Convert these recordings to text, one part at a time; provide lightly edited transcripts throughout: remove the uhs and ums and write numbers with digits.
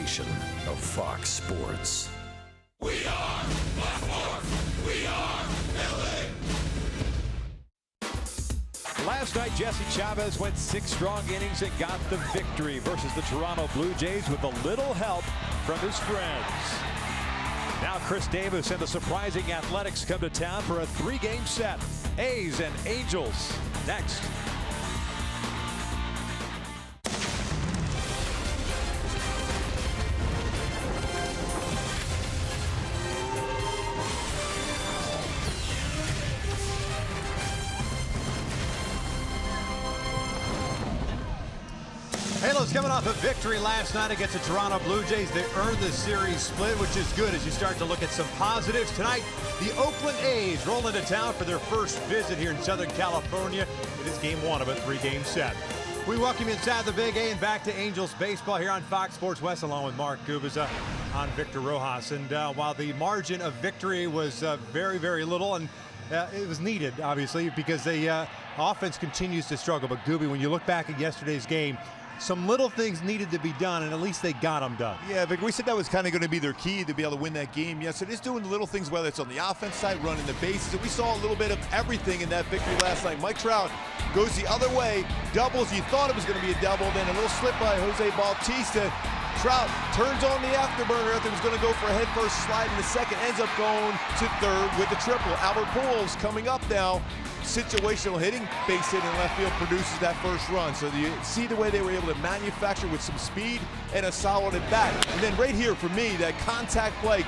station of Fox Sports. We are Baltimore. We are LA. Last night, Jesse Chavez went 6 strong innings and got the victory versus the Toronto Blue Jays with a little help from his friends. Now Chris Davis and the surprising Athletics come to town for a 3-game set. A's and Angels next. Halos coming off a victory last night against the Toronto Blue Jays. They earned the series split, which is good as you start to look at some positives. Tonight, the Oakland A's roll into town for their first visit here in Southern California. It is game 1 of a 3-game set. We welcome you inside the Big A and back to Angels baseball here on Fox Sports West, along with Mark Gubiza on Victor Rojas. And while the margin of victory was very, very little, and it was needed, obviously, because the offense continues to struggle. But Gooby, when you look back at yesterday's game, some little things needed to be done, and at least they got them done. Yeah, Vic, we said that was kind of going to be their key to be able to win that game. Yes, it is doing the little things, whether it's on the offense side, running the bases. And we saw a little bit of everything in that victory last night. Mike Trout goes the other way, doubles. You thought it was going to be a double, then a little slip by Jose Bautista. Trout turns on the afterburner after he was going to go for a headfirst slide in the second, ends up going to third with the triple. Albert Pujols coming up now. Situational hitting, base hit in left field produces that first run. So you see the way they were able to manufacture with some speed and a solid at bat. And then right here for me, that contact play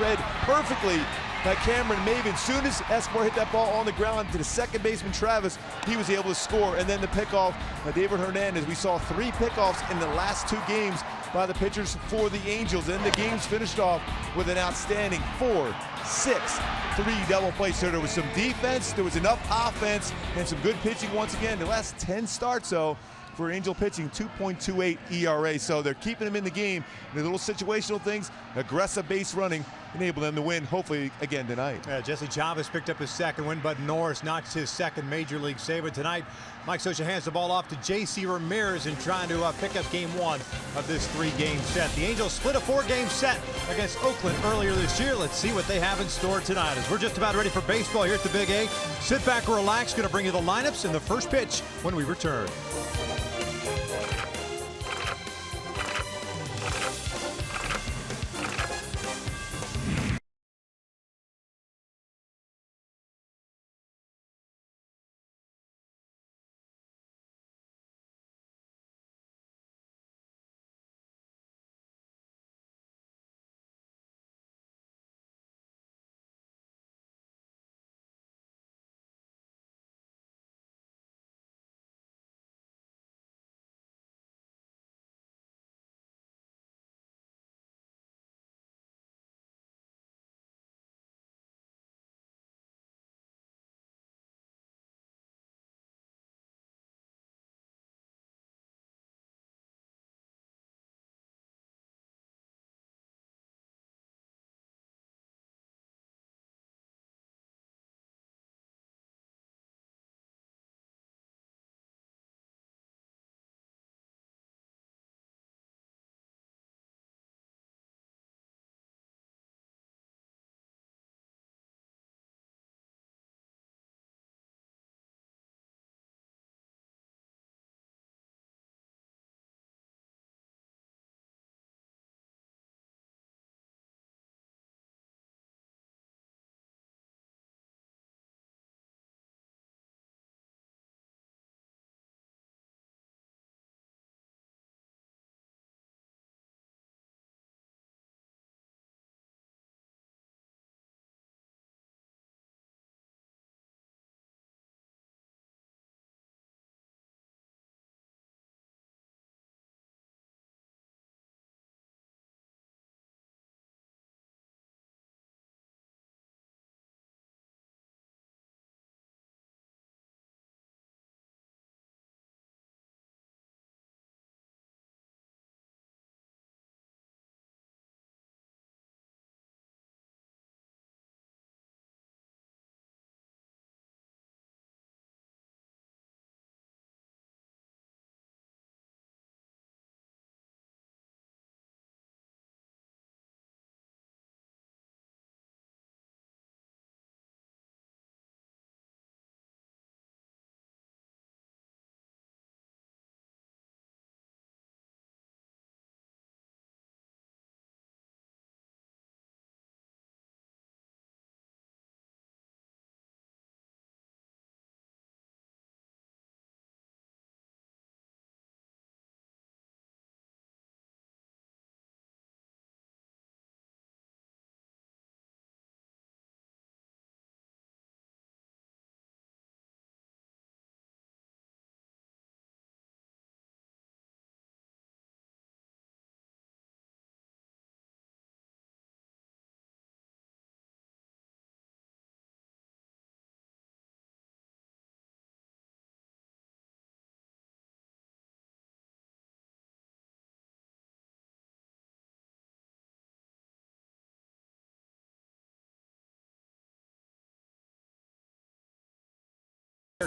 read perfectly by Cameron Maven. Soon as Escobar hit that ball on the ground to the second baseman Travis, he was able to score. And then the pickoff, David Hernandez. We saw 3 pickoffs in the last 2 games by the pitchers for the Angels. And the game's finished off with an outstanding 4-6-3 double play. So there was some defense, there was enough offense, and some good pitching once again. The last 10 starts, though, for Angel pitching, 2.28 ERA. So they're keeping them in the game. The little situational things, aggressive base running, enable them to win, hopefully, again tonight. Jesse Chavez picked up his second win, but Norris notched his second Major League save. But tonight, Mike Scioscia hands the ball off to J.C. Ramirez in trying to pick up game 1 of this 3-game set. The Angels split a 4-game set against Oakland earlier this year. Let's see what they have in store tonight, as we're just about ready for baseball here at the Big A. Sit back, relax. Going to bring you the lineups and the first pitch when we return.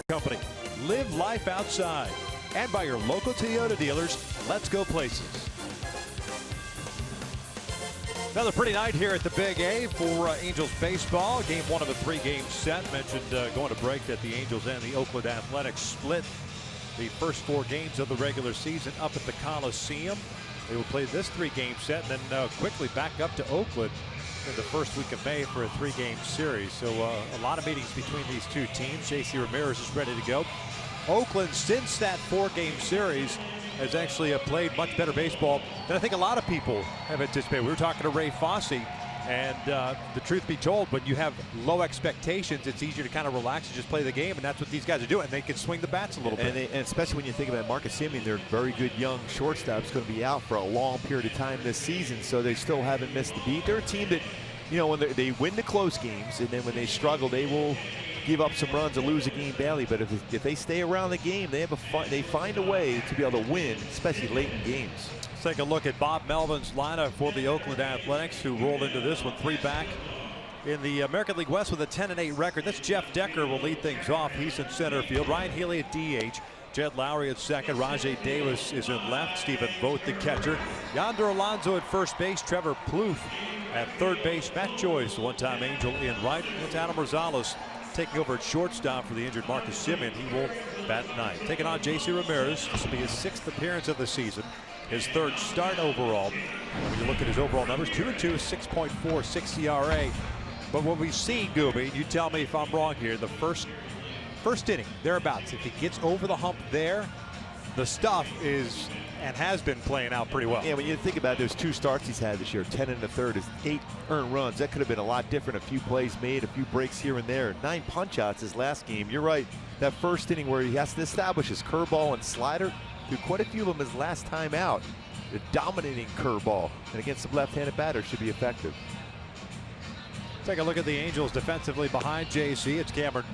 Company. Live life outside. And by your local Toyota dealers. Let's go places. Another pretty night here at the Big A for Angels baseball. Game 1 of a 3-game set. Mentioned going to break that the Angels and the Oakland Athletics split the first 4 games of the regular season up at the Coliseum. They will play this 3-game set and then quickly back up to Oakland in the first week of May for a 3-game series. So a lot of meetings between these two teams. JC Ramirez is ready to go. Oakland, since that 4-game series, has actually played much better baseball than I think a lot of people have anticipated. We were talking to Ray Fosse, and the truth be told, when you have low expectations, it's easier to kind of relax and just play the game, and that's what these guys are doing. They can swing the bats a little bit. And especially when you think about Marcus Semien, their very good young shortstop's going to be out for a long period of time this season, so they still haven't missed a beat. They're a team that, you know, when they win the close games, and then when they struggle, they will give up some runs and lose a game badly. But if they stay around the game, they find a way to be able to win, especially late in games. Let's take a look at Bob Melvin's lineup for the Oakland Athletics, who rolled into this one 3 back in the American League West with a 10-8 record. That's Jeff Decker will lead things off. He's in center field. Ryan Healy at DH. Jed Lowry at second. Rajay Davis is in left. Stephen Vogt the catcher. Yonder Alonso at first base. Trevor Plouffe at third base. Matt Joyce, the one-time Angel, in right. It's Adam Rosales taking over at shortstop for the injured Marcus Semien. He will bat ninth. Taking on JC Ramirez. This will be his 6th appearance of the season. His 3rd start overall. And when you look at his overall numbers, 2-2, 6.46 ERA. But what we've seen, Gooby, you tell me if I'm wrong here, the first inning, thereabouts, if he gets over the hump there, the stuff is and has been playing out pretty well. Yeah, when you think about those 2 starts he's had this year, 10 1/3 is 8 earned runs. That could have been a lot different. A few plays made, a few breaks here and there. 9 punch-outs his last game. You're right. That first inning where he has to establish his curveball and slider, threw quite a few of them his last time out. The dominating curveball, and against some left-handed batters should be effective. Take a look at the Angels defensively behind JC. It's Cameron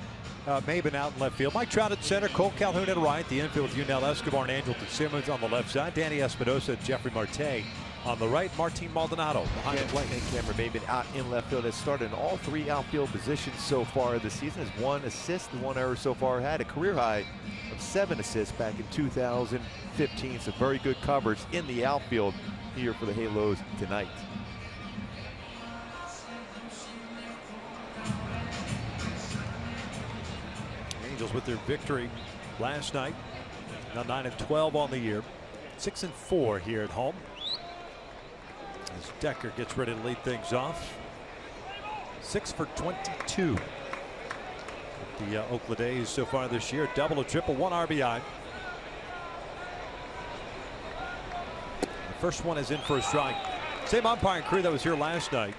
Maben out in left field. Mike Trout at center. Cole Calhoun at right. The infield with Yunel Escobar and Angel Simmons on the left side. Danny Espinosa and Jeffrey Marte on the right. Martin Maldonado behind the plate. And Cameron Maben out in left field has started in all 3 outfield positions so far this season. Has 1 assist and 1 error so far. Had a career high of 7 assists back in 2015. So very good coverage in the outfield here for the Halos tonight. Angels with their victory last night. Now 9-12 on the year. 6-4 here at home. As Decker gets ready to lead things off. 6 for 22. The Oakland A's so far this year. Double, a triple, 1 RBI. The first one is in for a strike. Same umpiring crew that was here last night.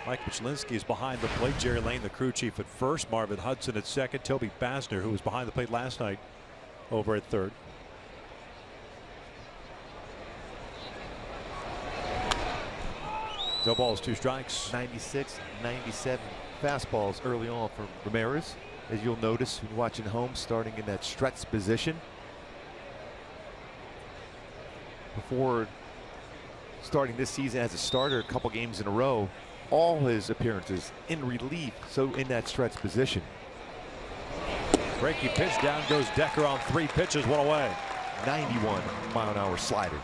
Mike Michlinski is behind the plate. Jerry Lane, the crew chief, at first. Marvin Hudson at second. Toby Basner, who was behind the plate last night, over at third. No balls, 2 strikes. 96, 97 fastballs early on for Ramirez. As you'll notice when watching home, starting in that stretch position. Before starting this season as a starter a couple games in a row, all his appearances in relief, so in that stretch position. Breaking pitch, down goes Decker on 3 pitches, 1 away. 91-mile-an-hour slider.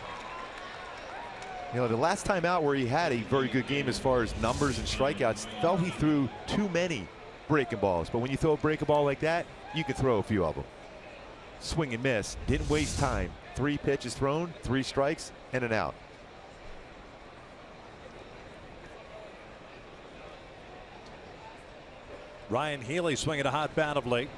You know, the last time out where he had a very good game as far as numbers and strikeouts, felt he threw too many breaking balls. But when you throw a breaking ball like that, you can throw a few of them. Swing and miss, didn't waste time. 3 pitches thrown, 3 strikes, and an out. Ryan Healy swinging a hot bat of late.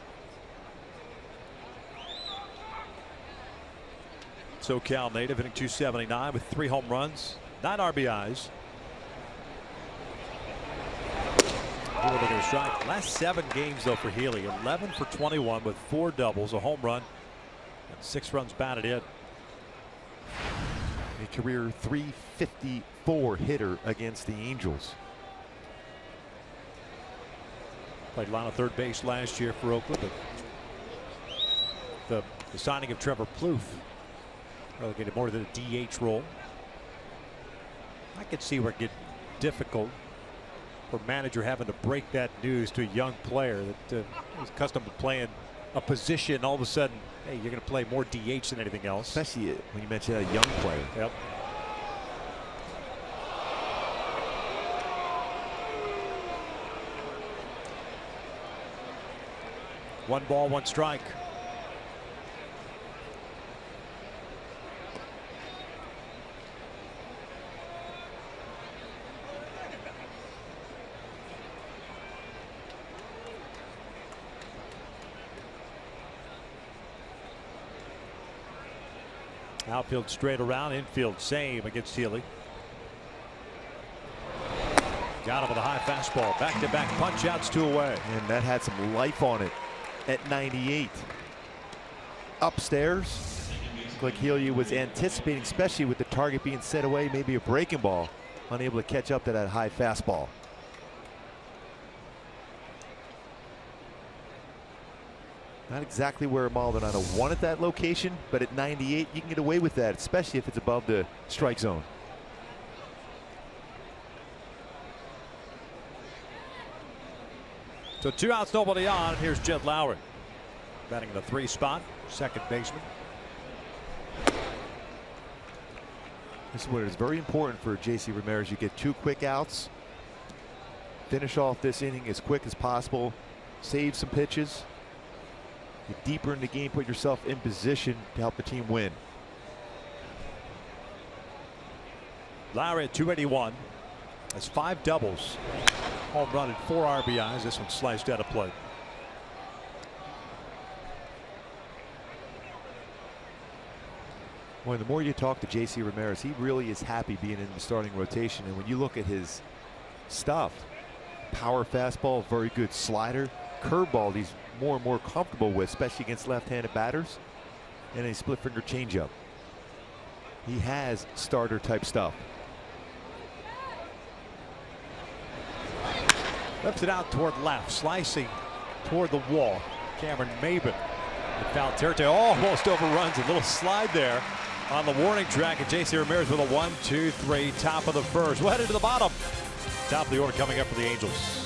SoCal native, hitting .279 with 3 home runs, 9 RBIs. Healy looking to strike. Last 7 games though for Healy, 11 for 21 with 4 doubles, a home run, and 6 runs batted in. A career .354 hitter against the Angels. Played line of third base last year for Oakland. But the signing of Trevor Plouffe relegated more to the DH role. I could see where it get difficult for a manager having to break that news to a young player that is accustomed to playing a position, all of a sudden, hey, you're going to play more DH than anything else. Especially when you mention a young player. Yep. One ball, one strike. Outfield straight around, infield same against Healy. Got him with a high fastball. Back-to-back punch-outs, 2 away. And that had some life on it at 98. Upstairs, looked like Healy was anticipating, especially with the target being set away, maybe a breaking ball, unable to catch up to that high fastball. Not exactly where Maldonado wanted that location, but at 98, you can get away with that, especially if it's above the strike zone. So 2 outs, nobody on. And here's Jed Lowry batting in the 3 spot, second baseman. This is what is very important for J.C. Ramirez. You get 2 quick outs, finish off this inning as quick as possible, save some pitches. Get deeper in the game, put yourself in position to help the team win. Lowry at 281. Has 5 doubles. Home run and 4 RBIs. This one sliced out of play. Boy, the more you talk to J.C. Ramirez, he really is happy being in the starting rotation. And when you look at his stuff, power fastball, very good slider, curveball, he's more and more comfortable with, especially against left-handed batters, and a split finger changeup. He has starter type stuff. Lifts it out toward left, slicing toward the wall. Cameron Maben in foul territory, almost overruns a little slide there on the warning track, and J.C. Ramirez with a 1-2-3, top of the first. We'll head into the bottom. Top of the order coming up for the Angels.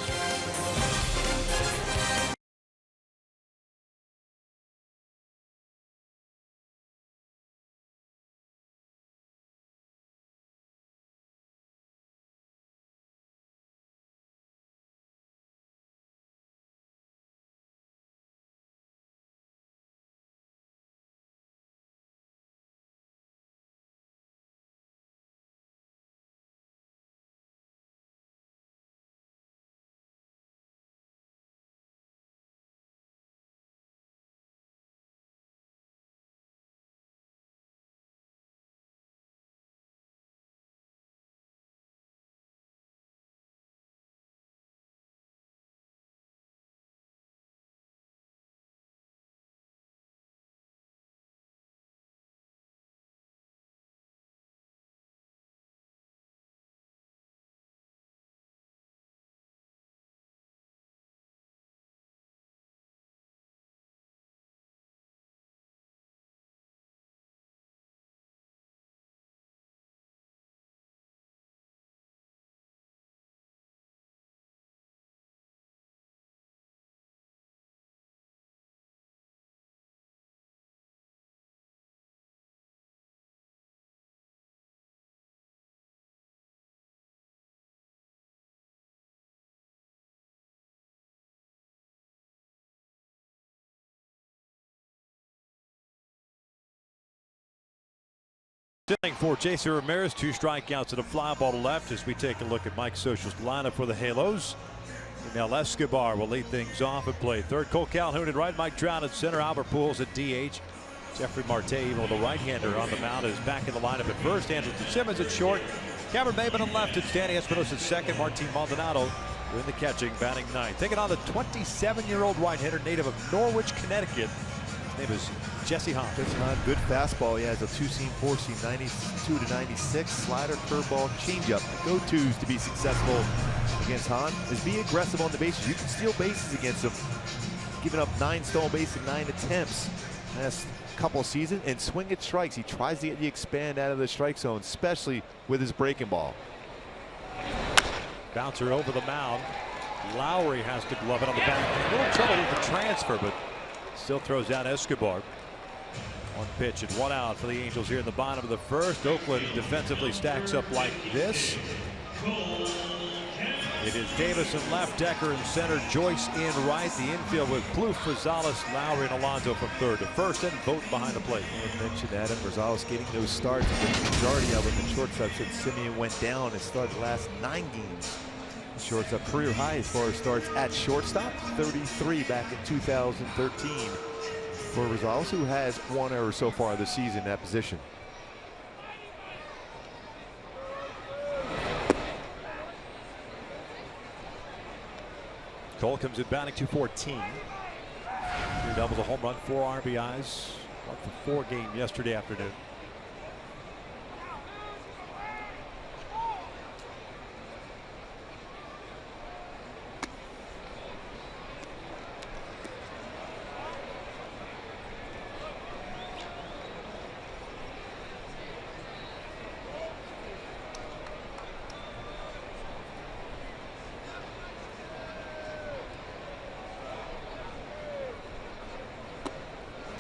For J.C. Ramirez, 2 strikeouts and a fly ball to left as we take a look at Mike Social's lineup for the Halos. Now Escobar will lead things off and play third. Cole Calhoun at right, Mike Trout at center, Albert Pujols at DH. Jeffrey Marte, even with the right-hander on the mound, is back in the lineup at first. Andrelton Simmons at short. Cameron Maben on left. It's Danny Espinosa at second. Martin Maldonado in the catching, batting ninth. Taking on the 27-year-old right-hander, native of Norwich, Connecticut. His name is Jesse Hahn. Jesse Hahn, good fastball. He has a 2-seam, 4-seam, 92 to 96, slider, curveball, changeup. Go-tos to be successful against Hahn is be aggressive on the bases. You can steal bases against him. Giving up 9 stolen bases in 9 attempts last couple of seasons, and swing at strikes. He tries to get the expand out of the strike zone, especially with his breaking ball. Bouncer over the mound. Lowry has to glove it on the back. A little trouble with the transfer, but Still throws out Escobar. One pitch and one out for the Angels here in the bottom of the first. Oakland defensively stacks up like this. It is Davis in left, Decker in center, Joyce in right. The infield with Plouffe, Rosales, Lowry, and Alonso from third to first, and Vogt behind the plate. I mentioned Adam Rosales getting those starts, the majority of them in shortstop since Simeon went down and started the last 9 games. Shortstop career high as far as starts at shortstop, 33 back in 2013 for Rosales, who has 1 error so far this season in that position. Cole comes in batting .214. 3 doubles, a home run, 4 RBIs. 1 for 4 game yesterday afternoon.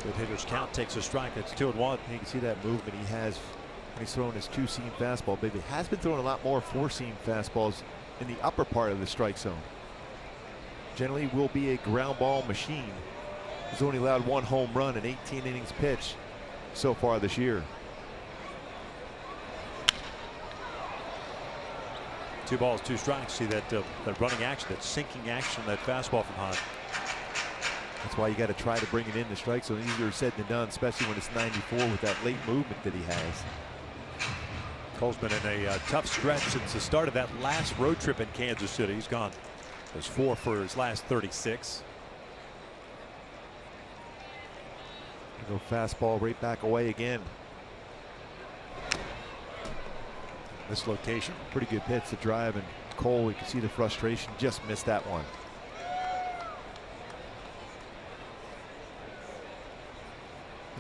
Good hitter's count, takes a strike. It's 2-1. You can see that movement he has when he's throwing his 2-seam fastball. But he has been throwing a lot more 4-seam fastballs in the upper part of the strike zone. Generally will be a ground ball machine. He's only allowed 1 home run in 18 innings pitched so far this year. 2 balls, 2 strikes. See that running action, that sinking action, that fastball from Hahn. That's why you got to try to bring it in the strike zone. Easier said than done, especially when it's 94 with that late movement that he has. Cole's been in a tough stretch since the start of that last road trip in Kansas City. He's gone. There's 4 for his last 36. Go fastball right back away again. This location. Pretty good pitch to drive, and Cole, you can see the frustration, just missed that one.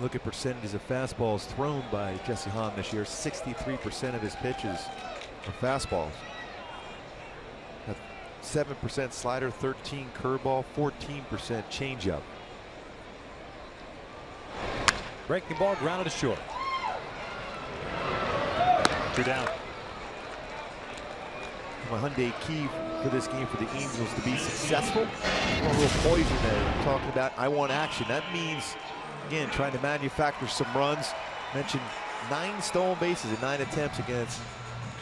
Look at percentages of fastballs thrown by Jesse Hahn this year. 63% of his pitches are fastballs. 7% slider, 13 curveball, 14% changeup. Breaking ball, grounded to short. 2 down. A Hyundai key for this game for the Angels to be successful. A little poison there. I'm talking about I want action. That means, again, trying to manufacture some runs. Mentioned 9 stolen bases in 9 attempts against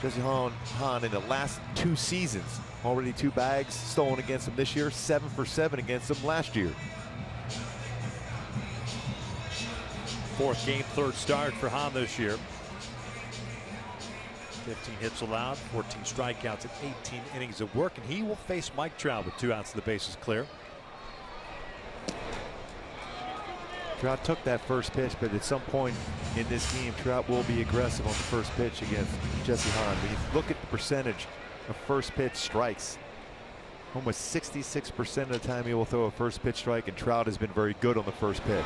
Jesse Hahn in the last 2 seasons. Already 2 bags stolen against him this year. 7 for 7 against him last year. 4th game, 3rd start for Hahn this year. 15 hits allowed, 14 strikeouts, and 18 innings of work, and he will face Mike Trout with 2 outs and the bases clear. Trout took that first pitch, but at some point in this game, Trout will be aggressive on the first pitch against Jesse Hahn. When you look at the percentage of first pitch strikes, almost 66% of the time he will throw a first pitch strike, and Trout has been very good on the first pitch.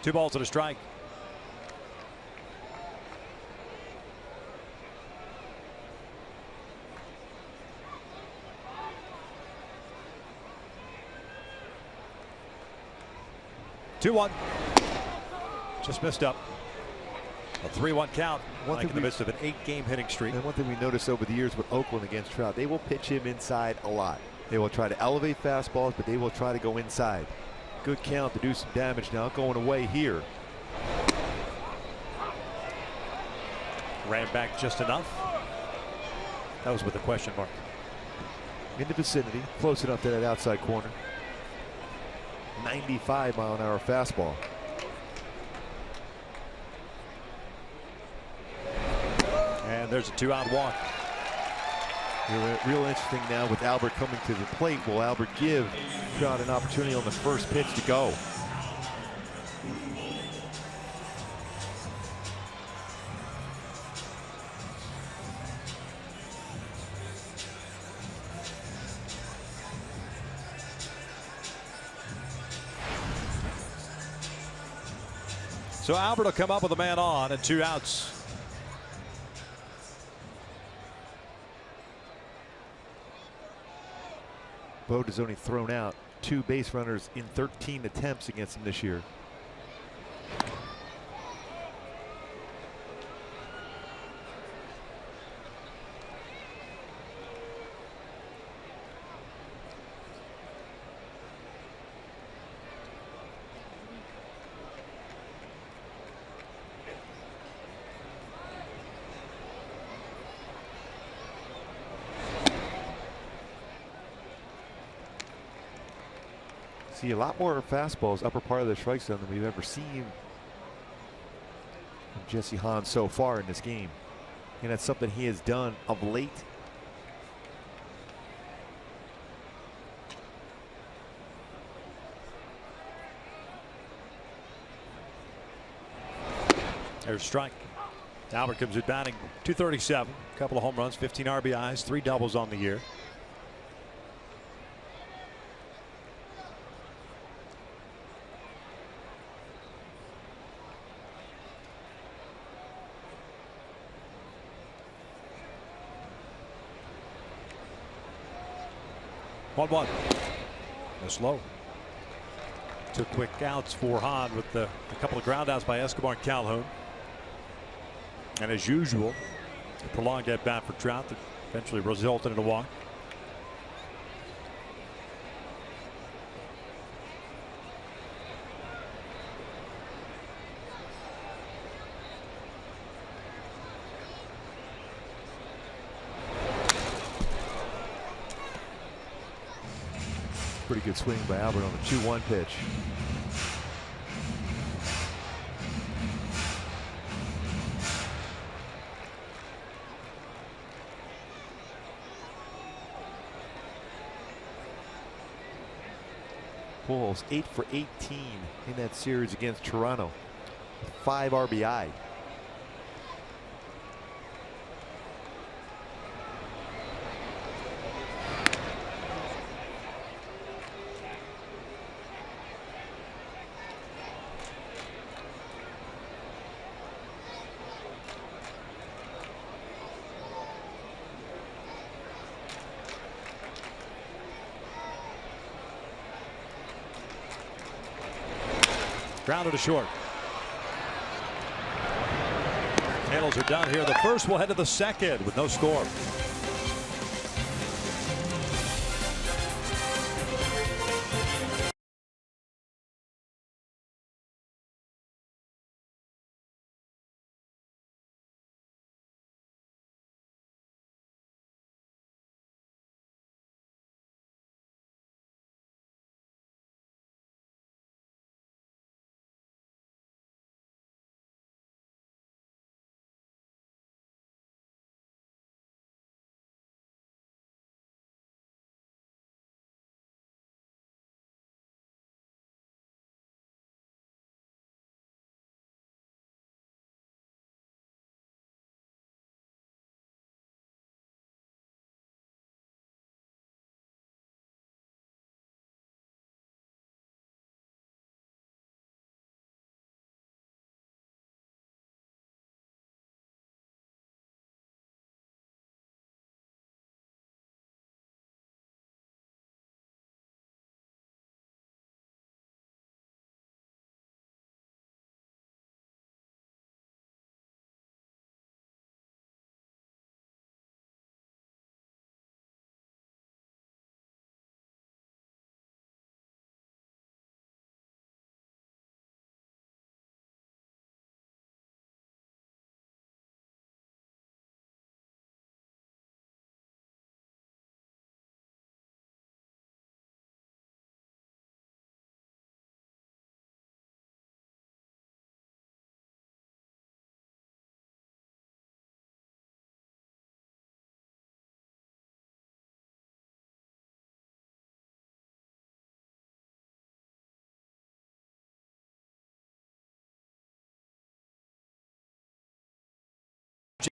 Two balls and a strike. Two one. Just missed up. A 3-1 count. Like in the midst of an 8-game hitting streak. And one thing we noticed over the years with Oakland against Trout, they will pitch him inside a lot. They will try to elevate fastballs, but they will try to go inside. Good count to do some damage now. Going away here. Ran back just enough. That was with a question mark. In the vicinity, close enough to that outside corner. 95-mile-an-hour fastball. And there's a 2-out walk. Real interesting now with Albert coming to the plate. Will Albert give Trout an opportunity on the first pitch to go? So Albert will come up with a man on and 2 outs. Vogt has only thrown out 2 base runners in 13 attempts against him this year. See a lot more fastballs upper part of the strike zone than we've ever seen from Jesse Hahn so far in this game. And that's something he has done of late. There's strike. Albert comes in batting, 237, a couple of home runs, 15 RBIs, 3 doubles on the year. One. That's low. 2 quick outs for Hahn with a couple of ground outs by Escobar and Calhoun. And as usual, a prolonged at bat for Trout that eventually resulted in a walk. Pretty good swing by Albert on the 2-1 pitch. Pujols 8 for 18 in that series against Toronto. 5 RBI. Grounded to short. Handles are down here. The first will head to the second with no score.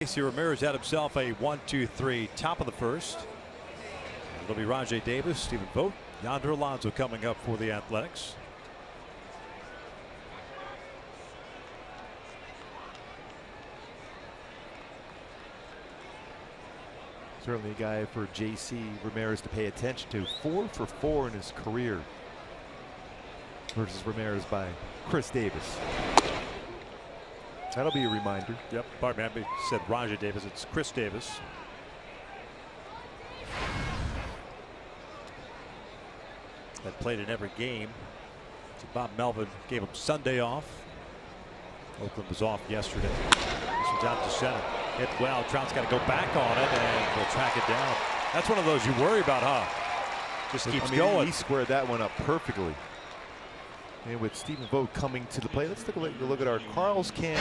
JC Ramirez had himself a 1-2-3 top of the first. It'll be Rajay Davis, Stephen Vogt, Yonder Alonso coming up for the Athletics. Certainly a guy for J.C. Ramirez to pay attention to. 4 for 4 in his career versus Ramirez by Chris Davis. That'll be a reminder. Yep, pardon me, I said Rajai Davis. It's Chris Davis. That played in every game. So Bob Melvin gave him Sunday off. Oakland was off yesterday. This one's out to center. Hit well. Trout's got to go back on it, and they'll track it down. That's one of those you worry about, huh? Just keeps going. He squared that one up perfectly. And with Stephen Vogt coming to the plate, let's take a look at our Carl's Cam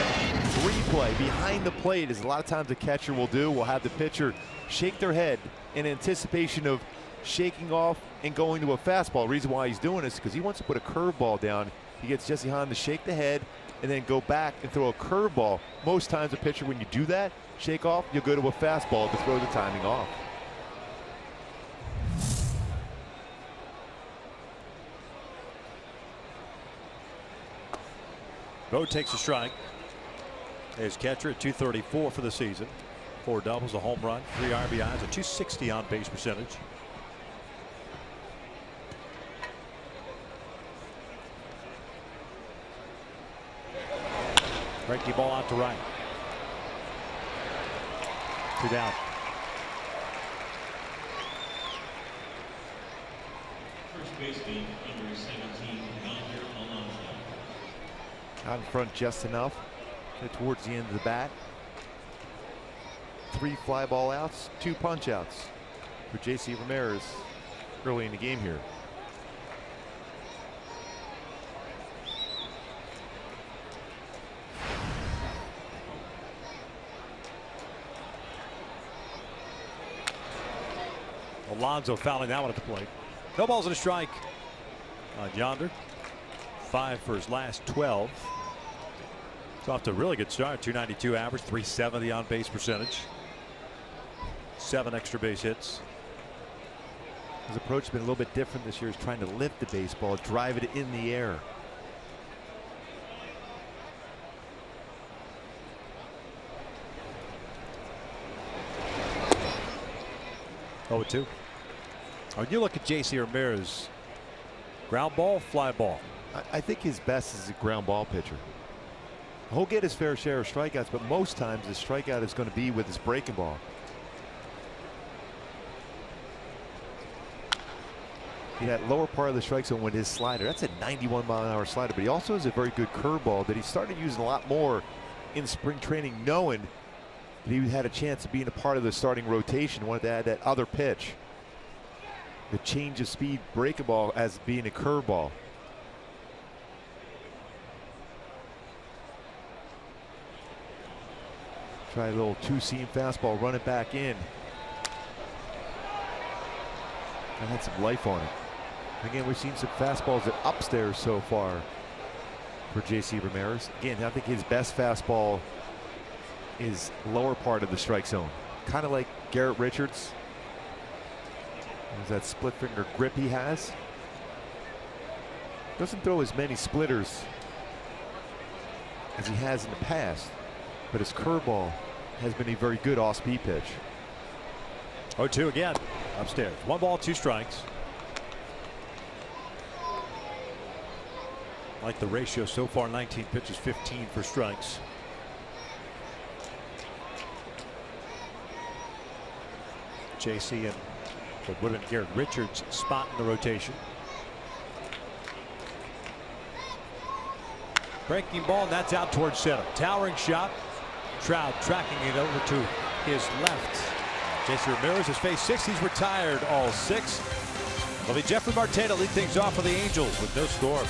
replay. Behind the plate, as a lot of times the catcher will do, will have the pitcher shake their head in anticipation of shaking off and going to a fastball. The reason why he's doing this is because he wants to put a curveball down. He gets Jesse Hahn to shake the head and then go back and throw a curveball. Most times a pitcher, when you do that, shake off, you'll go to a fastball to throw the timing off. Vogt takes a strike. His catcher at 234 for the season. 4 doubles, a home run, 3 RBIs, a 260 on base percentage. Breaking ball out to right. 2 down. First baseman, number 17, Alonso. Out in front just enough. Hit towards the end of the bat. 3 fly ball outs, 2 punch outs for J.C. Ramirez early in the game here. Alonso fouling that one at the plate. No balls and a strike on yonder. 5 for his last 12. It's off to a really good start. 292 average, 370 on base percentage. 7 extra base hits. His approach has been a little bit different this year. He's trying to lift the baseball, drive it in the air. Oh, 2. When you look at J.C. Ramirez, ground ball, fly ball. I think his best is a ground ball pitcher. He'll get his fair share of strikeouts, but most times his strikeout is going to be with his breaking ball. That lower part of the strike zone with his slider. That's a 91-mile-an-hour slider, but he also has a very good curveball that he started using a lot more in spring training, knowing that he had a chance of being a part of the starting rotation. Wanted to add that other pitch. The change of speed breaking ball as being a curveball. Try a little 2-seam fastball, run it back in. That had some life on it. Again, we've seen some fastballs at upstairs so far for J.C. Ramirez. Again, I think his best fastball is lower part of the strike zone. Kind of like Garrett Richards. There's that split finger grip he has. Doesn't throw as many splitters as he has in the past, but his curveball has been a very good off-speed pitch. 0-2 again. Upstairs. 1 ball, 2 strikes. Like the ratio so far, 19 pitches, 15 for strikes. JC and what would have been Garrett Richards' spot in the rotation. Breaking ball, and that's out towards center. Towering shot. Trout tracking it over to his left. J.C. Ramirez has faced 6. He's retired all 6. It'll be Jeffrey Marte to lead things off for the Angels with no score.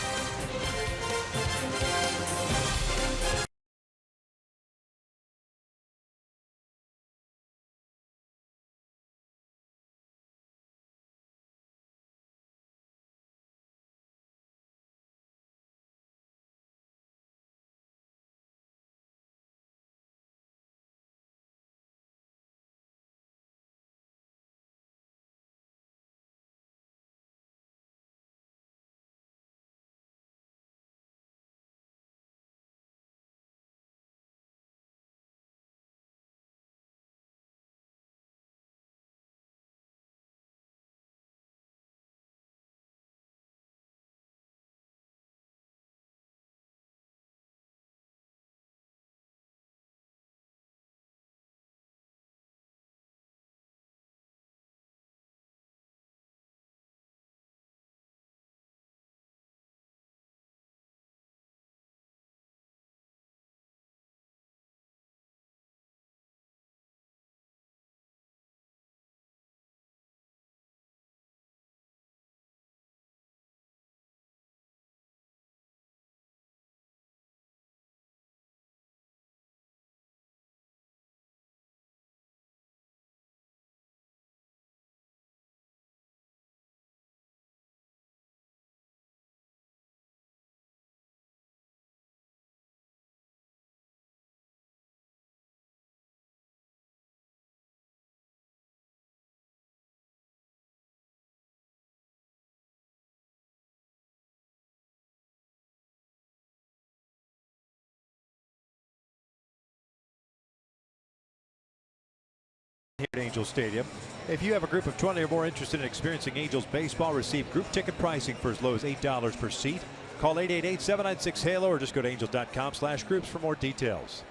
Angels Stadium. If you have a group of 20 or more interested in experiencing Angels baseball, receive group ticket pricing for as low as $8 per seat. Call 888-796-HALO or just go to angels.com/groups for more details.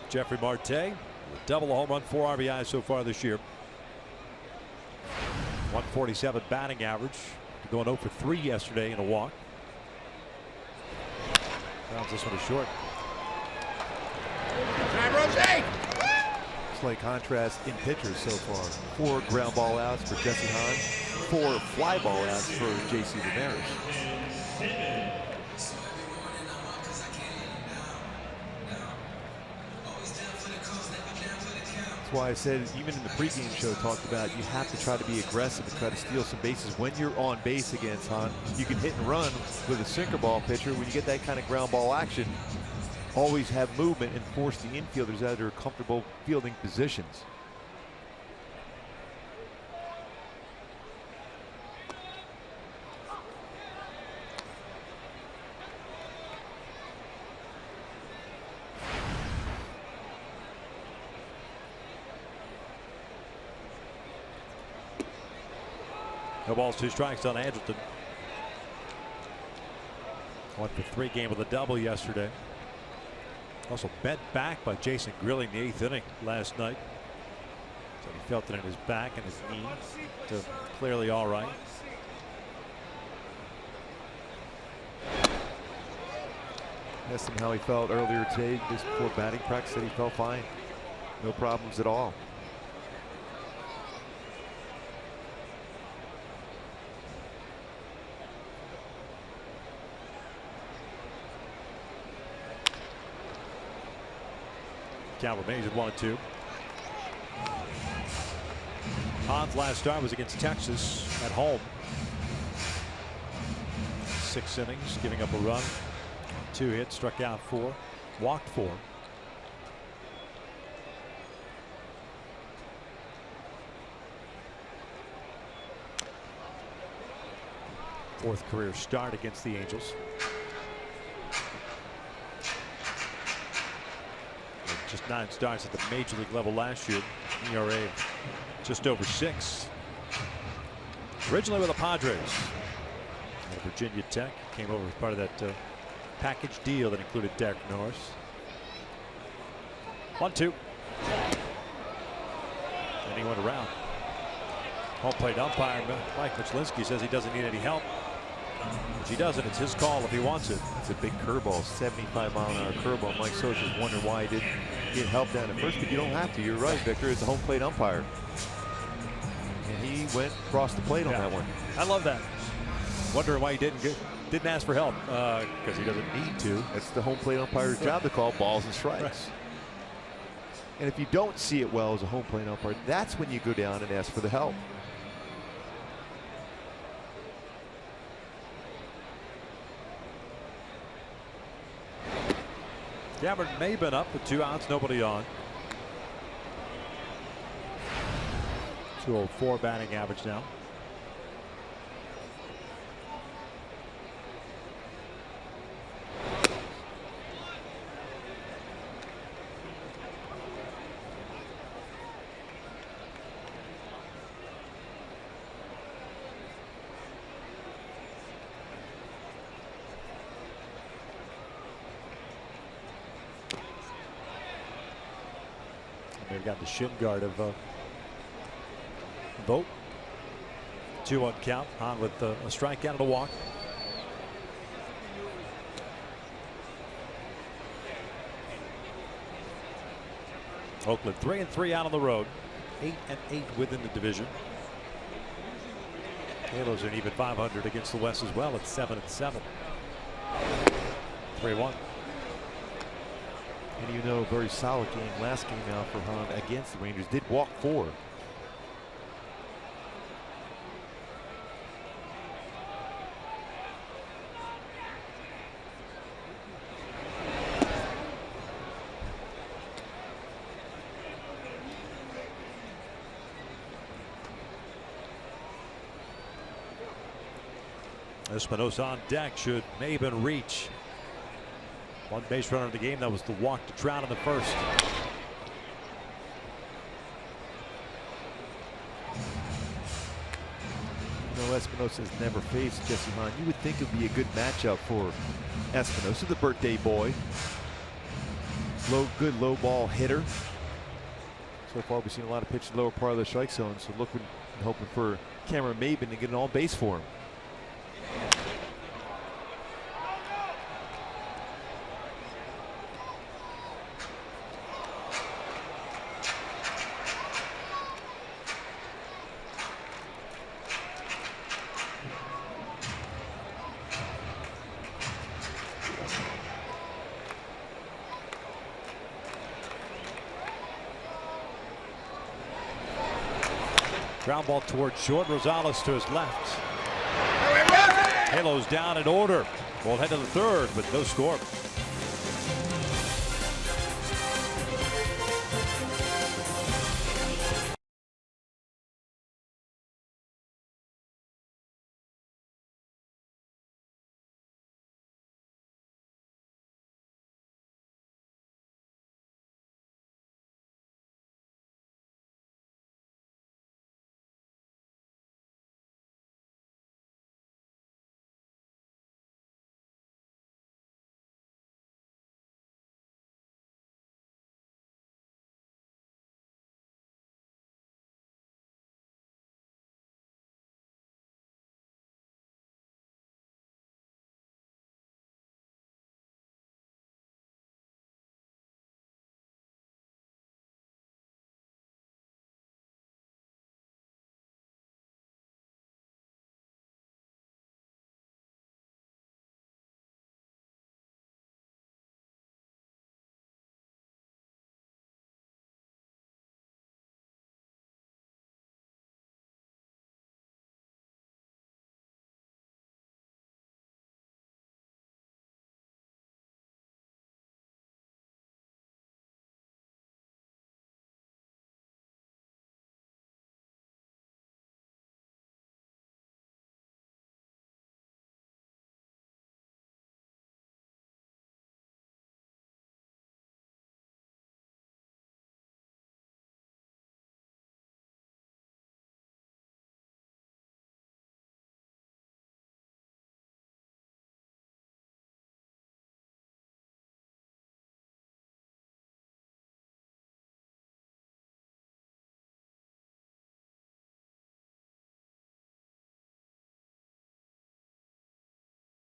Jeffrey Marte, a double, a home run, 4 RBIs so far this year. 147 batting average, going 0 for 3 yesterday in a walk. Rounds this one is short. Slight contrast in pitchers so far. 4 ground ball outs for Jesse Hahn, 4 fly ball outs for JC Ramirez. That's why I said, even in the pregame show, talked about you have to try to be aggressive and try to steal some bases. When you're on base against Hahn, you can hit and run with a sinker ball pitcher. When you get that kind of ground ball action, always have movement and force the infielders out of their comfortable fielding positions. No balls, 2 strikes on Andrelton. 1 for 3 game with a double yesterday. Also bent back by Jason Grilling in the 8th inning last night. So he felt it in his back and his knee. So clearly all right. Asked him how he felt earlier today, just before batting practice. Said he felt fine. No problems at all. Count remains at 1-2. Hahn's last start was against Texas at home. 6 innings, giving up a run, 2 hits, struck out 4, walked 4. Fourth career start against the Angels. Just 9 starts at the major league level last year. ERA just over 6. Originally with the Padres. Out of Virginia Tech. Came over as part of that package deal that included Derek Norris. 1-2. And he went around. Home plate umpire Mike Michlinski says he doesn't need any help. Which he doesn't. It's his call if he wants it. It's a big curveball, 75-mile-an-hour curveball. Mike Scioscia's wondering why he didn't get help down at first, but you don't have to. You're right, Victor. It's a home plate umpire. And he went across the plate on that one. I love that. Wondering why he didn't ask for help, because he doesn't need to. It's the home plate umpire's job to call balls and strikes. Right. And if you don't see it well as a home plate umpire, that's when you go down and ask for the help. Gabbard may have been up with 2 outs, nobody on. 204 batting average now. They've got the shin guard of Vogt. 2-1 count. Hahn with a strikeout and a walk. Oakland 3-3 out on the road. 8-8 within the division. Halos are an even 500 against the West as well at 7-7. 3-1. And you know, very solid game. Last game out for Hahn against the Rangers. Did walk 4. Espinosa on deck. Should Maben reach. One base runner in the game. That was the walk to Trout in the first. Espinosa has never faced Jesse Hahn. You would think it would be a good matchup for Espinosa, the birthday boy. Good low ball hitter. So far, we've seen a lot of pitches lower part of the strike zone. So looking and hoping for Cameron Maben to get an all base for him. Ground ball towards short. Rosales to his left. Halos down in order. We'll head to the third, but no score.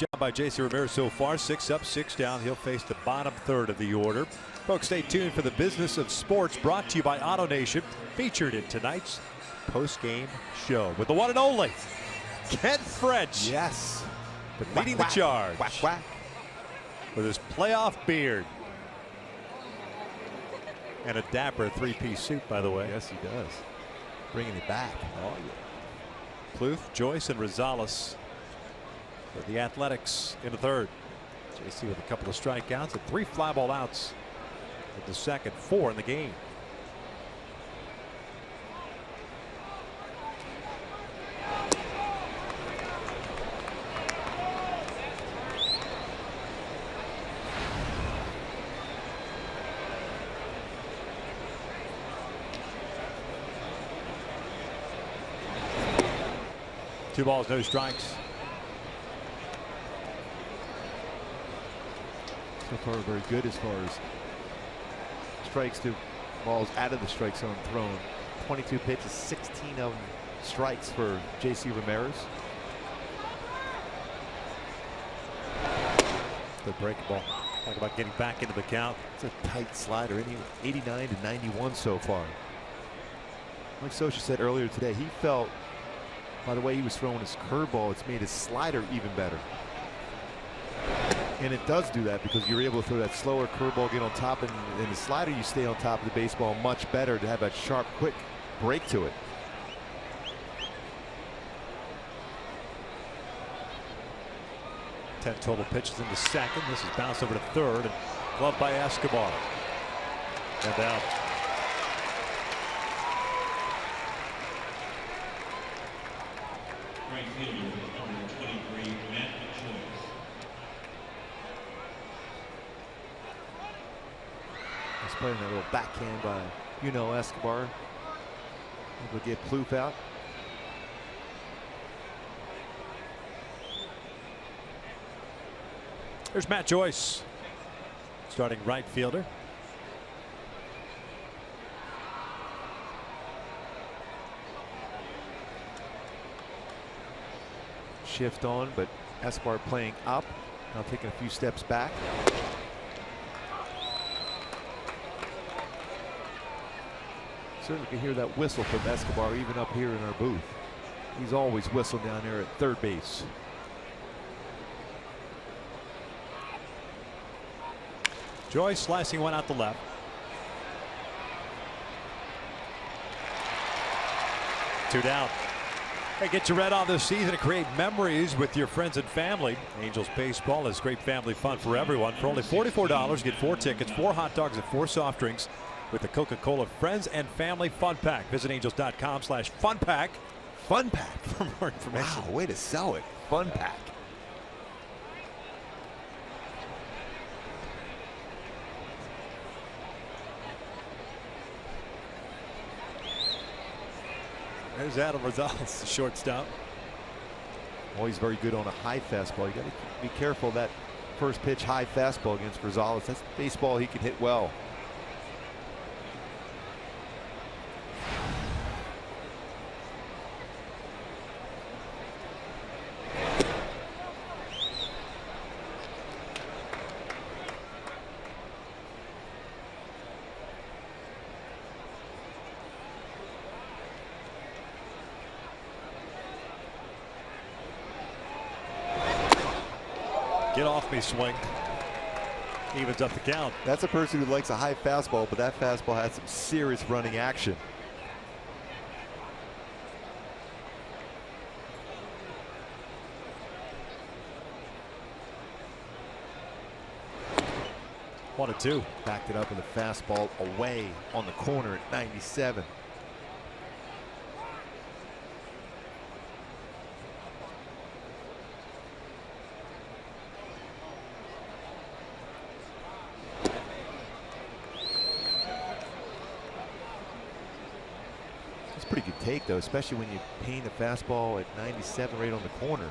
Job by J.C. Ramirez so far. 6 up, 6 down. He'll face the bottom third of the order. Folks, stay tuned for the Business of Sports, brought to you by Auto Nation, featured in tonight's post-game show with the one and only Ken French. Yes. Leading the charge. Whack, whack. With his playoff beard. And a dapper three-piece suit, by the way. Yes, he does. Bringing it back. Oh, yeah. Plouffe, Joyce, and Rosales for the Athletics in the third. JC with a couple of strikeouts and 3 fly ball outs in the second, 4 in the game. Two balls, no strikes. So far, very good as far as strikes to balls out of the strike zone thrown. 22 pitches, 16 of them strikes for J.C. Ramirez. Good breaking ball. Talk about getting back into the count. It's a tight slider. 89 to 91 so far. Like Socha said earlier today, he felt by the way he was throwing his curveball, it's made his slider even better. And it does do that because you're able to throw that slower curveball, get on top, and the slider you stay on top of the baseball much better to have that sharp, quick break to it. Ten total pitches in the second. This is bounced over to third and gloved by Escobar. And out. Right fielder, number 23, Matt Joyce. He's playing that little backhand by, Escobar. Able to get Plouffe out. There's Matt Joyce, starting right fielder. Shift on, but Escobar playing up, now taking a few steps back. Certainly can hear that whistle from Escobar even up here in our booth. He's always whistling down there at third base. Joyce slicing one out the left. Two down. Hey, get your red on this season and create memories with your friends and family. Angels baseball is great family fun for everyone. For only $44, get 4 tickets, 4 hot dogs, and 4 soft drinks with the Coca-Cola Friends and Family Fun Pack. Visit angels.com/fun pack. Fun pack For more information. Wow, way to sell it. Fun pack. There's Adam Rosales, the shortstop. Always very good on a high fastball. You got to be careful of that first pitch high fastball against Rosales. That's baseball he can hit well. Get off me, swing. Evens up the count. That's a person who likes a high fastball, but that fastball had some serious running action. One and two. Backed it up with a fastball away on the corner at 97. It's a pretty good take, though, especially when you paint a fastball at 97 right on the corner.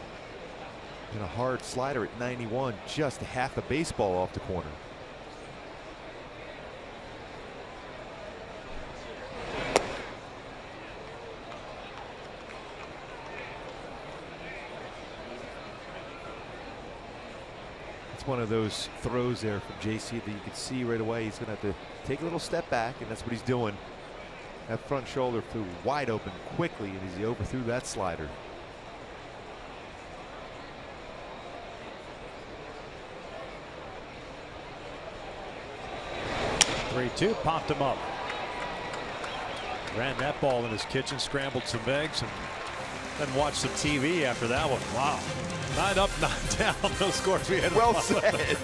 And a hard slider at 91, just half a baseball off the corner. 's one of those throws there from JC that you can see right away. He's going to have to take a little step back, and that's what he's doing. That front shoulder flew wide open quickly, and as he overthrew that slider. 3-2, popped him up. Ran that ball in his kitchen, scrambled some eggs, and then watched some TV after that one. Wow. 9 up, 9 down. No scores we had. Well said.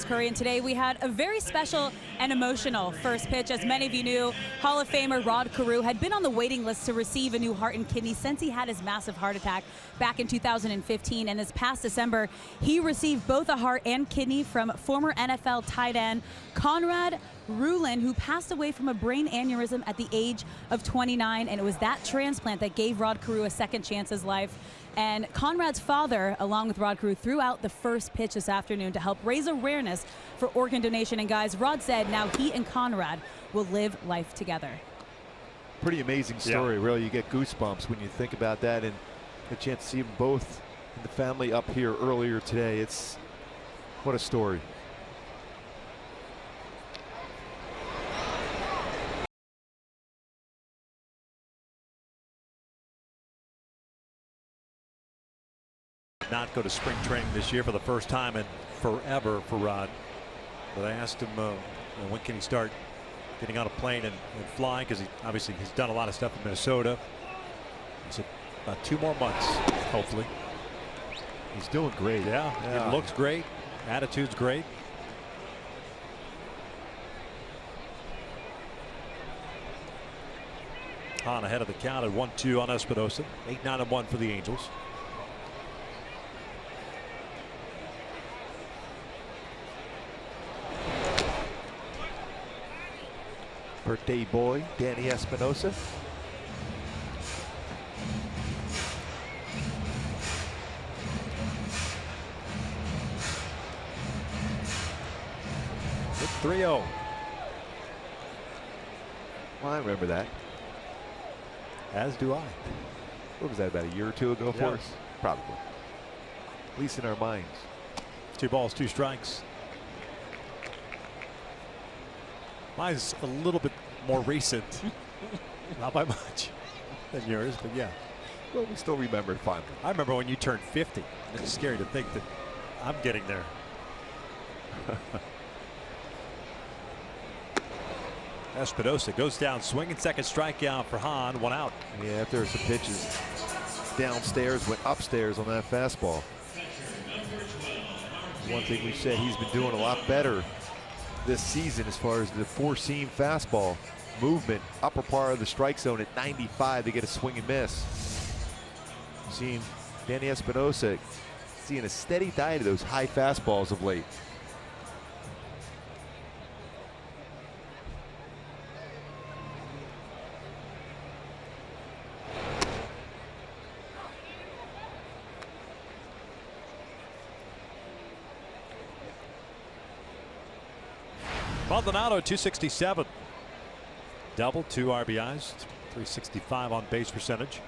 Curry, and today we had a very special and emotional first pitch. As many of you knew, Hall of Famer Rod Carew had been on the waiting list to receive a new heart and kidney since he had his massive heart attack back in 2015. And this past December, he received both a heart and kidney from former NFL tight end Conrad Rulin, who passed away from a brain aneurysm at the age of 29. And it was that transplant that gave Rod Carew a second chance at life. And Conrad's father, along with Rod Carew, threw out the first pitch this afternoon to help raise awareness for organ donation. And guys, Rod said now he and Conrad will live life together. Pretty amazing story, really. You get goosebumps when you think about that, and a chance to see them both in the family up here earlier today. It's what a story. Not go to spring training this year for the first time in forever for Rod. But I asked him when can he start getting on a plane and flying, because he obviously has done a lot of stuff in Minnesota. He said about 2 more months, hopefully. He's doing great. Yeah, he looks great. Attitude's great. Hahn ahead of the count at 1-2 on Espinosa. 8-9-1 for the Angels. Birthday boy, Danny Espinosa. Hit 3-0. Well, I remember that. As do I. What was that, about a year or 2 ago for us? Probably. At least in our minds. 2 balls, 2 strikes. Mine's a little bit more recent. Not by much than yours, but yeah. Well, we still remember it fondly. I remember when you turned 50. It's scary to think that I'm getting there. Espinosa goes down swinging, second strikeout for Hahn, 1 out. Yeah, if there were some pitches downstairs, went upstairs on that fastball. One thing we said, he's been doing a lot better this season as far as the 4-seam fastball movement, upper part of the strike zone at 95 to get a swing and miss. Seeing Danny Espinosa seeing a steady diet of those high fastballs of late. Maldonado 267. Double, 2 RBIs, 365 on base percentage.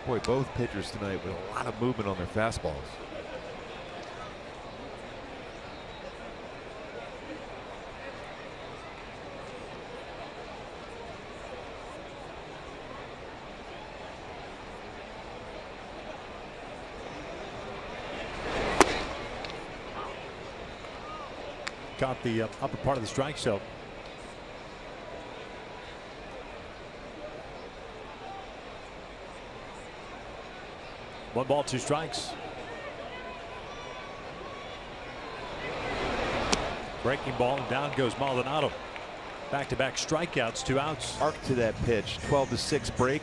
Boy, both pitchers tonight with a lot of movement on their fastballs. Caught the upper part of the strike zone. One ball, 2 strikes. Breaking ball, and down goes Maldonado. Back-to-back strikeouts, 2 outs. Arc to that pitch, 12-6 break.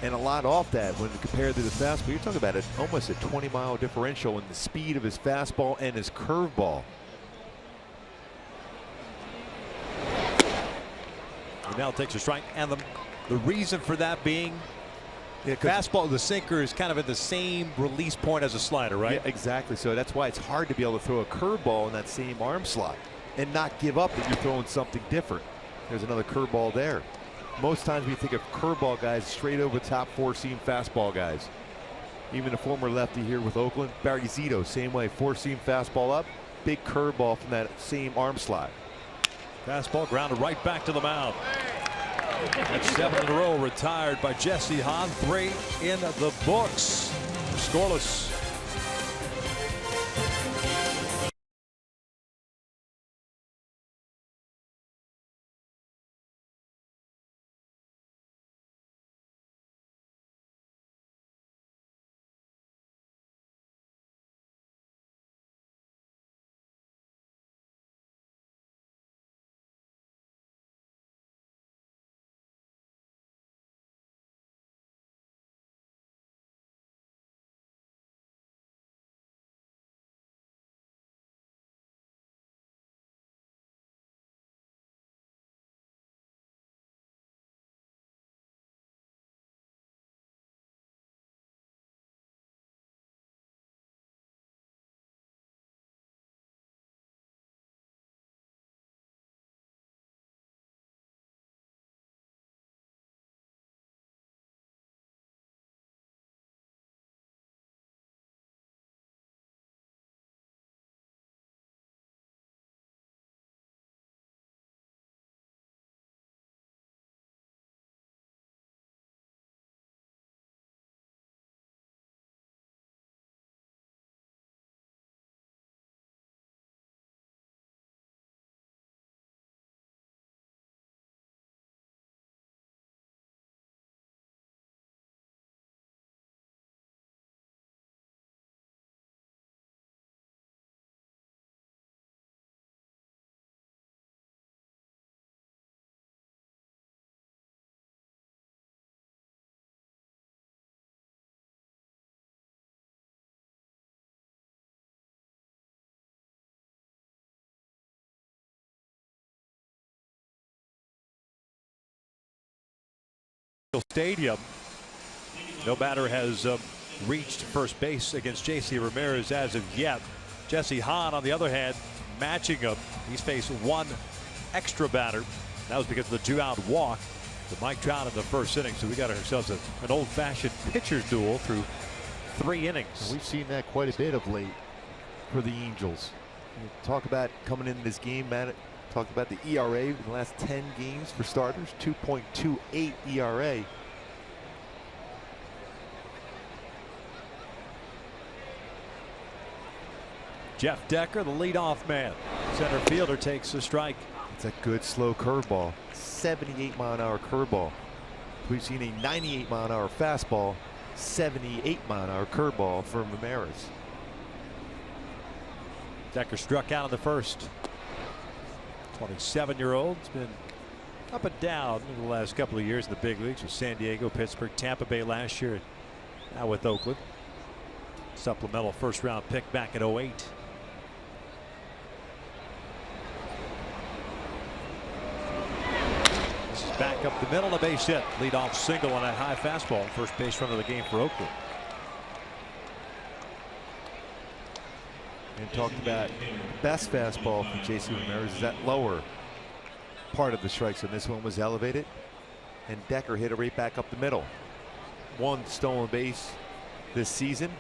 And a lot off that when compared to the fastball. You're talking about almost a 20-mile differential in the speed of his fastball and his curveball. Now takes a strike, and the reason for that being fastball, the sinker is kind of at the same release point as a slider, right? Yeah, exactly. So that's why it's hard to be able to throw a curveball in that same arm slot and not give up that you're throwing something different. There's another curveball there. Most times we think of curveball guys straight over top 4-seam fastball guys. Even a former lefty here with Oakland, Barry Zito, same way, 4-seam fastball up, big curveball from that same arm slot. Fastball grounded right back to the mound. That's 7 in a row retired by Jesse Hahn. 3 in the books. Scoreless. Stadium. No batter has reached first base against J.C. Ramirez as of yet. Jesse Hahn, on the other hand, matching him. He's faced one extra batter. That was because of the 2-out walk to Mike Trout in the first inning. So we got ourselves an old-fashioned pitcher's duel through 3 innings. We've seen that quite a bit of late for the Angels. You talk about coming into this game, Matt. Talk about the ERA in the last 10 games for starters, 2.28 ERA. Jeff Decker, the leadoff man. Center fielder takes a strike. It's a good slow curveball, 78-mile-an-hour curveball. We've seen a 98-mile-an-hour fastball, 78-mile-an-hour curveball from Ramirez. Decker struck out in the first. 27-year-old has been up and down in the last couple of years in the big leagues with San Diego, Pittsburgh, Tampa Bay last year, and now with Oakland. Supplemental first-round pick back in '08. This is back up the middle, a base hit. Leadoff single on that high fastball. First base run of the game for Oakland. And talked about best fastball from J.C. Ramirez is that lower part of the strike zone. This one was elevated, and Decker hit it right back up the middle. 1 stolen base this season.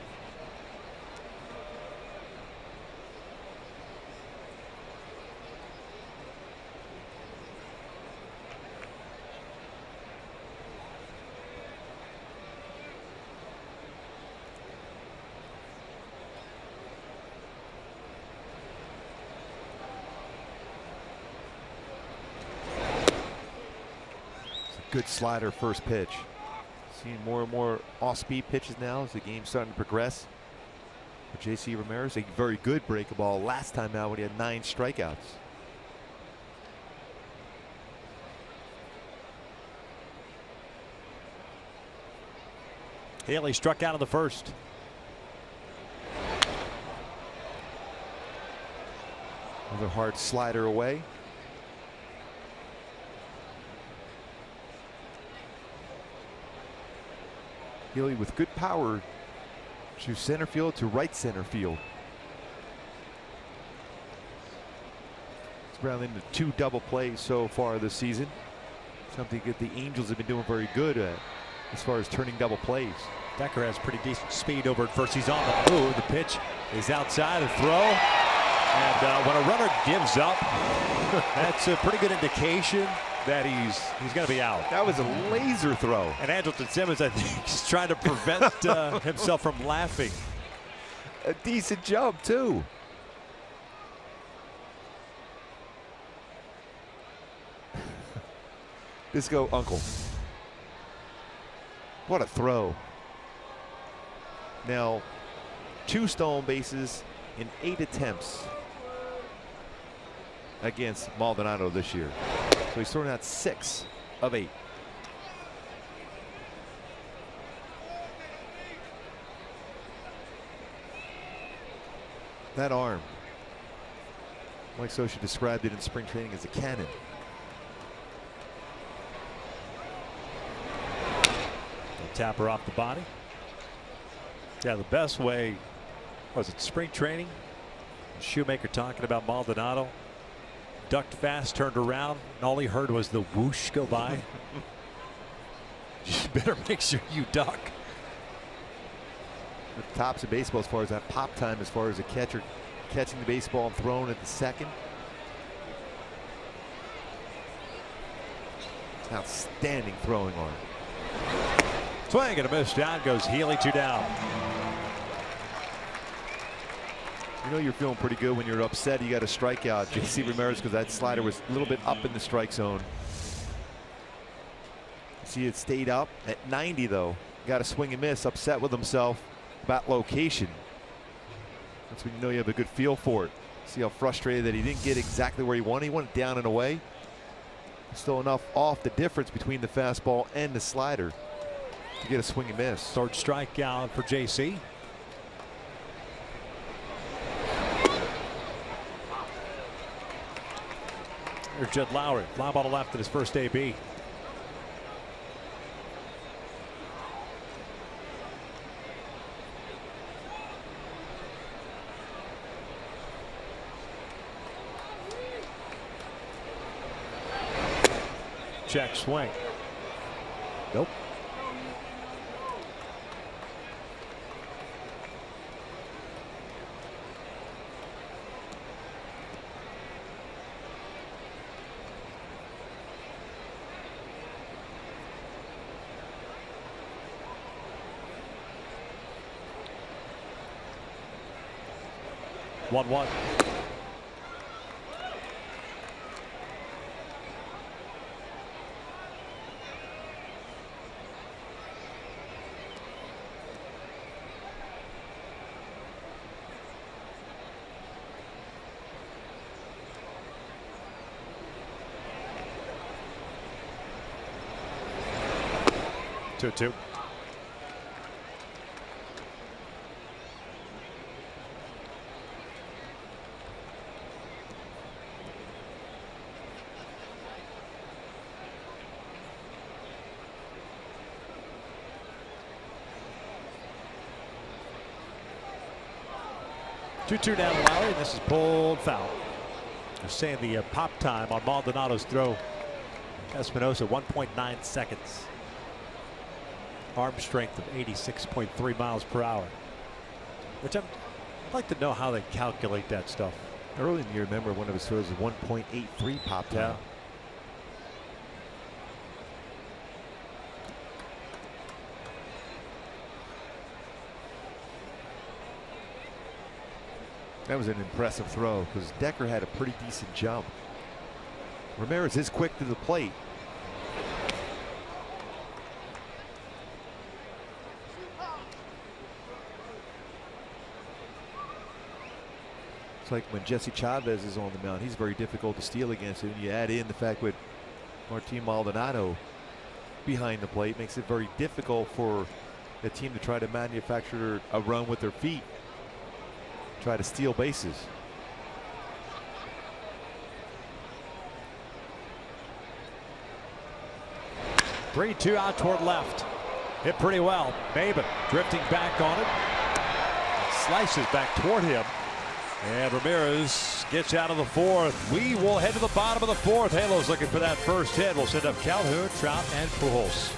Good slider first pitch. Seeing more and more off-speed pitches now as the game's starting to progress. For J.C. Ramirez, a very good breaking ball last time out when he had 9 strikeouts. Haley struck out in the first. Another hard slider away. Healy with good power to center field to right center field. It's ground into 2 double plays so far this season. Something that the Angels have been doing very good at as far as turning double plays. Decker has pretty decent speed over at first. He's on the move. The pitch is outside the throw. And when a runner gives up, that's a pretty good indication that he's going to be out. That was a laser throw. And Andrelton Simmons, I think, is trying to prevent himself from laughing. A decent jump, too. Disco Uncle. What a throw. Now, 2 stolen bases in 8 attempts against Maldonado this year. So he's throwing out 6 of 8. That arm, Mike Scioscia described it in spring training as a cannon. Tap her off the body. Yeah, the best way was it spring training. Shoemaker talking about Maldonado. Ducked fast, turned around, and all he heard was the whoosh go by. You better make sure you duck. The tops of baseball as far as that pop time, as far as a catcher catching the baseball and throwing at the second. Outstanding throwing arm. Swing and a miss. Down goes Healy, 2 down. You know you're feeling pretty good when you're upset. You got a strikeout, J.C. Ramirez, because that slider was a little bit up in the strike zone. See, it stayed up at 90 though. Got a swing and miss. Upset with himself about location. That's when you know you have a good feel for it. See how frustrated that he didn't get exactly where he wanted. He wanted down and away. Still enough off the difference between the fastball and the slider to get a swing and miss. 3rd strikeout for J.C. Here's Jed Lowry. Fly ball to left at his first AB. check swing. Nope. One. 2-2. Two down the alley, and this is pulled foul. They're saying the pop time on Maldonado's throw, Espinosa, 1.9 seconds. Arm strength of 86.3 miles per hour. Which I'd like to know how they calculate that stuff. Early in the year, remember one of his throws was 1.83 pop time. Yeah. That was an impressive throw because Decker had a pretty decent jump. Ramirez is quick to the plate. It's like when Jesse Chavez is on the mound, he's very difficult to steal against. And you add in the fact with Martin Maldonado behind the plate, makes it very difficult for the team to try to manufacture a run with their feet. Try to steal bases. 3-2 out toward left. Hit pretty well. Maben drifting back on it. Slices back toward him. And Ramirez gets out of the fourth. We will head to the bottom of the fourth. Halo's looking for that first hit. We'll send up Calhoun, Trout, and Pujols.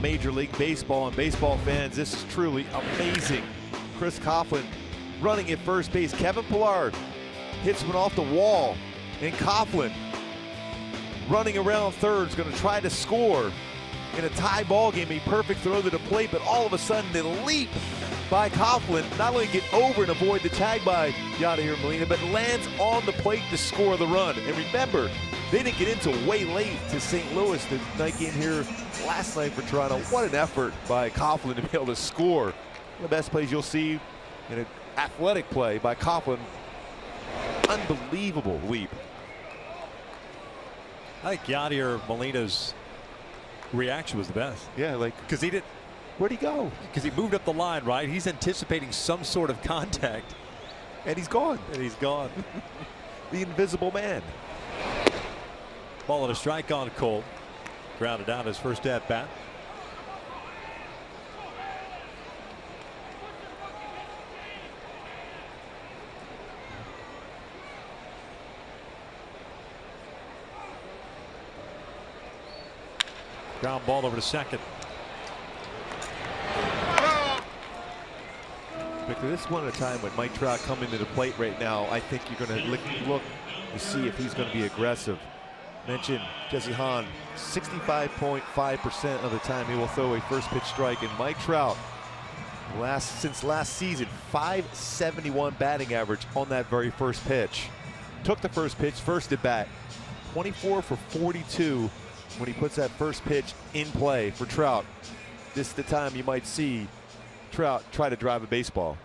Major League Baseball and baseball fans, this is truly amazing. Chris Coughlin running at first base. Kevin Pillar hits one off the wall, and Coughlin running around third is going to try to score in a tie ball game. A perfect throw to the plate, but all of a sudden the leap by Coughlin not only get over and avoid the tag by Yadier Molina, but lands on the plate to score the run. And remember, they didn't get into way late to St. Louis, the night game here last night for Toronto. What an effort by Coughlin to be able to score. One of the best plays you'll see in an athletic play by Coughlin. Unbelievable leap. I think Yadier Molina's reaction was the best. Yeah, like because he Where'd he go? Because he moved up the line, right? He's anticipating some sort of contact. And he's gone. And he's gone. The invisible man. Ball and a strike on Cole. Grounded out his first at bat. Ground ball over to second. Victor, this is one at a time when Mike Trout coming to the plate right now. I think you're going to look to see if he's going to be aggressive. Mentioned Jesse Hahn, 65.5% of the time he will throw a first pitch strike. And Mike Trout, since last season, .571 batting average on that very first pitch. Took the first pitch, first at bat, 24 for 42 when he puts that first pitch in play for Trout. This is the time you might see Trout try to drive a baseball.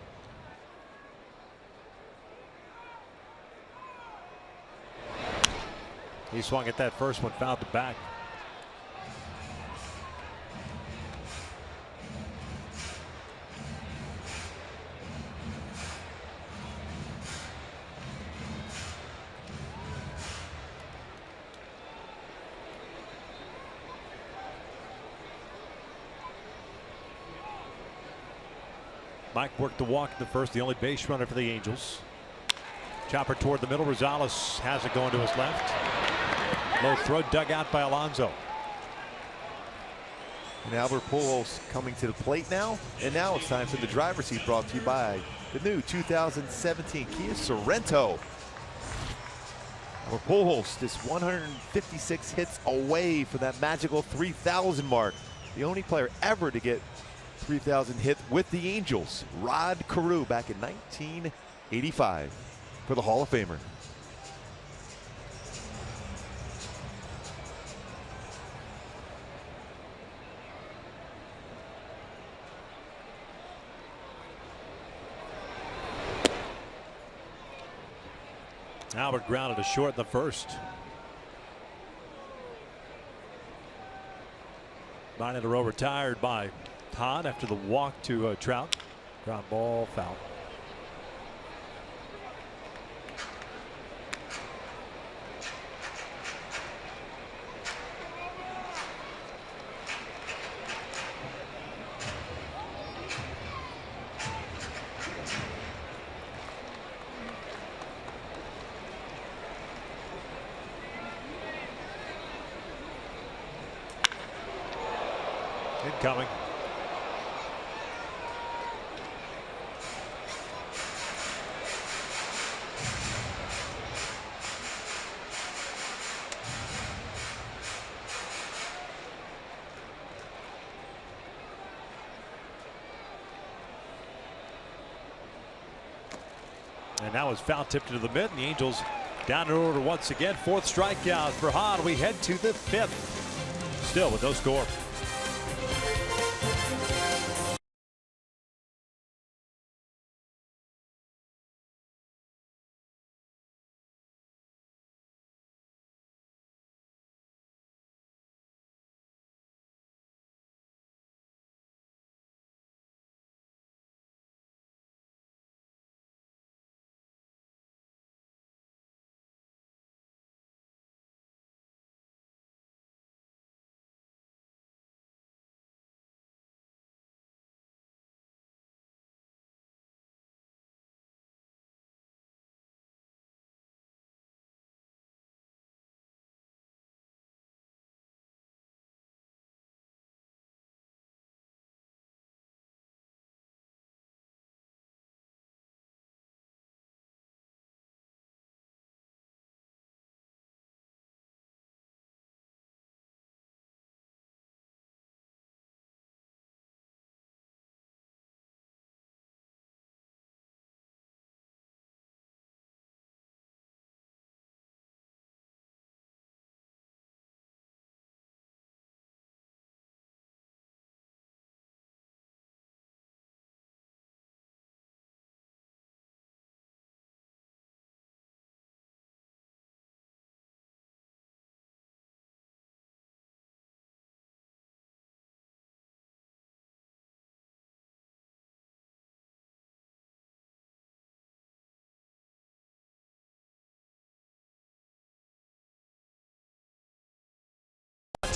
He swung at that first one, fouled the back. Mike worked the walk in the first, the only base runner for the Angels. Chopper toward the middle. Rosales has it going to his left. Low throw dug out by Alonso. And Albert Pujols coming to the plate now. And now it's time for the driver's seat, brought to you by the new 2017 Kia Sorento. Albert Pujols just 156 hits away from that magical 3,000 mark. The only player ever to get 3,000 hit with the Angels. Rod Carew back in 1985 for the Hall of Famer. Albert grounded to short in the first. Nine in a row retired by Hahn after the walk to Trout. Ground ball, foul. Incoming. And now it's foul tipped into the mid, and the Angels down in order once again. Fourth strikeout for Hahn. We head to the fifth. Still with no score.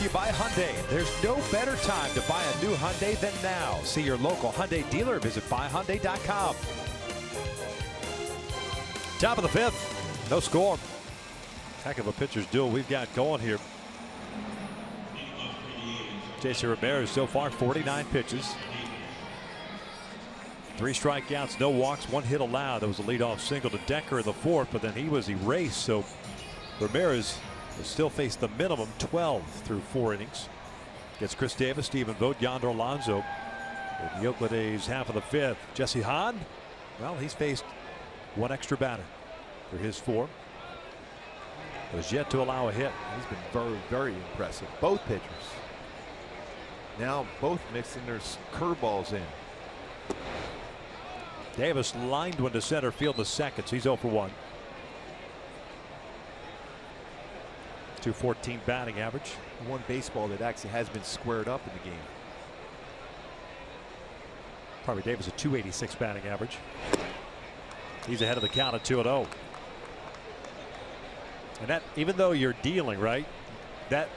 to you by Hyundai. There's no better time to buy a new Hyundai than now. See your local Hyundai dealer. Visit buyhyundai.com. Top of the 5th. No score. Heck of a pitcher's duel we've got going here. J.C. Ramirez so far 49 pitches. 3 strikeouts, no walks, 1 hit allowed. That was a leadoff single to Decker in the 4th, but then he was erased. So Ramirez will still face the minimum 12 through 4 innings. Gets Chris Davis, Stephen Vogt, Yonder Alonso. In the Oakland A's half of the 5th. Jesse Hahn, well, he's faced 1 extra batter for his 4. Was yet to allow a hit. He's been very, very impressive. Both pitchers. Now both mixing their curveballs in. Davis lined one to center field in the second. So he's 0 for 1. .214 batting average. One baseball that actually has been squared up in the game. Harvey Davis a .286 batting average. He's ahead of the count at 2-0. And that, even though you're dealing, right, that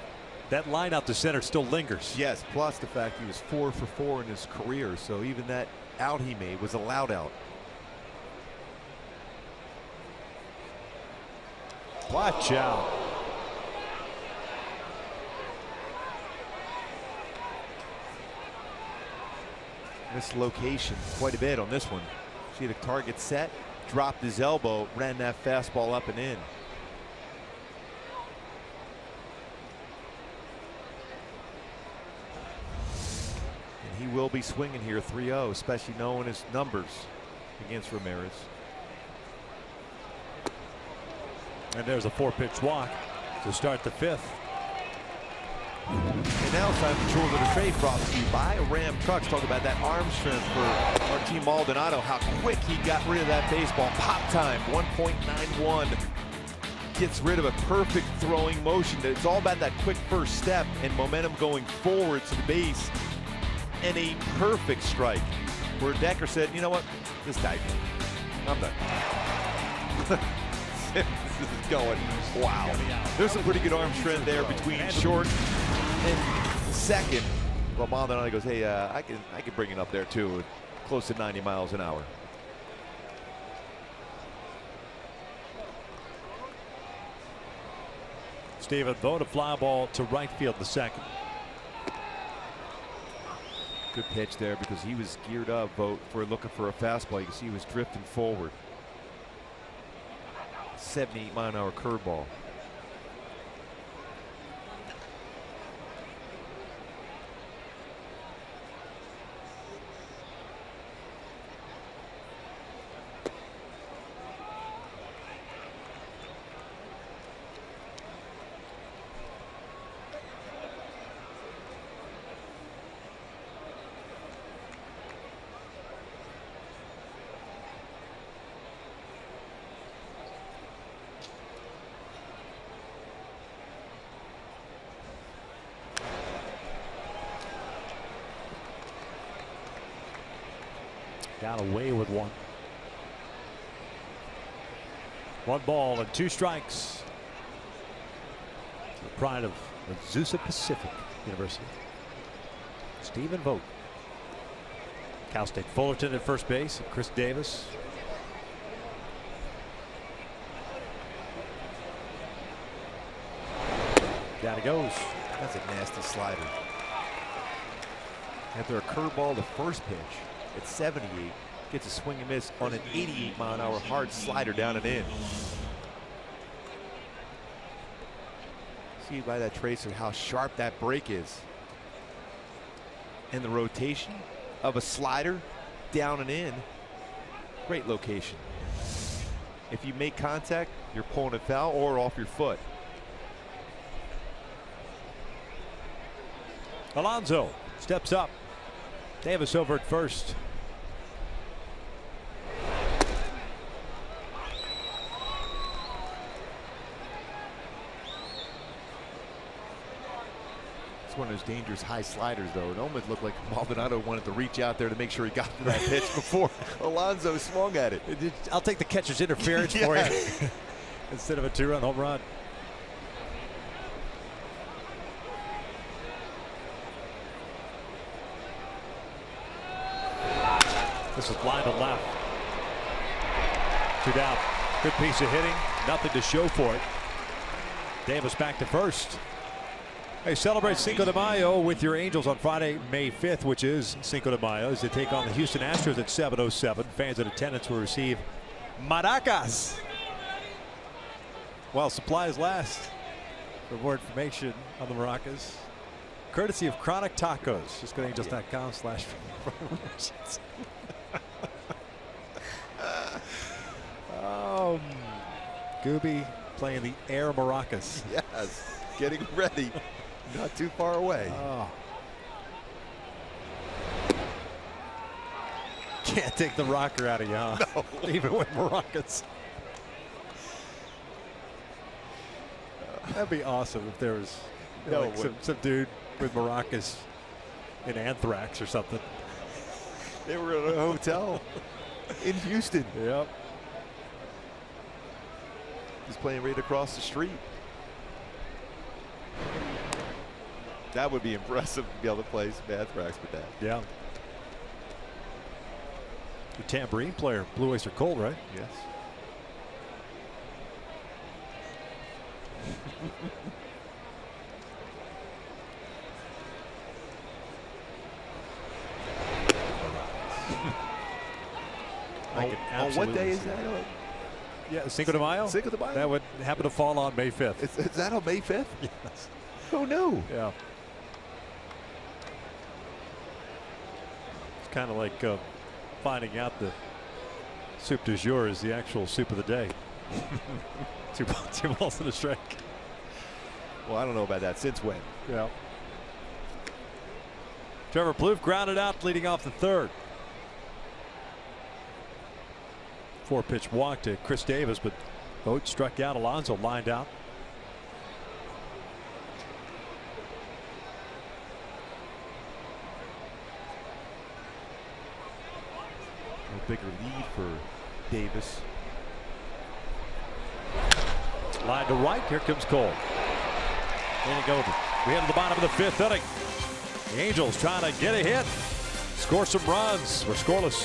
line out to center still lingers. Yes, plus the fact he was 4 for 4 in his career, so even that out he made was allowed out. Watch out. Mislocation quite a bit on this one. See the target set, dropped his elbow, ran that fastball up and in. He will be swinging here 3-0, especially knowing his numbers against Ramirez. And there's a 4-pitch walk to start the 5th. And now it's time for Jewels of the Trade, brought to you by Ram Trucks. Talk about that arm strength for Martin Maldonado, how quick he got rid of that baseball. Pop time 1.91. Gets rid of a perfect throwing motion. It's all about that quick first step and momentum going forward to the base. And a perfect strike where Decker said, you know what, this died. I'm done. This is going, wow. There's some pretty good arm strength there between short and second. Well, Maldonado goes, hey, I can bring it up there too, close to 90 miles an hour. Stephen Vogt, a fly ball to right field the second. Good pitch there because he was geared up, Vogt, for looking for a fastball. You can see he was drifting forward. 78-mile-an-hour curveball. Got away with 1. 1 ball and 2 strikes. The pride of Azusa Pacific University. Stephen Vogt. Cal State Fullerton at first base. And Chris Davis. Down he goes. That's a nasty slider. After a curveball, the first pitch at 78, gets a swing and miss on an 88-mile-an-hour hard slider down and in. See by that tracer how sharp that break is. And the rotation of a slider down and in. Great location. If you make contact, you're pulling it foul or off your foot. Alonso steps up. Davis over at first. It's one of those dangerous high sliders, though. It almost looked like Maldonado wanted to reach out there to make sure he got to that pitch before Alonso swung at it. I'll take the catcher's interference for you instead of a 2-run home run. This is line to left. 2 down. Good piece of hitting. Nothing to show for it. Davis back to first. Hey, celebrate Cinco de Mayo with your Angels on Friday, May 5th, which is Cinco de Mayo, as they take on the Houston Astros at 7:07. Fans in attendance will receive maracas while supplies last. For more information on the maracas, courtesy of Chronic Tacos. Just go to angels.com/promotions. Gooby playing the air maracas. Yes, getting ready. Not too far away. Oh. Can't take the rocker out of you, huh? No. Even with maracas. That'd be awesome if there was some dude with maracas in Anthrax or something. They were at a hotel in Houston. Yep. He's playing right across the street. That would be impressive to be able to play some Anthrax with that. Yeah. The tambourine player, Blue Oyster Cult, right? Yes. On what day is that? Yeah, Cinco de Mayo. Cinco de Mayo. That would happen to fall on May 5th. Is that on May 5th? Yes. Oh no. Yeah. It's kind of like finding out the soup du jour is the actual soup of the day. two balls and a strike. Well, I don't know about that. Since when? Yeah. Trevor Plouffe grounded out leading off the third. 4-pitch walk to Chris Davis, but Vogt struck out. Alonso lined out. A bigger lead for Davis. Line to right. Here comes Cole. Inning over. We head to the bottom of the 5th inning. The Angels trying to get a hit, score some runs. We're scoreless.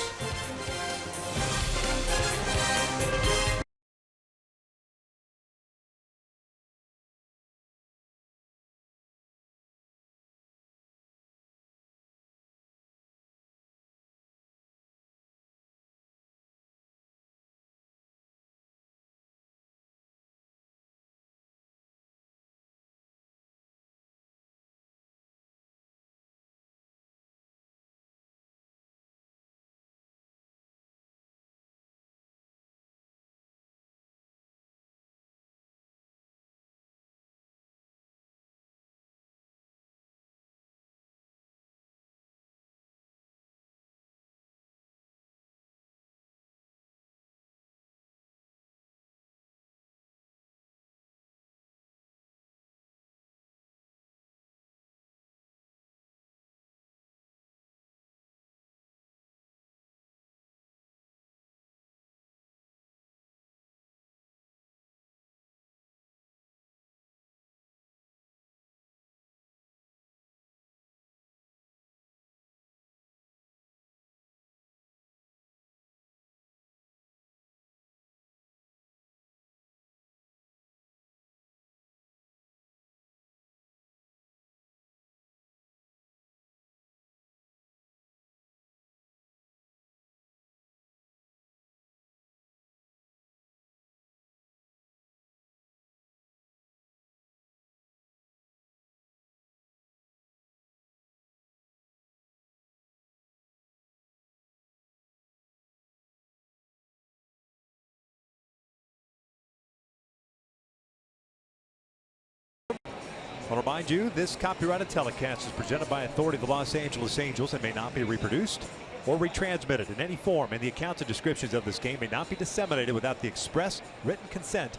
I'll remind you, this copyrighted telecast is presented by authority of the Los Angeles Angels and may not be reproduced or retransmitted in any form, and the accounts and descriptions of this game may not be disseminated without the express written consent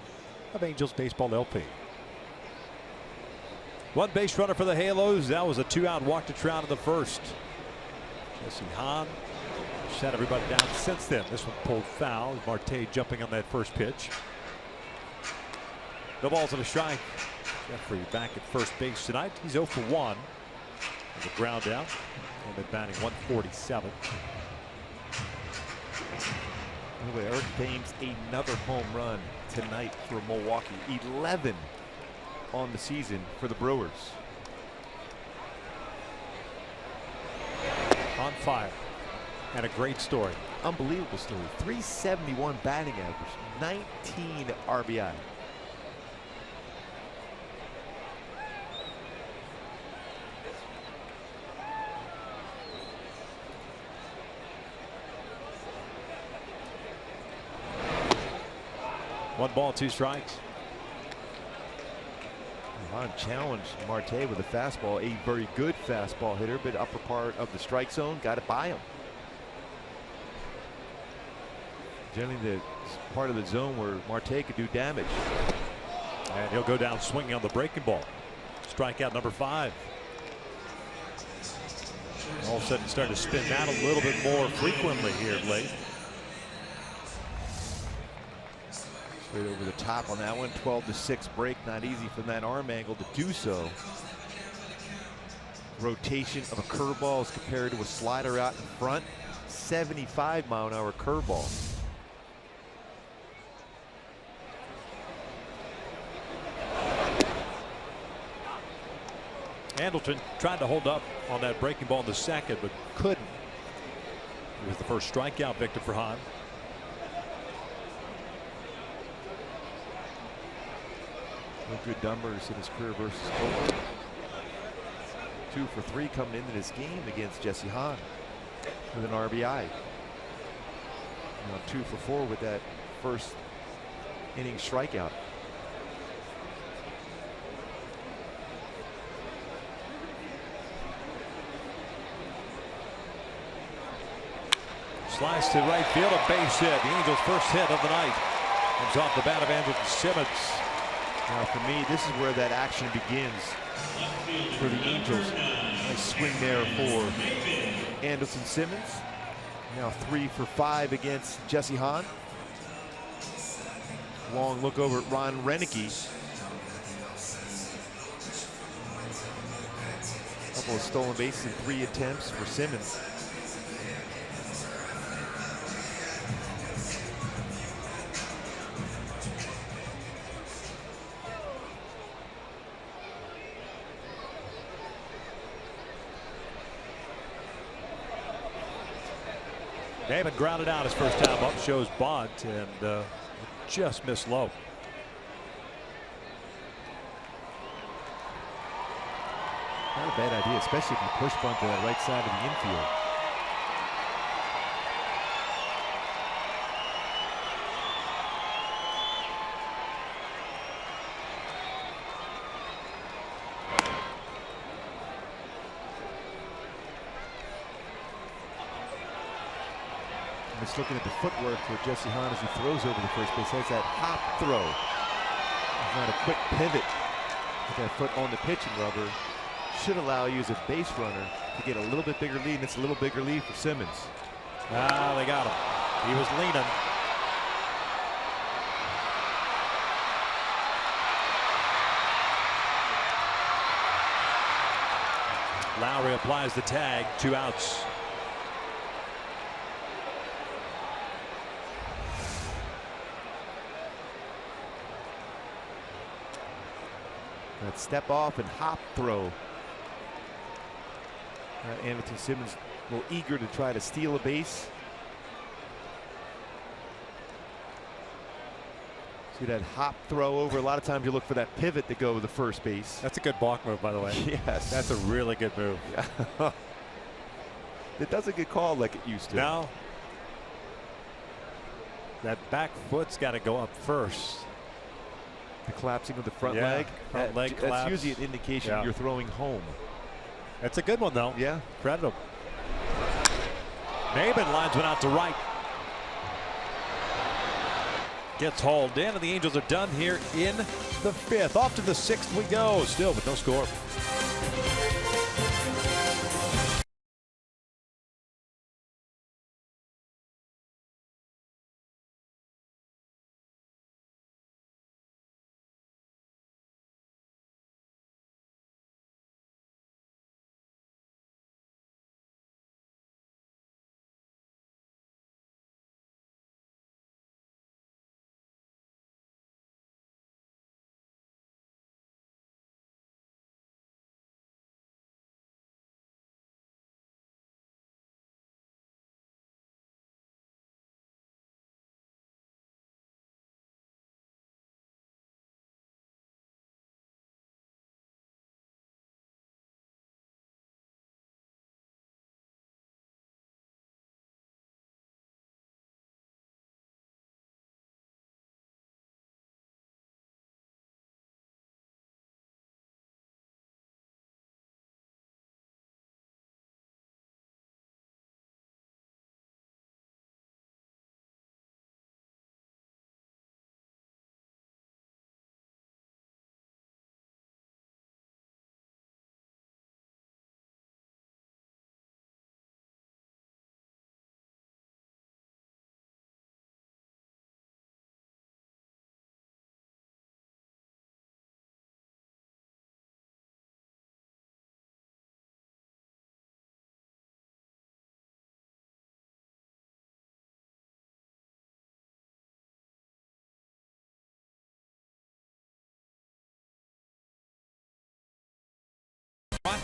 of Angels Baseball LP. One base runner for the Halos. That was a 2-out walk to Trout in the first. Jesse Hahn shut everybody down since then. This one pulled foul. Marte jumping on that first pitch. No balls and a strike. Jeffrey back at first base tonight. He's 0 for 1. And the ground out. And they're batting 147. Anyway, Eric Thames another home run tonight for Milwaukee. 11 on the season for the Brewers. On fire. And a great story. Unbelievable story. 371 batting average, 19 RBI. One ball, two strikes. Ron challenged Marte with a fastball, a very good fastball hitter, but upper part of the strike zone, got it by him. Generally the part of the zone where Marte could do damage. And he'll go down swinging on the breaking ball. Strikeout number 5. All of a sudden starting to spin that a little bit more frequently here of late. Straight over the top on that one. 12-6 break. Not easy from that arm angle to do so. Rotation of a curveball is compared to a slider out in front. 75-mile-an-hour curveball. Andleton tried to hold up on that breaking ball in the second, but couldn't. He was the first strikeout victim for Hahn. No good numbers in his career versus Oakland. 2 for 3 coming into this game against Jesse Hahn with an RBI. 2 for 4 with that first inning strikeout. Slice to right field, a base hit. The Angels' first hit of the night comes off the bat of Andrew Simmons. Now for me, this is where that action begins for the Angels. Nice swing there for Anderson Simmons. Now 3 for 5 against Jesse Hahn. Long look over at Ron Renicky. Couple of stolen bases in 3 attempts for Simmons. Damon grounded out his first time up, shows bunt, and just missed low. Not a bad idea, especially if you push bunt to that right side of the infield. Just looking at the footwork for Jesse Hahn as he throws over the first base. Has that hop throw. Not a quick pivot with that foot on the pitching rubber. Should allow you as a base runner to get a little bit bigger lead, and it's a little bigger lead for Simmons. Ah, they got him. He was leaning. Lowry applies the tag, 2 outs. That step off and hop throw. Anderson Simmons a little eager to try to steal a base. See that hop throw over. A lot of times you look for that pivot to go to the first base. That's a good balk move, by the way. Yes. That's a really good move. Yeah. It doesn't get called like it used to. No. That back foot's got to go up first. The collapsing of the front Yeah, leg. front leg That's collapse. usually an indication Yeah. you're throwing home. That's a good one, though. Yeah. Credit him. Maben lines one out to right. Gets hauled in, and the Angels are done here in the 5th. Off to the 6th we go, still with no score.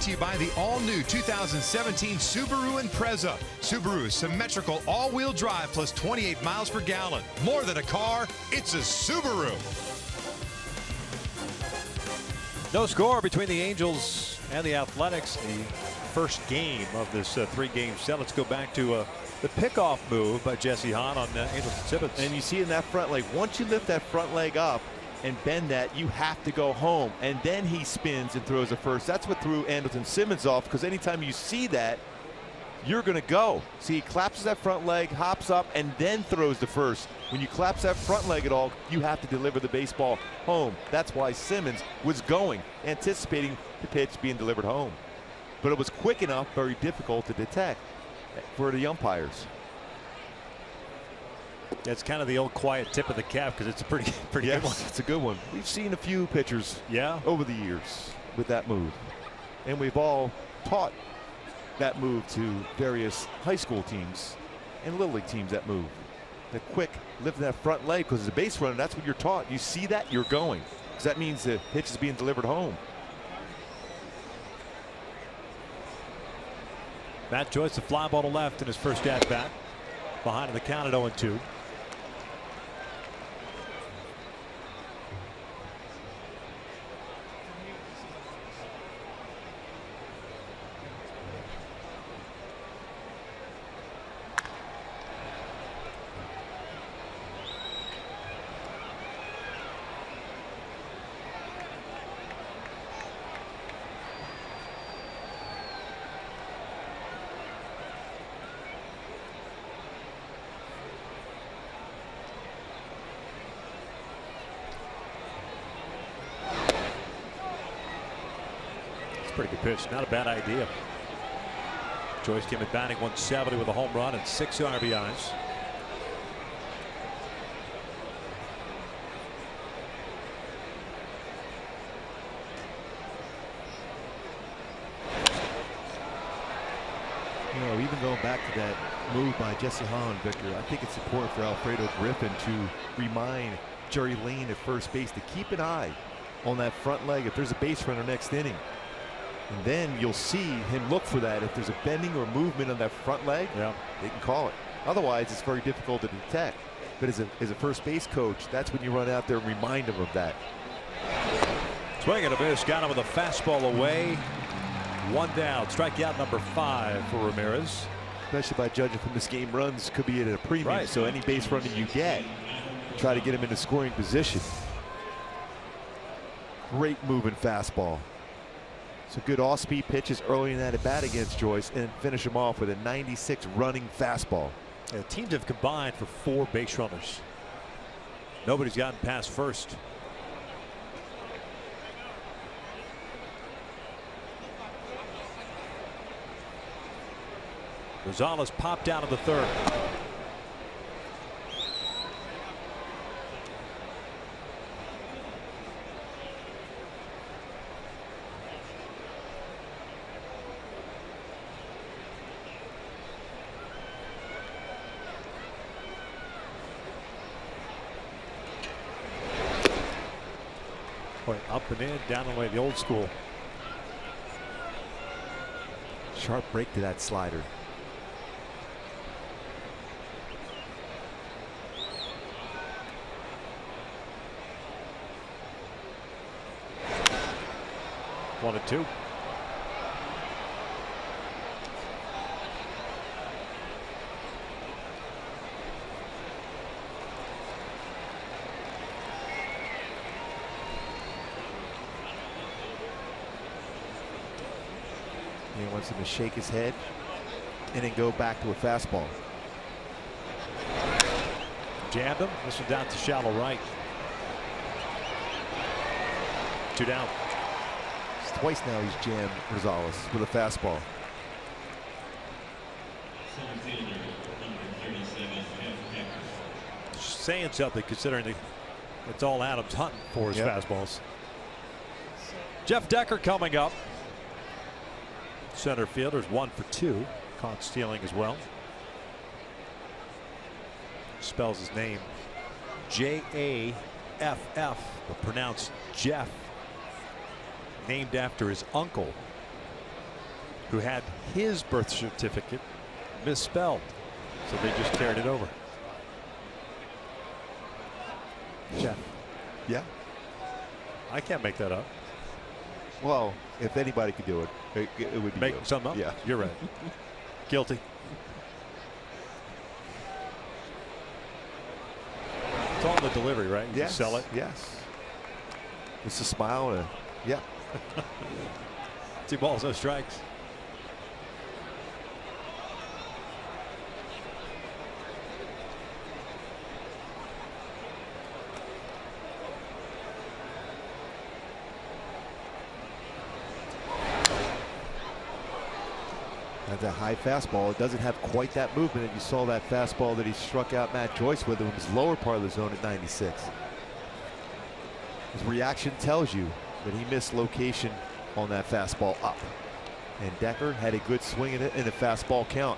to you by the all-new 2017 Subaru Impreza. Subaru's symmetrical all-wheel drive plus 28 miles per gallon. More than a car, it's a Subaru. No score between the Angels and the Athletics. The first game of this three-game set. Let's go back to the pickoff move by Jesse Hahn on Angels and Simmons. And you see in that front leg, once you lift that front leg up and bend that, you have to go home. And then he spins and throws a first. That's what threw Andrelton Simmons off, because anytime you see that, you're going to go. See, he collapses that front leg, hops up, and then throws the first. When you collapse that front leg at all, you have to deliver the baseball home. That's why Simmons was going, anticipating the pitch being delivered home. But it was quick enough, very difficult to detect for the umpires. It's kind of the old quiet tip of the cap, because it's a pretty good one. It's a good one. We've seen a few pitchers over the years with that move. And we've all taught that move to various high school teams and little league teams, that move. The quick lifting that front leg, because as a base runner, that's what you're taught. You see that, you're going, because that means the pitch is being delivered home. Matt Joyce, a fly ball to left in his first at bat. Behind in the count at 0-2. Pretty good pitch, not a bad idea. Joyce came in batting 170 with a home run and 6 RBIs. You know, even going back to that move by Jesse Hahn, Victor, I think it's important for Alfredo Griffin to remind Jerry Lane at first base to keep an eye on that front leg if there's a base runner next inning. And then you'll see him look for that. If there's a bending or movement on that front leg, they can call it. Otherwise, it's very difficult to detect. But as a first base coach, that's when you run out there and remind him of that. Swing and a miss, got him with a fastball away. 1 down, strikeout number 5 for Ramirez. Especially by judging from this game, runs could be at a premium. So any base runner you get, try to get him into scoring position. Great moving fastball. So good off-speed pitches early in that at bat against Joyce, and finish him off with a 96 running fastball. Yeah, teams have combined for 4 base runners. Nobody's gotten past first. Rosales popped out of the third. Up and in, down the way, the old school. Sharp break to that slider. One and 2. He wants him to shake his head and then go back to a fastball. Jammed him. This one down to shallow right. 2 down. It's twice now he's jammed Rosales with a fastball. Saying something, considering it's all Adams hunting for his fastballs. Jeff Decker coming up. Center fielder's 1 for 2. Caught stealing as well. Spells his name J-A-F-F, but pronounced Jeff. Named after his uncle, who had his birth certificate misspelled. So they just carried it over. Jeff. Yeah. I can't make that up. Well, if anybody could do it, it would be Make you. something up? Yeah. You're right. Guilty. It's all in the delivery, right? You Yes. sell it. Yes. It's a smile and yeah. 2 balls, no strikes. That's a high fastball. It doesn't have quite that movement. And you saw that fastball that he struck out Matt Joyce with in his lower part of the zone at 96. His reaction tells you that he missed location on that fastball up. And Decker had a good swing in it in a fastball count.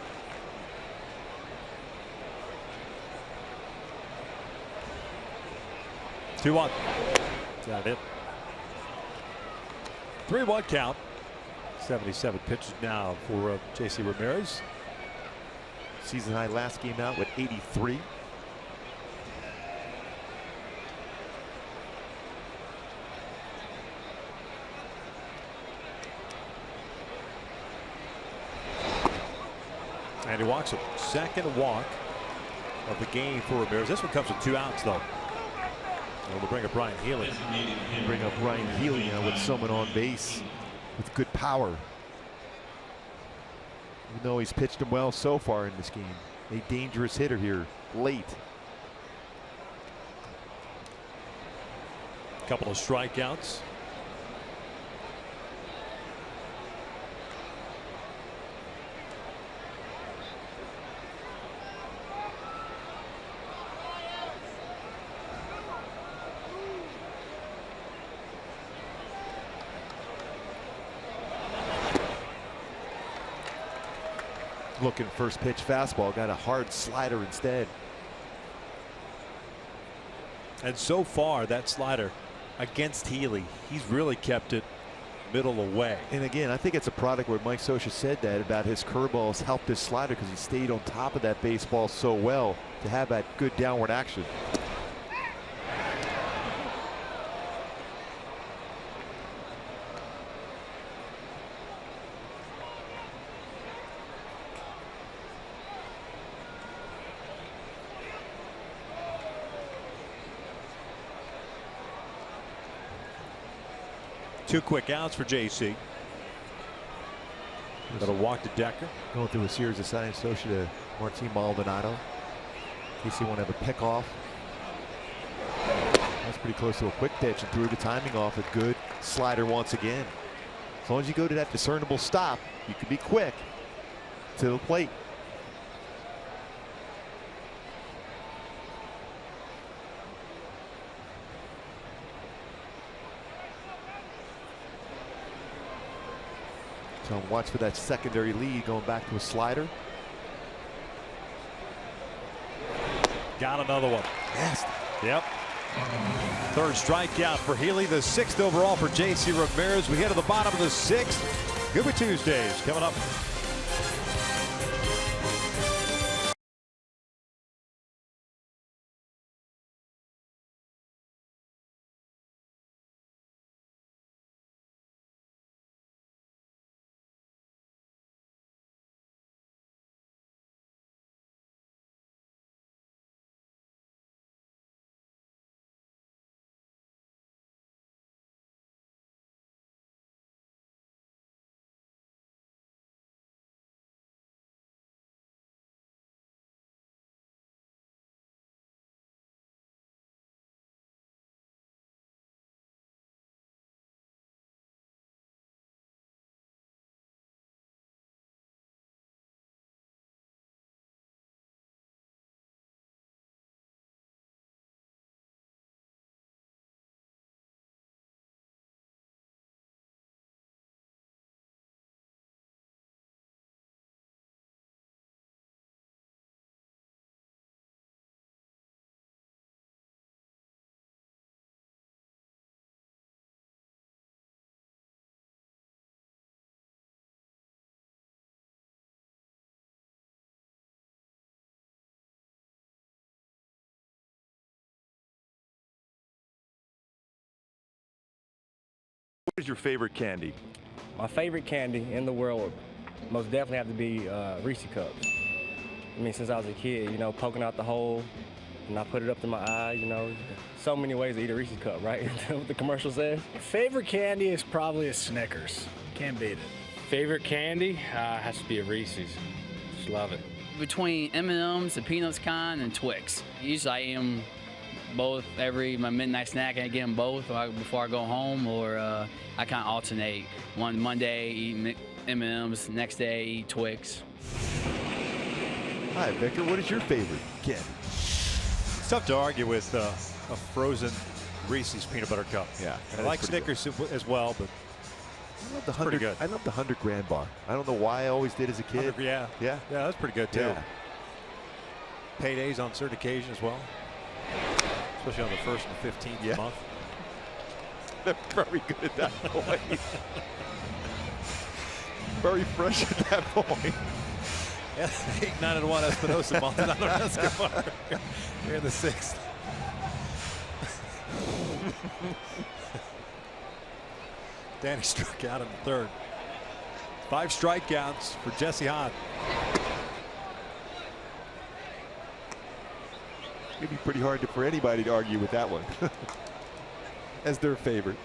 Two one. Got it. 3-1 count. 77 pitches now for J.C. Ramirez. Season high last game out with 83. And he walks it. Second walk of the game for Ramirez. This one comes with 2 outs, though. And we'll bring up Brian Healy. Bring up Brian Healy now with someone on base with good power. Even though he's pitched him well so far in this game. A dangerous hitter here late. A couple of strikeouts. Looking first pitch fastball, got a hard slider instead. And so far, that slider against Healy, he's really kept it middle away. And again, I think it's a product where Mike Scioscia said that about his curveballs helped his slider because he stayed on top of that baseball so well to have that good downward action. Two quick outs for JC. Got a walk to Decker. Going through a series of signs, Scioscia to Martin Maldonado. In case you want to have a pick off. That's pretty close to a quick pitch and threw the timing off. A good slider once again. As long as you go to that discernible stop, you can be quick to the plate. So watch for that secondary lead going back to a slider. Got another one. Yes. Yep. Third strikeout for Healy, the 6th overall for J.C. Ramirez. We get to the bottom of the 6th. Goober Tuesdays coming up. is your favorite candy? My favorite candy in the world would most definitely have to be Reese Cups. I mean, since I was a kid, you know, poking out the hole, and I put it up to my eye, you know. So many ways to eat a Reese Cup, right? What the commercial says. Favorite candy is probably a Snickers. Can't beat it. Favorite candy has to be a Reese's. Just love it. Between M&M's, the Peanuts kind, and Twix. Usually I eat them both my midnight snack. I get them both before I go home, or I kind of alternate. One day eat M&M's, next day eat Twix. Hi, Victor. What is your favorite candy? It's tough to argue with a frozen Reese's peanut butter cup. Yeah, I like Snickers as well, but I love the 100. I love the 100-gram bar. I don't know why I always did as a kid. Yeah, that's pretty good too. Yeah. Paydays on certain occasions as well, especially on the 1st and 15th month. They're very good at that point. Very fresh at that point. Yeah, 8-9-1 Espinosa Maldonado Escobar. Here in the 6th. Danny struck out in the 3rd. 5 strikeouts for Jesse Hahn. It'd be pretty hard for anybody to argue with that one as their favorite.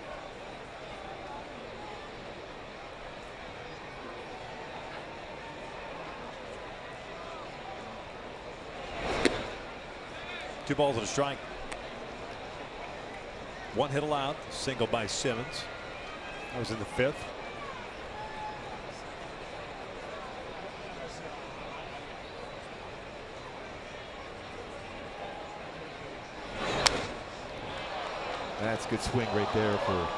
Two balls and a strike. 1 hit allowed, single by Simmons. That was in the 5th. That's a good swing right there for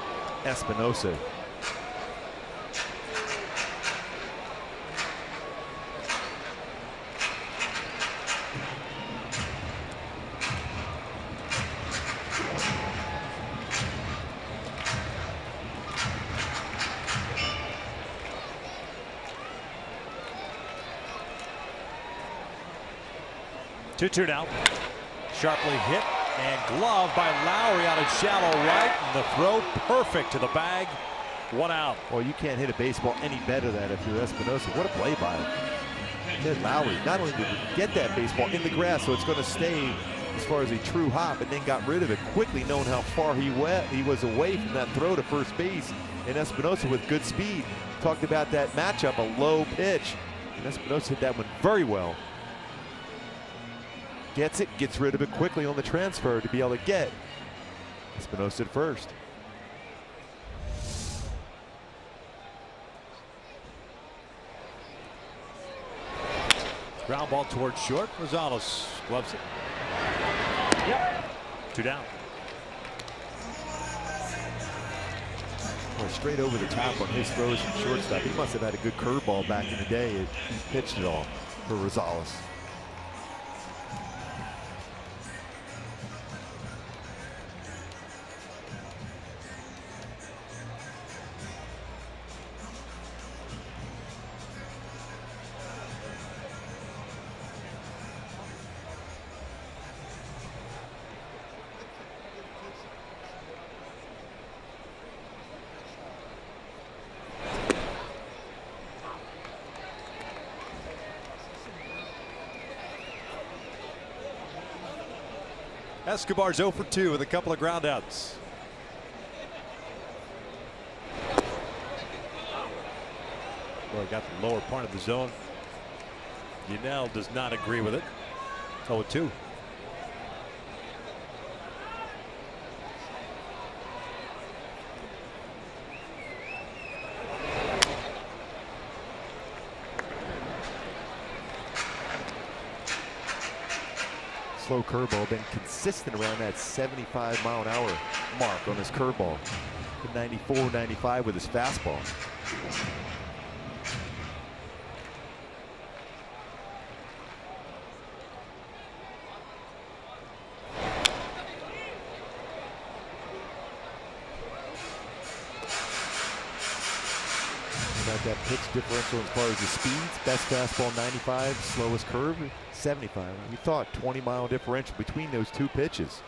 Espinosa. Two now. Sharply hit and glove by Lowry out of shallow right. And the throw perfect to the bag. 1 out. Well, you can't hit a baseball any better than that if you're Espinosa. What a play by him. Ted Lowry not only did he get that baseball in the grass, so it's going to stay as far as a true hop, and then got rid of it quickly, knowing how far he was away from that throw to first base. And Espinosa with good speed. Talked about that matchup, a low pitch. And Espinosa hit that one very well. Gets it, gets rid of it quickly on the transfer to be able to get Espinosa at first. Ground ball towards short. Rosales gloves it. Yep. 2 down. Well, straight over the top on his throws from shortstop. He must have had a good curveball back in the day. He pitched it all for Rosales. Escobar's 0 for 2 with a couple of groundouts. Well, got the lower part of the zone. Yunel does not agree with it. 0-2. Slow curveball, been consistent around that 75-mile-an-hour mark on his curveball. 94, 95 with his fastball. About that pitch differential as far as the speeds. Best fastball 95, slowest curve 75. We thought 20-mile differential between those two pitches.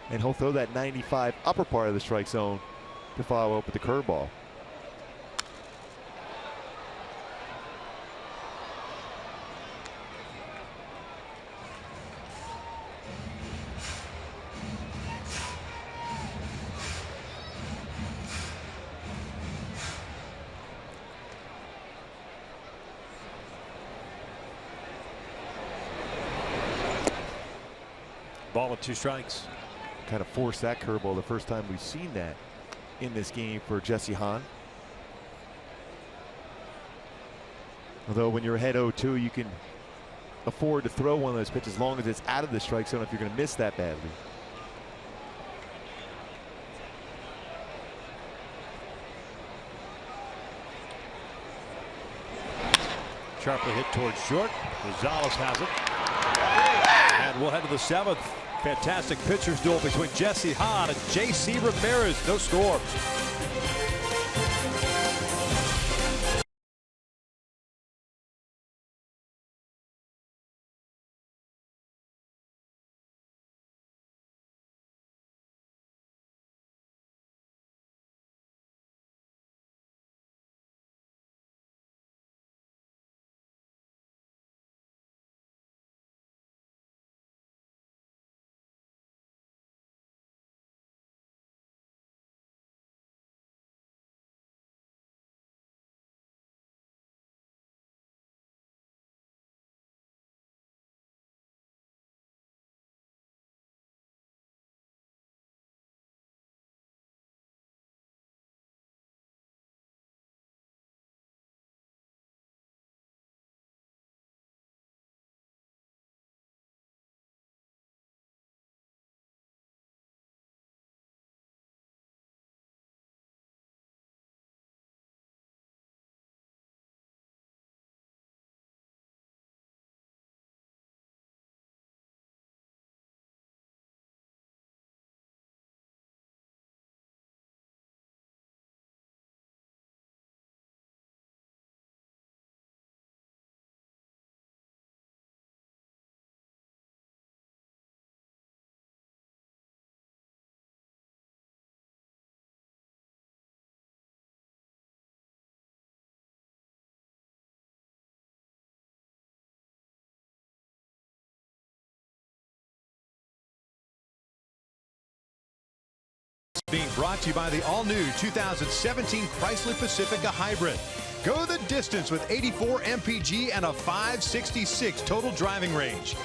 And he'll throw that 95 upper part of the strike zone to follow up with the curveball. Ball with 2 strikes. Kind of forced that curveball the first time we've seen that in this game for Jesse Hahn. Although when you're ahead 0-2, you can afford to throw one of those pitches as long as it's out of the strike zone if you're going to miss that badly. Sharply hit towards short. Rosales has it. And we'll head to the 7th. Fantastic pitchers duel between Jesse Hahn and J.C. Ramirez. No score. Being brought to you by the all-new 2017 Chrysler Pacifica Hybrid. Go the distance with 84 mpg and a 566 total driving range.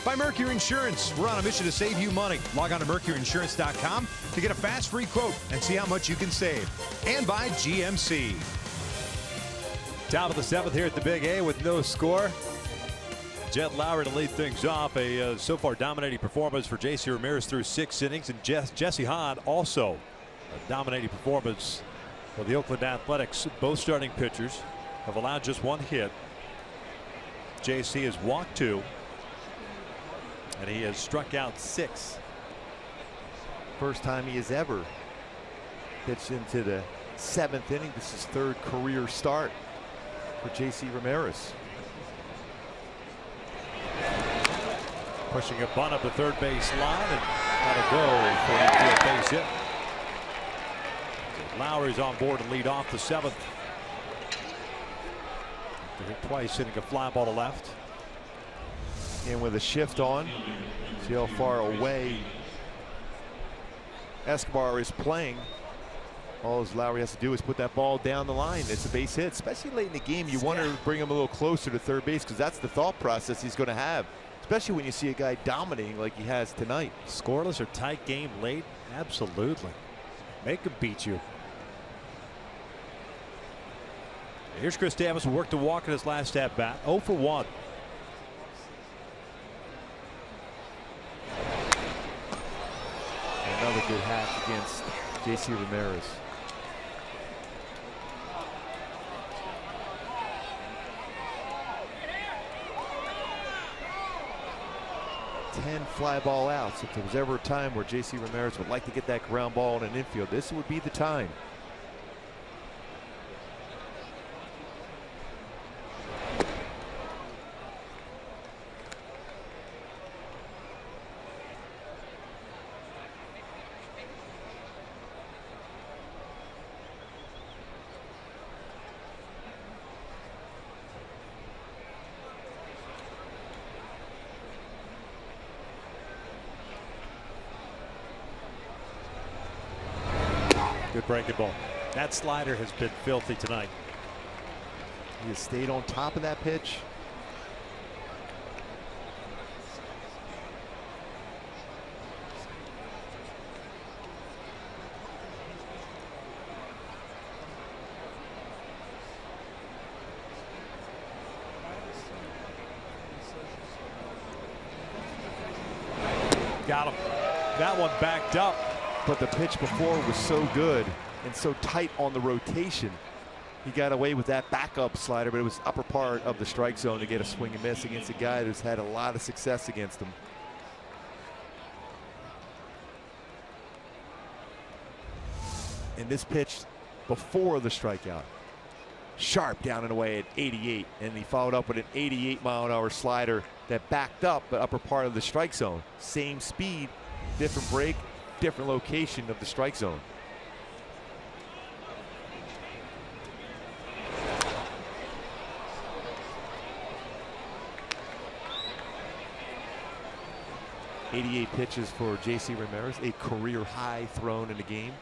By Mercury Insurance, we're on a mission to save you money. Log on to mercuryinsurance.com to get a fast free quote and see how much you can save. And by GMC. Top of the 7th here at the Big A with no score. Jed Lowry to lead things off. A so far dominating performance for J.C. Ramirez through 6 innings. And Jesse Hahn also a dominating performance for the Oakland Athletics. Both starting pitchers have allowed just 1 hit. J.C. has walked 2. And he has struck out 6. First time he has ever pitched into the 7th inning. This is his 3rd career start for J.C. Ramirez. Pushing a bunt up the 3rd base line and that'll go for an infield base hit. So Lowry's on board to lead off the 7th. After hit twice, hitting a fly ball to left. And with a shift on, see how far away Escobar is playing. All Lowry has to do is put that ball down the line. It's a base hit, especially late in the game. You want to bring him a little closer to 3rd base because that's the thought process he's going to have, especially when you see a guy dominating like he has tonight. Scoreless or tight game late? Absolutely. Make him beat you. Here's Chris Davis, who worked to walk in his last at bat. 0 for 1. Another good hack against J.C. Ramirez. Ten fly ball outs. If there was ever a time where J.C. Ramirez would like to get that ground ball in an infield, this would be the time. breaking ball. That slider has been filthy tonight. He has stayed on top of that pitch. Got him. That one backed up. But the pitch before was so good and so tight on the rotation. He got away with that backup slider, but it was upper part of the strike zone to get a swing and miss against a guy who's had a lot of success against him. And this pitch before the strikeout, sharp down and away at 88, and he followed up with an 88-mile-an-hour slider that backed up the upper part of the strike zone. Same speed, different break, different location of the strike zone. .88 pitches for J.C. Ramirez, a career high thrown in the game.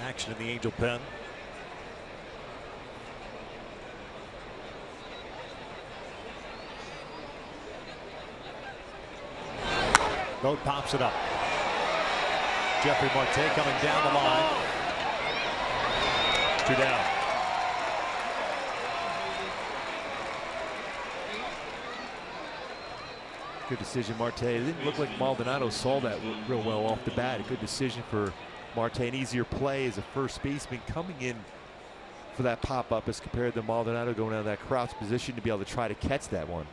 Action in the Angel pen. Boat pops it up. Jeffrey Marte coming down the line. 2 down. Good decision, Marte. It didn't look like Maldonado saw that real well off the bat. A good decision for Marte. An easier play as a first baseman coming in for that pop-up as compared to Maldonado going out of that crouch position to be able to try to catch that one.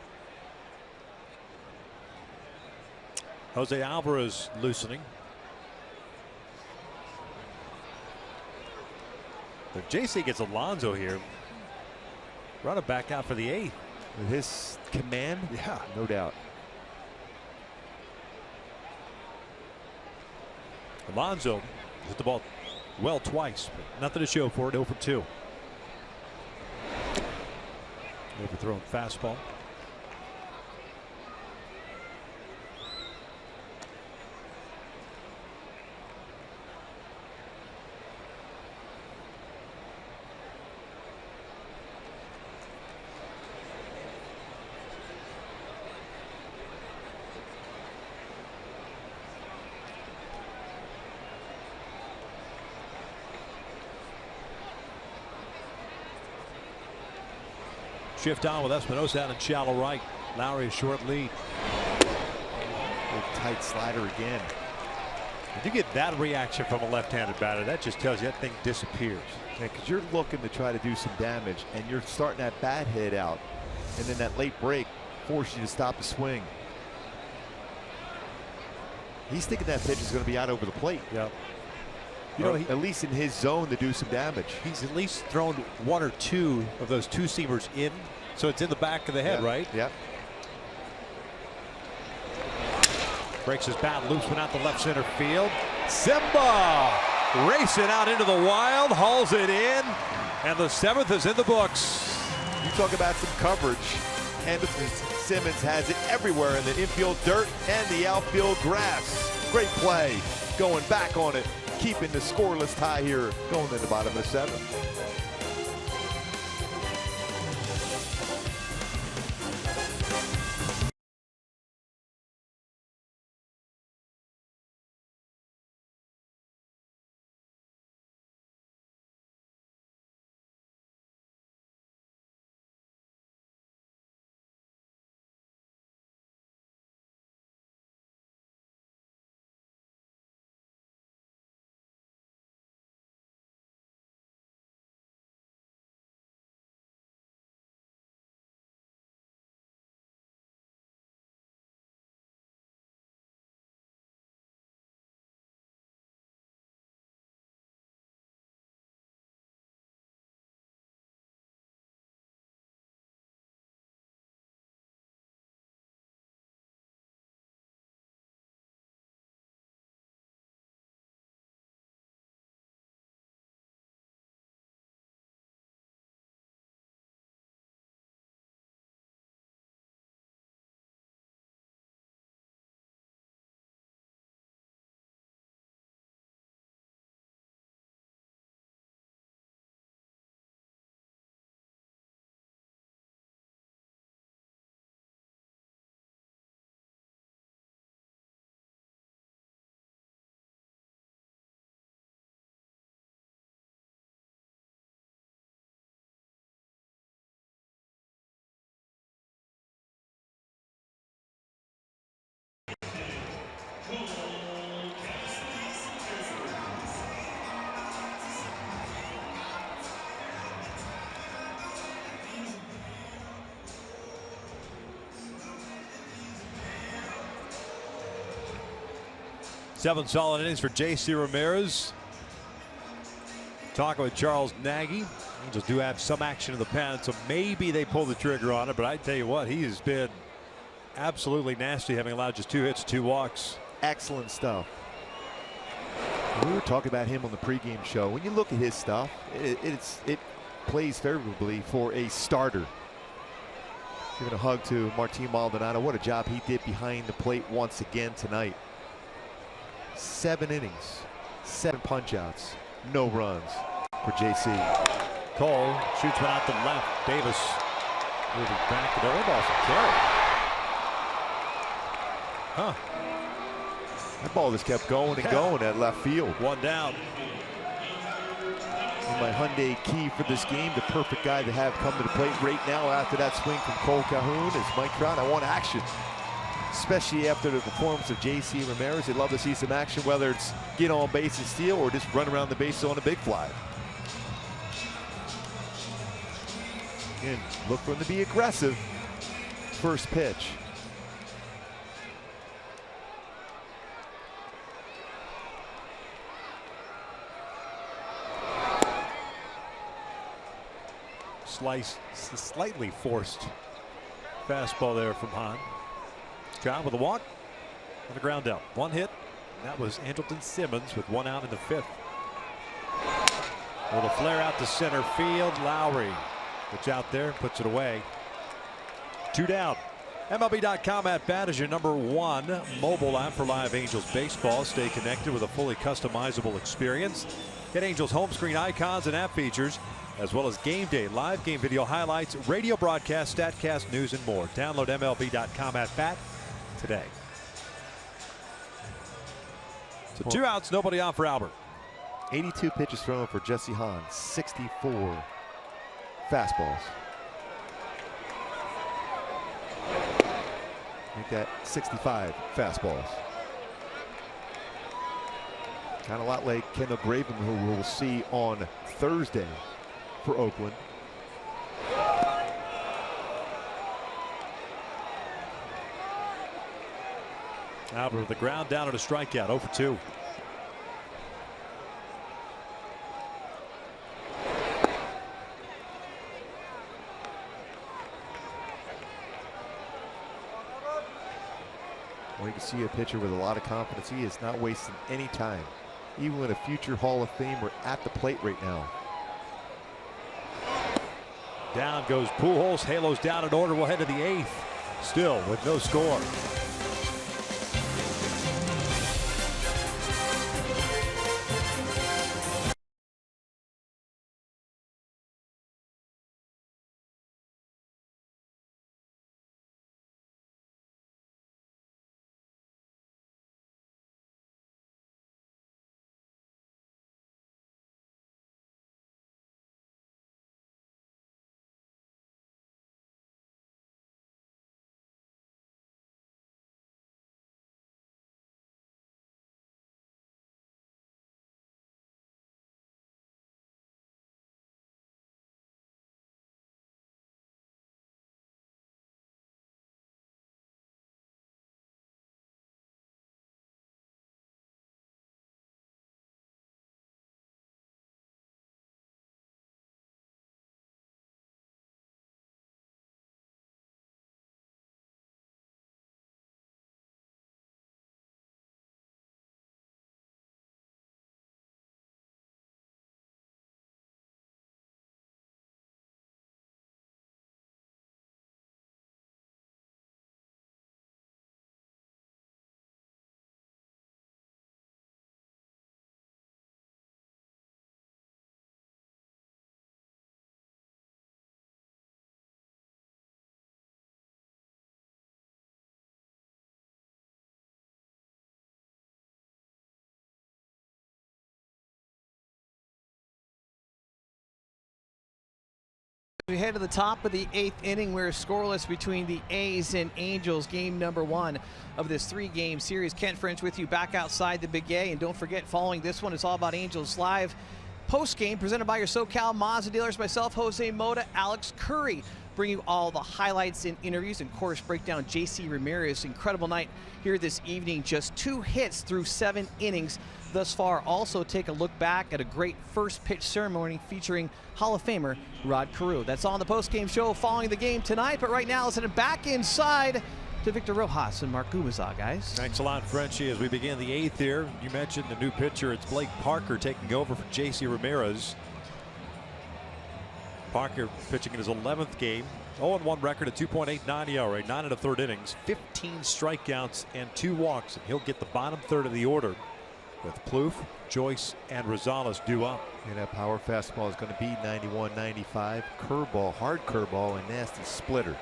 Jose Alvarez loosening. If JC gets Alonso here, run it back out for the 8th. With his command, yeah, no doubt. Alonso hit the ball well twice, but nothing to show for it. 0 for 2. Overthrown fastball. Shift on with Espinosa out in shallow right. Lowry a short lead. A tight slider again. If you get that reaction from a left-handed batter, that just tells you that thing disappears. Yeah, because you're looking to try to do some damage, and you're starting that bat hit out, and then that late break forces you to stop the swing. He's thinking that pitch is going to be out over the plate. Yep. You know, at least in his zone to do some damage. He's at least thrown 1 or 2 of those two-seamers in, so it's in the back of the head, right? Yep. Breaks his bat, loops one out the left center field. Simba racing out into the wild, hauls it in, and the 7th is in the books. You talk about some coverage. Anderson Simmons has it everywhere in the infield dirt and the outfield grass. Great play, going back on it, keeping the scoreless tie here, going to the bottom of the 7th. 7 solid innings for J.C. Ramirez. Talking with Charles Nagy. Angels do have some action in the pen, so maybe they pull the trigger on it. But I tell you what, he has been absolutely nasty, having allowed just 2 hits, 2 walks. Excellent stuff. We were talking about him on the pregame show. When you look at his stuff, it plays favorably for a starter. Giving a hug to Martin Maldonado. What a job he did behind the plate once again tonight. 7 innings, 7 punch-outs, no runs for JC. Cole shoots one out to left. Davis moving back to the ball from Carey. Huh. That ball just kept going and going at left field. 1 down. And my Hyundai key for this game, the perfect guy to have come to the plate right now after that swing from Cole Calhoun is Mike Trout. I want action, especially after the performance of J.C. Ramirez. They'd love to see some action, whether it's get on base and steal or just run around the bases on a big fly. Again, look for him to be aggressive. First pitch. Slightly forced fastball there from Hahn. Trout with a walk and a ground out. 1 hit. That was Andrelton Simmons with 1 out in the 5th. A little flare out to center field. Lowry gets out there and puts it away. 2 down. MLB.com at bat is your #1 mobile app for live Angels baseball. Stay connected with a fully customizable experience. Get Angels home screen icons and app features, as well as game day, live game video highlights, radio broadcast, StatCast, news, and more. Download MLB.com at bat today. So 2 outs, nobody on for Albert. 82 pitches thrown for Jesse Hahn, 64 fastballs. Make that 65 fastballs. Kind of a lot like Kendall Graveman, who we'll see on Thursday for Oakland. Albert with the ground down and a strikeout. 0 for 2. Well, you can see a pitcher with a lot of confidence. He is not wasting any time, even with a future Hall of Famer at the plate right now. Down goes Pujols. Halos down in order. We'll head to the 8th. Still with no score. We head to the top of the 8th inning. We're scoreless between the A's and Angels. Game #1 of this 3-game series. Kent French with you back outside the Big A. And don't forget, following this one, it's all about Angels Live. Post game presented by your SoCal Mazda dealers. Myself, Jose Mota, Alex Curry, bring you all the highlights and interviews, and of course break down J.C. Ramirez. Incredible night here this evening. Just 2 hits through 7 innings thus far. Also take a look back at a great first pitch ceremony featuring Hall of Famer Rod Carew. That's on the post game show following the game tonight. But right now, let's head back inside to Victor Rojas and Mark Gubazar, guys. Thanks a lot, Frenchie. As we begin the 8th here, you mentioned the new pitcher. It's Blake Parker taking over for J.C. Ramirez. Parker pitching in his 11th game. 0-1 record, a 2.89 ERA, 9 1/3 innings, 15 strikeouts and 2 walks. And he'll get the bottom third of the order with Plouffe, Joyce, and Rosales due up. And that power fastball is going to be 91, 95. Curveball, hard curveball, and nasty splitter.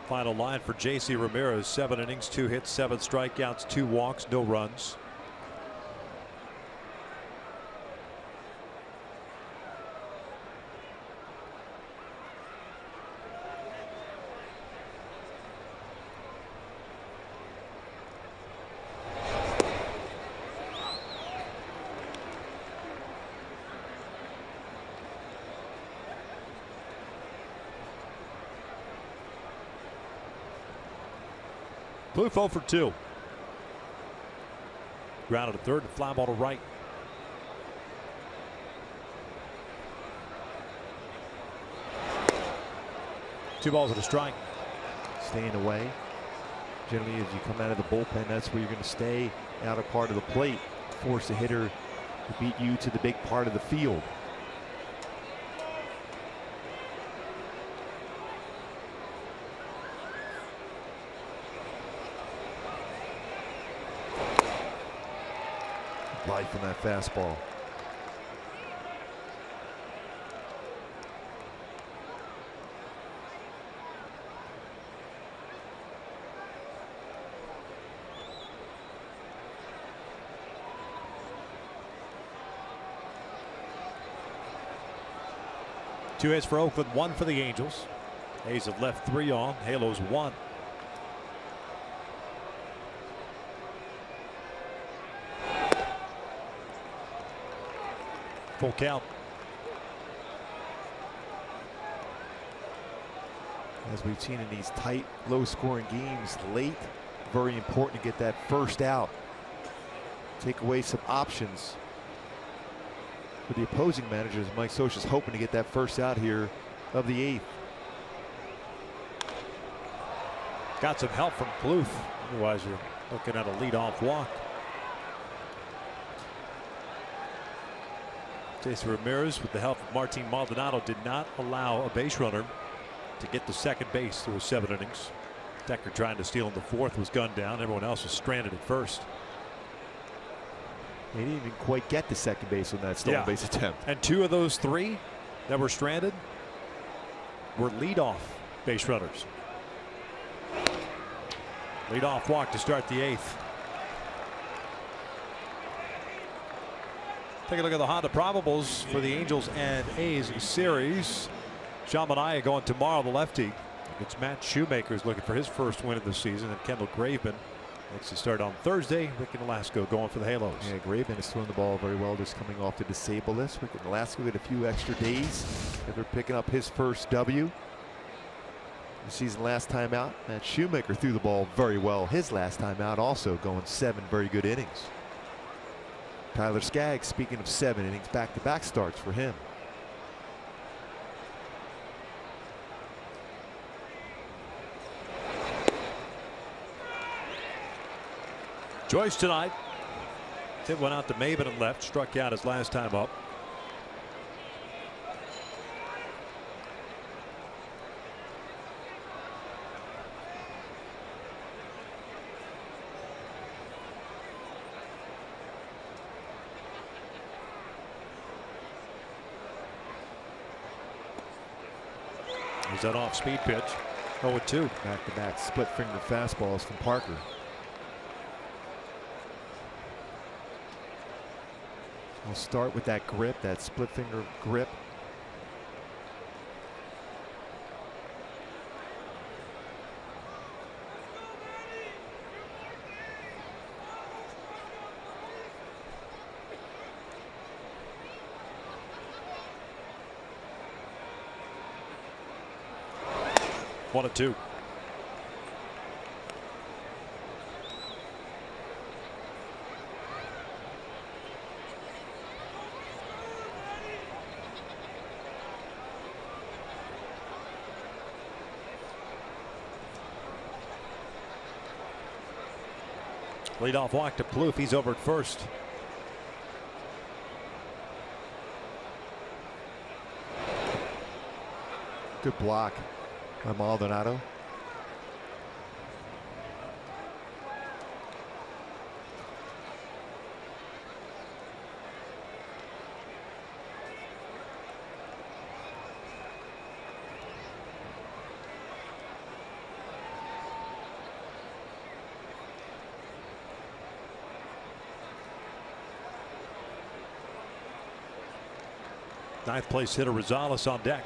Final line for J.C. Ramirez: 7 innings, 2 hits, 7 strikeouts, 2 walks, no runs. Plouffe 0 for 2. Grounded to third, fly ball to right. Two balls and a strike. Staying away. Generally, as you come out of the bullpen, that's where you're going to stay out of part of the plate. Force the hitter to beat you to the big part of the field. Life in that fastball. Two hits for Oakland, 1 for the Angels. A's have left 3 on. Halos 1. Full count. As we've seen in these tight, low-scoring games late, very important to get that first out. Take away some options for the opposing managers. Mike Scioscia's hoping to get that first out here of the 8th. Got some help from Plouffe. Otherwise, you're looking at a leadoff walk. J.C. Ramirez, with the help of Martin Maldonado, did not allow a base runner to get to second base through 7 innings. Decker trying to steal in the 4th was gunned down. Everyone else was stranded at first. He didn't even quite get to second base on that stolen base attempt. And 2 of those 3 that were stranded were leadoff base runners. Leadoff walk to start the 8th. Take a look at the Honda probables for the Angels and A's series. Sean Manaea going tomorrow, the lefty. It's Matt Shoemaker's looking for his first win of the season, and Kendall Graveman makes the start on Thursday. Ricky Nolasco going for the Halos. Yeah, Graveman is throwing the ball very well, just coming off the disabled list. Ricky Nolasco get a few extra days after picking up his first W. The season last time out, Matt Shoemaker threw the ball very well his last time out, also going 7 very good innings. Tyler Skaggs, speaking of 7 innings, back-to-back starts for him. Joyce tonight. Hit one out to Maven and left, struck out his last time up. Is that off speed pitch? 0-2. Back-to-back split finger fastballs from Parker. We'll start with that grip, that split finger grip. 1-2. Leadoff walk to Plouffe. He's over at first. Good block by Maldonado. Ninth place hitter Rosales on deck.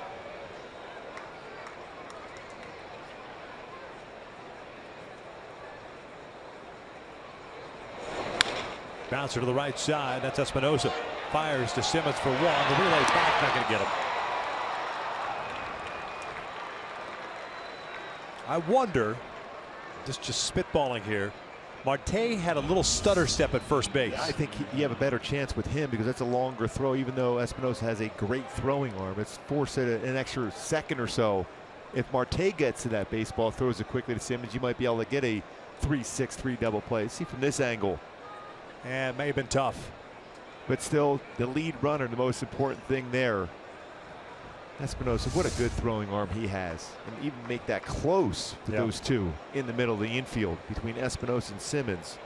Bouncer to the right side. That's Espinosa. Fires to Simmons for one. The relay back, not going to get him. I wonder, just spitballing here, Marte had a little stutter step at first base. I think you have a better chance with him because that's a longer throw, even though Espinosa has a great throwing arm. It's forced an extra second or so. If Marte gets to that baseball, throws it quickly to Simmons, you might be able to get a 3-6-3 double play. See from this angle. And it may have been tough. But still, the lead runner, the most important thing there. Espinosa, what a good throwing arm he has. And even make that close to those two in the middle of the infield between Espinosa and Simmons.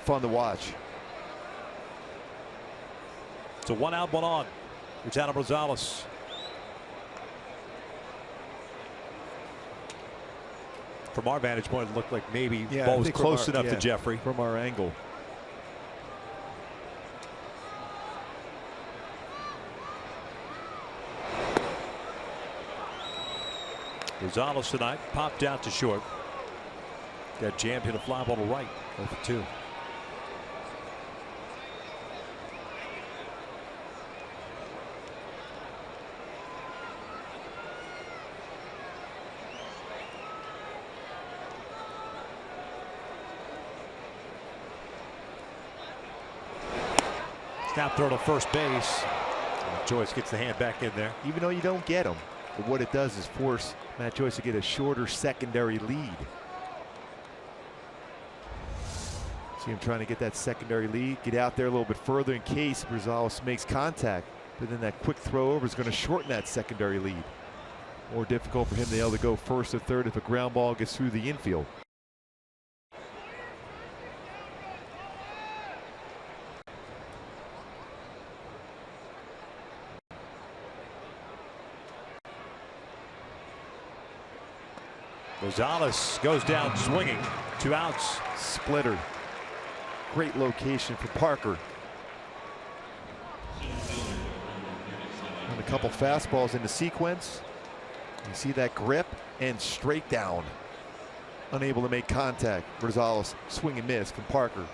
Fun to watch. It's a 1 out, 1 on. It's Adam Rosales. From our vantage point, it looked like maybe the ball was close enough to Jeffrey. From our angle. Rosales tonight popped out to short. Got jammed, hit a fly ball to right. 0-2. Snap throw to first base. Joyce gets the hand back in there. Even though you don't get him, but what it does is force Matt Joyce to get a shorter secondary lead. See him trying to get that secondary lead, get out there a little bit further in case Rosales makes contact. But then that quick throw over is going to shorten that secondary lead. More difficult for him to be able to go first or third if a ground ball gets through the infield. Rosales goes down swinging. 2 outs. Splitter. Great location for Parker. And a couple fastballs in the sequence. You see that grip and straight down. Unable to make contact. Rosales swing and miss from Parker.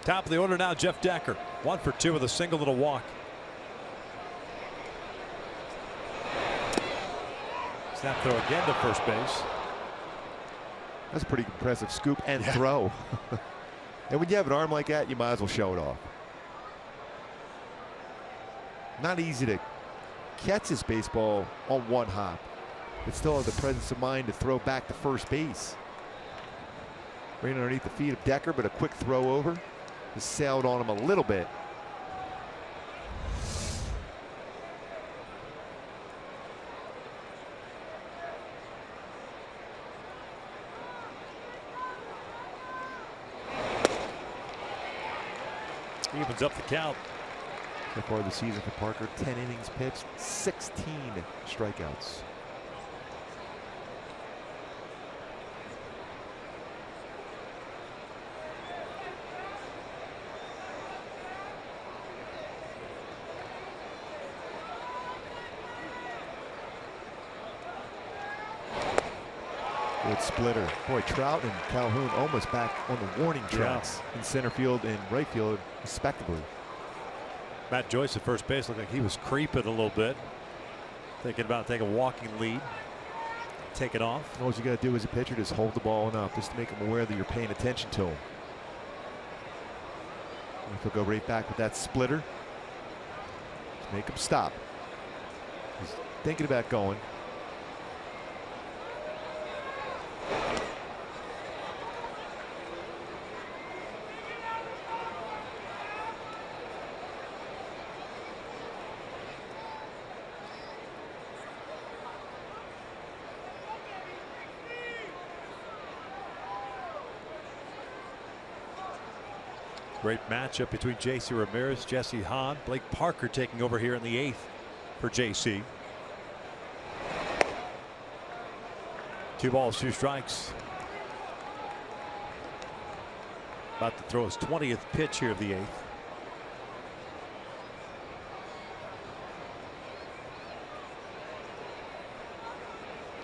Top of the order now, Jeff Decker. 1 for 2 with a single and a walk. Snap throw again to first base. That's a pretty impressive scoop and throw. And when you have an arm like that, you might as well show it off. Not easy to catch this baseball on one hop, but still have the presence of mind to throw back to first base. Right underneath the feet of Decker, but a quick throw over. Just sailed on him a little bit. Evens up the count. So far this season for Parker, 10 innings pitched, 16 strikeouts. Good splitter. Boy, Trout and Calhoun almost back on the warning tracks in center field and right field, respectively. Matt Joyce at first base looked like he was creeping a little bit. Thinking about taking a walking lead. Take it off. All you got to do as a pitcher is hold the ball enough just to make him aware that you're paying attention to him. If he'll go right back with that splitter, just make him stop. He's thinking about going. Great matchup between J.C. Ramirez, Jesse Hahn, Blake Parker taking over here in the 8th for J.C. 2 balls, 2 strikes. About to throw his 20th pitch here of the 8th.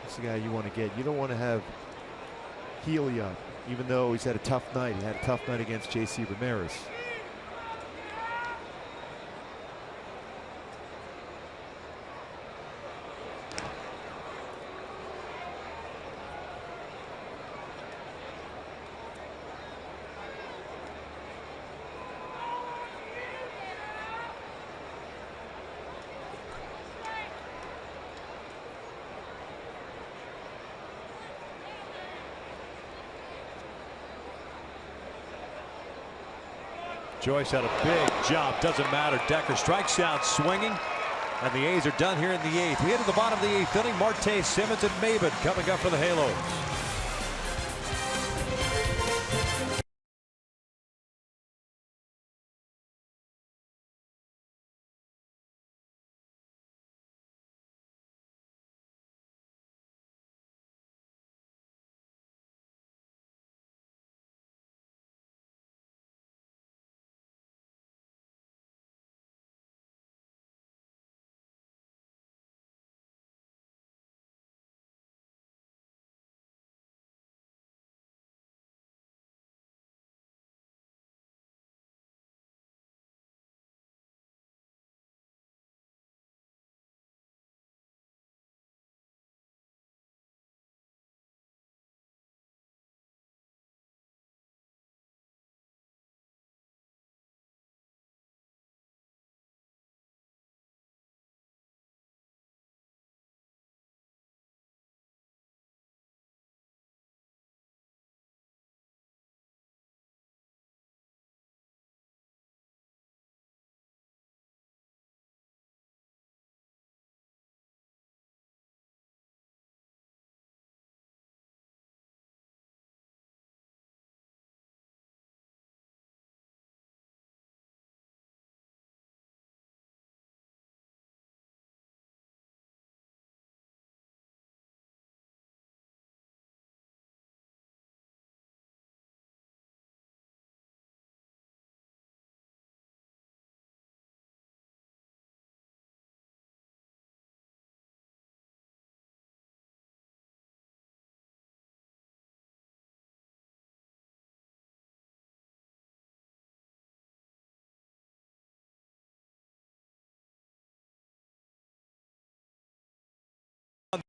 That's the guy you want to get. You don't want to have Healy up. Even though he's had a tough night, he had a tough night against J.C. Ramirez. Joyce had a big jump. Doesn't matter. Decker strikes out swinging. And the A's are done here in the 8th. We head to the bottom of the 8th inning. Marte, Simmons, and Maben coming up for the Halos.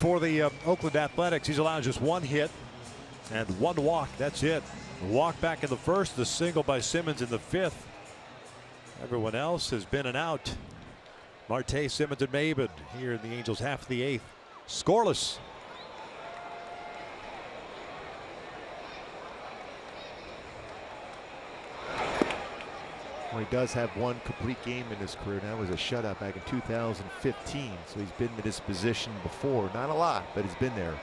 For the Oakland Athletics, he's allowed just 1 hit and 1 walk. That's it. The walk back in the 1st, the single by Simmons in the 5th. Everyone else has been an out. Marte, Simmons, and Maben here in the Angels half of the 8th. Scoreless. Well, he does have 1 complete game in his career. That was a shutout back in 2015. So he's been in this position before. Not a lot, but he's been there.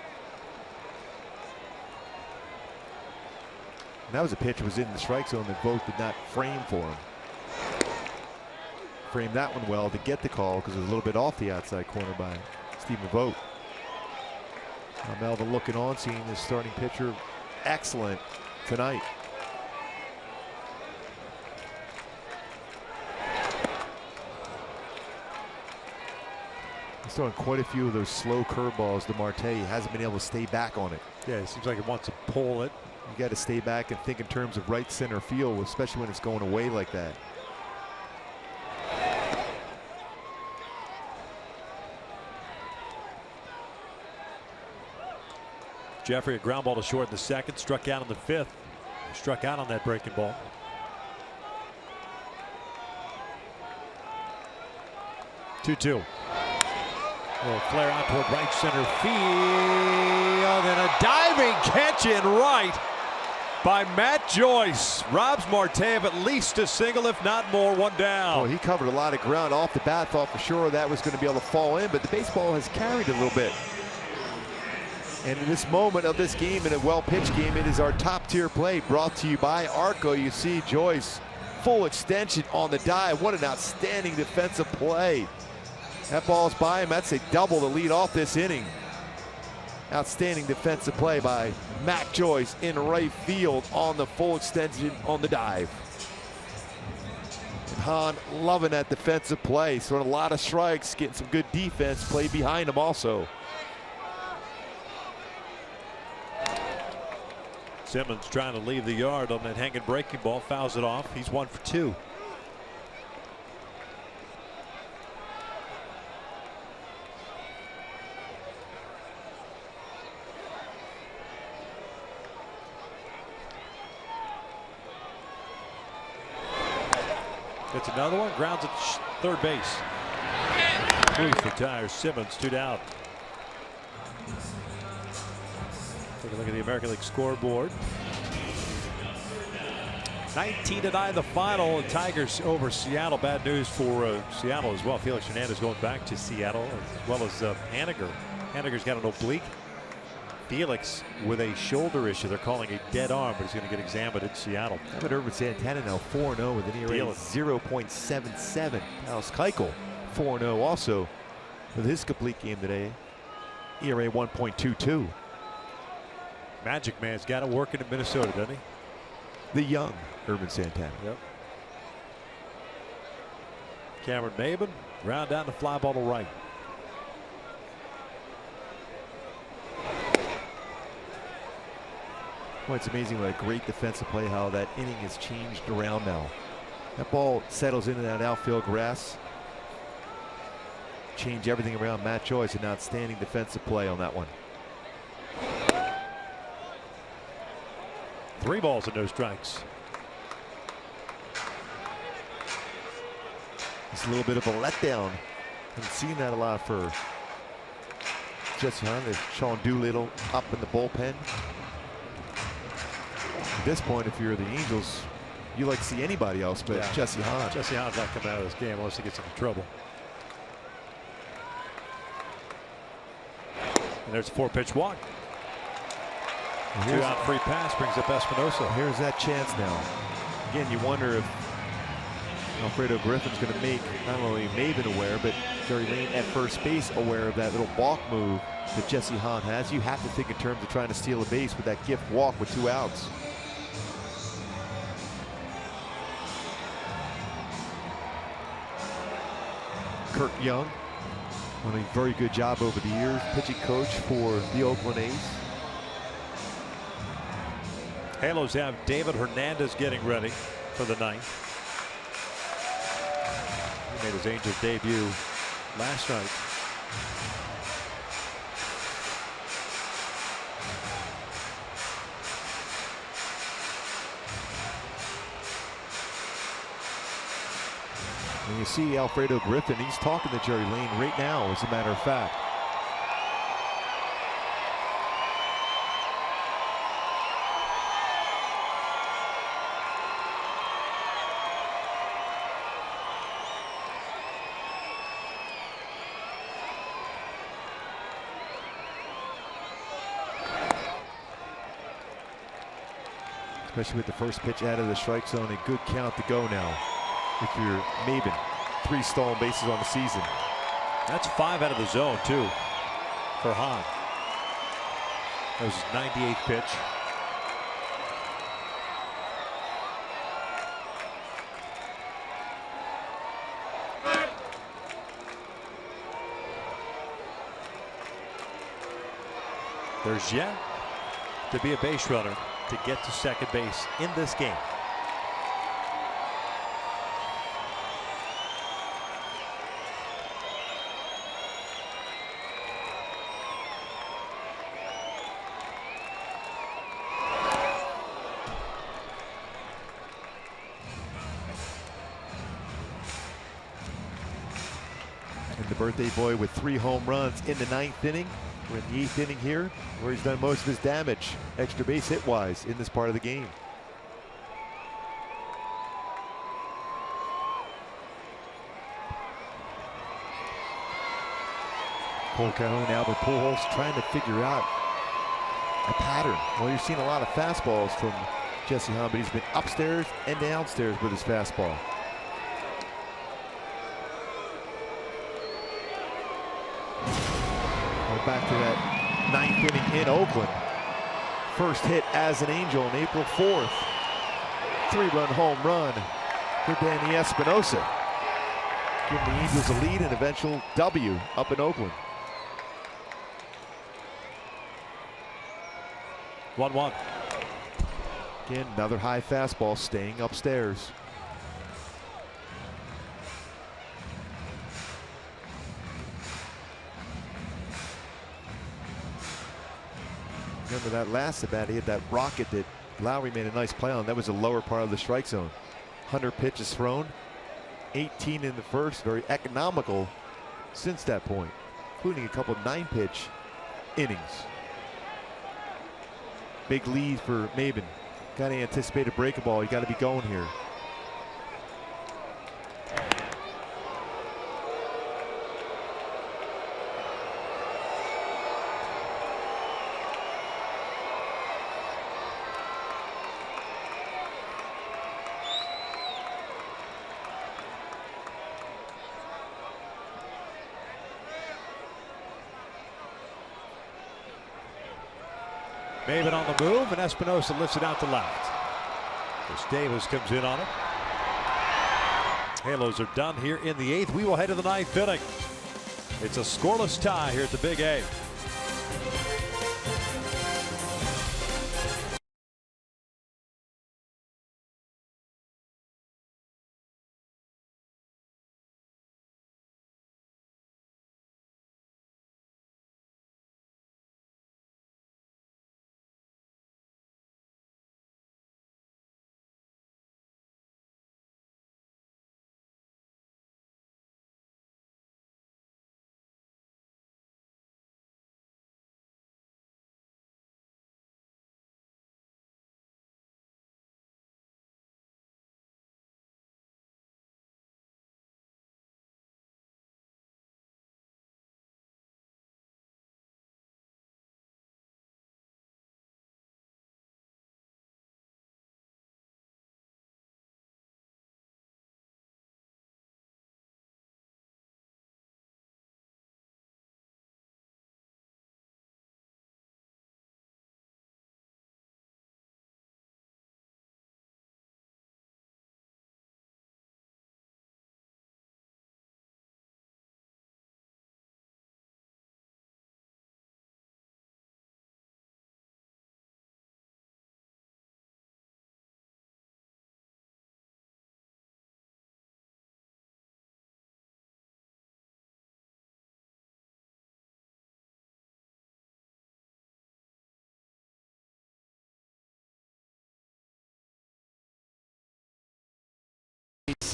And that was a pitch that was in the strike zone that Vogt did not frame for him. Framed that one well to get the call because it was a little bit off the outside corner by Stephen Vogt. Now Melvin looking on, seeing his starting pitcher excellent tonight. He's throwing quite a few of those slow curveballs to Marte. He hasn't been able to stay back on it. Yeah, it seems like it wants to pull it. You got to stay back and think in terms of right center field, especially when it's going away like that. Jeffrey, a ground ball to short in the second, struck out in the fifth. Struck out on that breaking ball. Two-two. Little flare out toward right center field, and a diving catch in right by Matt Joyce. Robs Marte of at least a single, if not more. One down. Oh, he covered a lot of ground off the bat. Thought for sure that was going to be able to fall in, but the baseball has carried a little bit. And in this moment of this game, in a well-pitched game, it is our top-tier play brought to you by Arco. You see Joyce, full extension on the dive. What an outstanding defensive play. That ball's by him. That's a double to lead off this inning. Outstanding defensive play by Matt Joyce in right field on the full extension on the dive. And Hahn loving that defensive play. So a lot of strikes, getting some good defense play behind him also. Simmons trying to leave the yard on that hanging breaking ball, fouls it off. He's 1 for 2. Gets another one, grounds at third base. Booth retires. Simmons 2 down. Take a look at the American League scoreboard. 19-9 the final. Tigers over Seattle. Bad news for Seattle as well. Felix Hernandez going back to Seattle, as well as Haniger. Haniger's got an oblique. Felix with a shoulder issue. They're calling a dead arm, but he's going to get examined in Seattle. But Urban Santana now 4-0 with an ERA of 0.77. Alex Keuchel 4-0 also with his complete game today. ERA 1.22. Magic Man's got it working in Minnesota, doesn't he? The young Urban Santana. Yep. Cameron Maben, round down the fly ball to right. Well, it's amazing what a great defensive play, how that inning has changed around now. That ball settles into that outfield grass. Change everything around. Matt Joyce, an outstanding defensive play on that one. 3 balls and no strikes. It's a little bit of a letdown. Haven't seen that a lot for Jesse Hahn. There's Sean Doolittle up in the bullpen. At this point, if you're the Angels, you like to see anybody else but Jesse Hahn. Jesse Hahn's not coming out of this game unless he gets into trouble. And there's a 4-pitch walk. 2-out free pass brings up Espinosa. Here's that chance now. Again, you wonder if Alfredo Griffin's going to make not only Maben aware, but Jerry Lane at first base aware of that little balk move that Jesse Hahn has. You have to think in terms of trying to steal a base with that gift walk with 2 outs. Kirk Young, doing a very good job over the years, pitching coach for the Oakland A's. Halos have David Hernandez getting ready for the 9th. He made his Angels debut last night. And you see Alfredo Griffin, he's talking to Jerry Lane right now, as a matter of fact. Especially with the first pitch out of the strike zone, a good count to go now. If you're Maben, 3 stolen bases on the season. That's 5 out of the zone too for Hahn. That was his 98th pitch. There's Yen. to be a base runner to get to second base in this game. And the birthday boy with 3 home runs in the 9th inning. We're in the 8th inning here, where he's done most of his damage, extra base hit wise, in this part of the game. Calhoun, Albert Pujols trying to figure out a pattern. Well, you're seeing a lot of fastballs from Jesse Hahn, but he's been upstairs and downstairs with his fastball. Back to that 9th inning in Oakland. First hit as an Angel on April 4th. 3-run home run for Danny Espinosa. Giving the Angels a lead and eventual W up in Oakland. 1-1. Again, another high fastball staying upstairs. Remember that last at bat, he had that rocket that Lowry made a nice play on. That was the lower part of the strike zone. 100 pitches thrown, 18 in the first, very economical since that point, including a couple 9-pitch innings. Big lead for Maben. Got to anticipate a break ball. You got to be going here. Maben on the move, and Espinosa lifts it out to left. As Davis comes in on it. Halos are done here in the 8th. We will head to the 9th inning. It's a scoreless tie here at the Big A.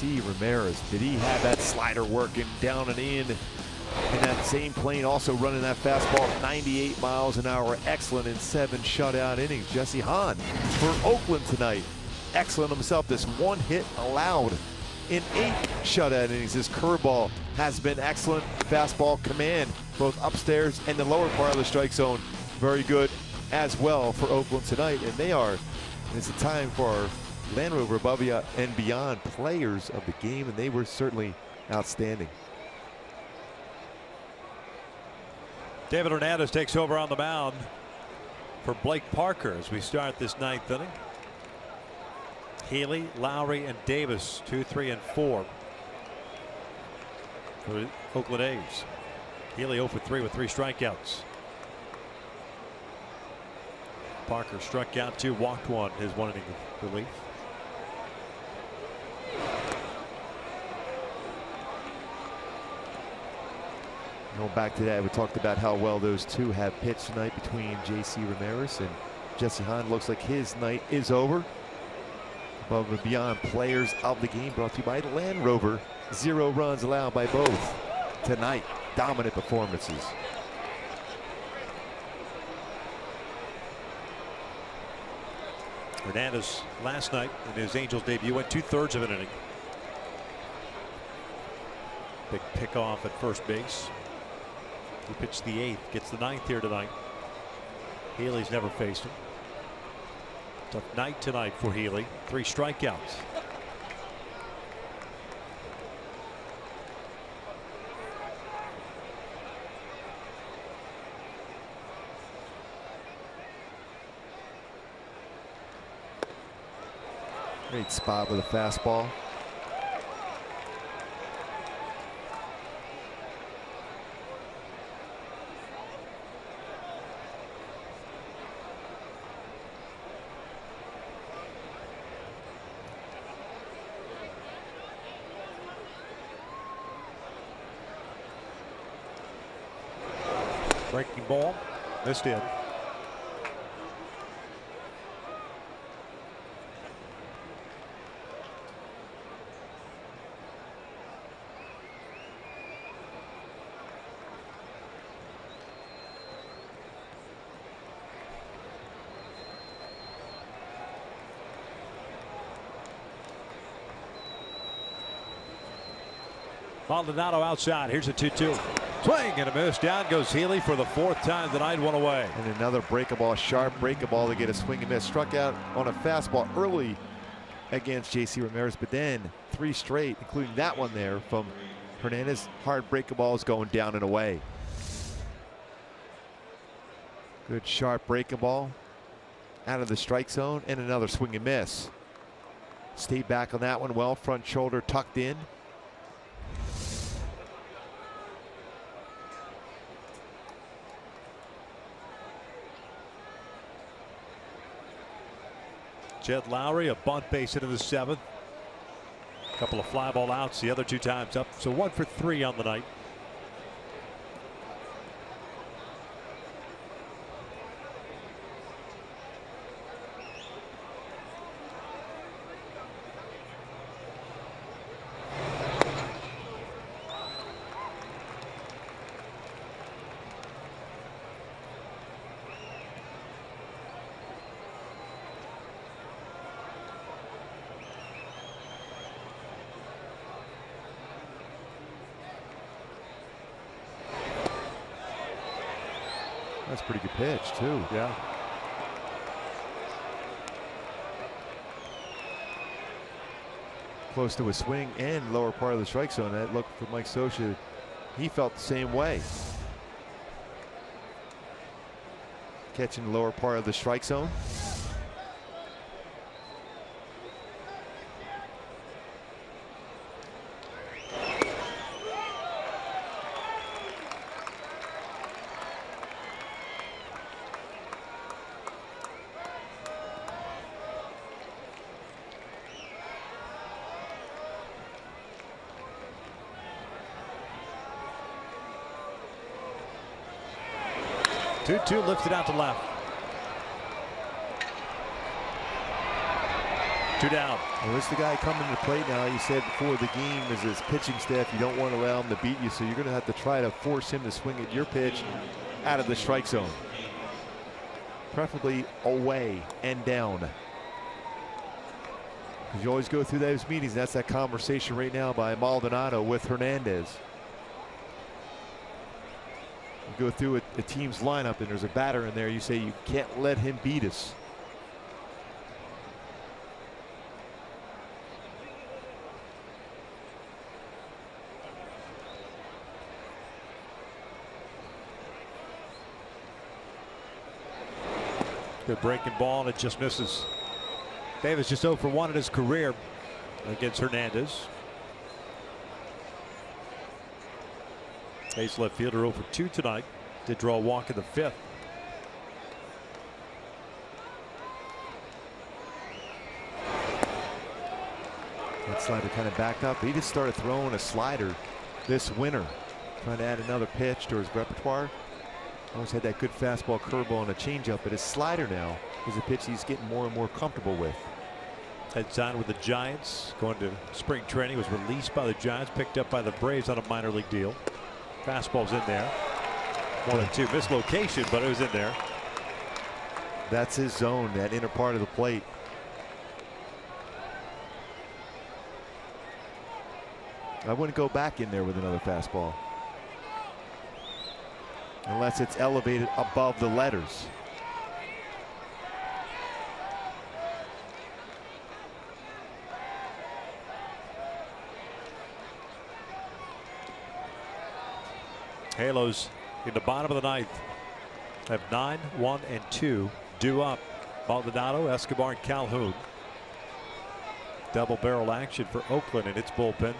Ramirez, did he have that slider working down and in that same plane, also running that fastball 98 miles an hour. Excellent in 7 shutout innings. Jesse Hahn for Oakland tonight, excellent himself. This 1 hit allowed in 8 shutout innings. His curveball has been excellent. Fastball command both upstairs and the lower part of the strike zone, very good as well for Oakland tonight. And they are, it's a time for our Land Rover Above and Beyond players of the game, and they were certainly outstanding. David Hernandez takes over on the mound for Blake Parker as we start this 9th inning. Healy, Lowry, and Davis, 2, 3, and 4 for the Oakland A's. Healy 0 for 3 with 3 strikeouts. Parker struck out 2, walked 1, his 1 inning relief. Going back to that, we talked about how well those two have pitched tonight between J.C. Ramirez and Jesse Hahn. Looks like his night is over. Above and beyond players of the game, brought to you by Land Rover. 0 runs allowed by both tonight. Dominant performances. Hernandez last night in his Angels debut went 2/3 of an inning. Big pickoff at first base. He pitched the 8th, gets the 9th here tonight. Healy's never faced him. Tough night tonight for Healy. 3 strikeouts. Great spot with a fastball. Breaking ball, missed in. Maldonado outside. Here's a 2-2. Swing and a miss. Down goes Healy for the 4th time tonight, 1 away. And another breakable, sharp breakable to get a swing and miss. Struck out on a fastball early against J.C. Ramirez, but then 3 straight, including that one there from Hernandez. Hard breakable is going down and away. Good sharp breakable out of the strike zone, and another swing and miss. Stayed back on that one well, front shoulder tucked in. Jed Lowry, a bunt base into the 7th. A couple of fly ball outs the other 2 times up. So 1 for 3 on the night. That's a pretty good pitch, too. Yeah. Close to a swing and lower part of the strike zone. That look for Mike Scioscia. He felt the same way. Catching the lower part of the strike zone. Two lifted out to left. 2 down. Well, this is the guy coming to plate now. You said before the game is his pitching staff. You don't want to allow him to beat you, so you're going to have to try to force him to swing at your pitch out of the strike zone. Preferably away and down. Because you always go through those meetings. That's that conversation right now by Maldonado with Hernandez. You go through a team's lineup and there's a batter in there, you say you can't let him beat us. Good breaking ball, and it just misses. Davis just 0 for 1 in his career against Hernandez. Ace left fielder 0 for 2 tonight. Did draw a walk in the 5th. That slider kind of backed up. He just started throwing a slider this winter, trying to add another pitch to his repertoire. Always had that good fastball, curveball, and a changeup, but his slider now is a pitch he's getting more and more comfortable with. Had signed with the Giants, going to spring training, was released by the Giants, picked up by the Braves on a minor league deal. Fastball's in there. 1-2, mislocation, but it was in there. That's his zone, that inner part of the plate. I wouldn't go back in there with another fastball unless it's elevated above the letters. Halos in the bottom of the ninth have 9, 1, and 2 due up. Maldonado, Escobar, and Calhoun. Double barrel action for Oakland in its bullpen.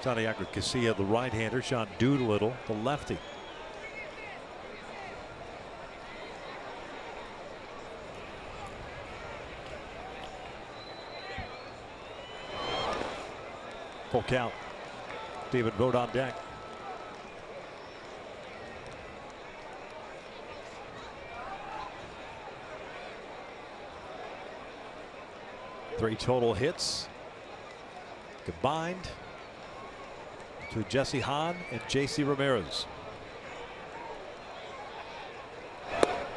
Santiago Casilla, the right-hander. Sean Doolittle, the lefty. Full count. Steven Vogt on deck. Three total hits combined to Jesse Hahn and J.C. Ramirez.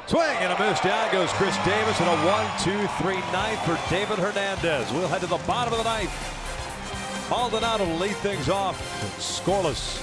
Swing and a miss. Down goes Chris Davis, and a 1-2-3 ninth for David Hernandez. We'll head to the bottom of the ninth. Maldonado to lead things off. Scoreless.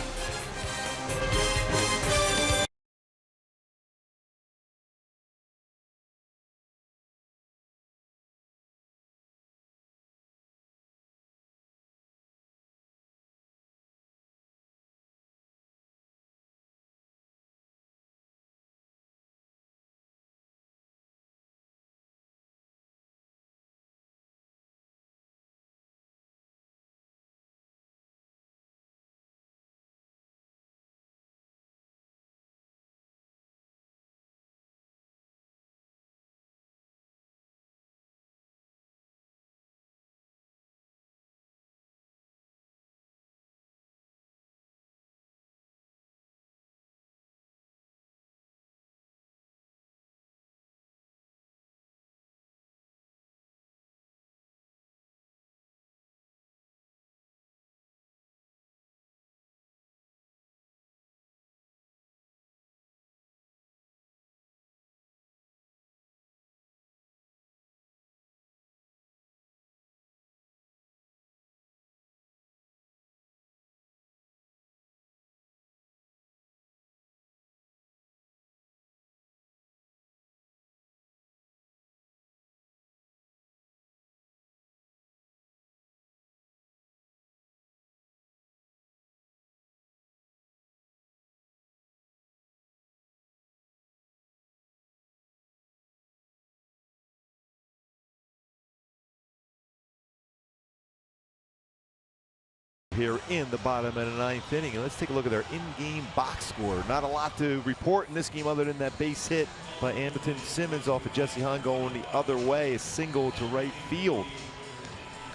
Here in the bottom of the ninth inning. And let's take a look at their in-game box score. Not a lot to report in this game other than that base hit by Anderson Simmons off of Jesse Hahn going the other way. A single to right field.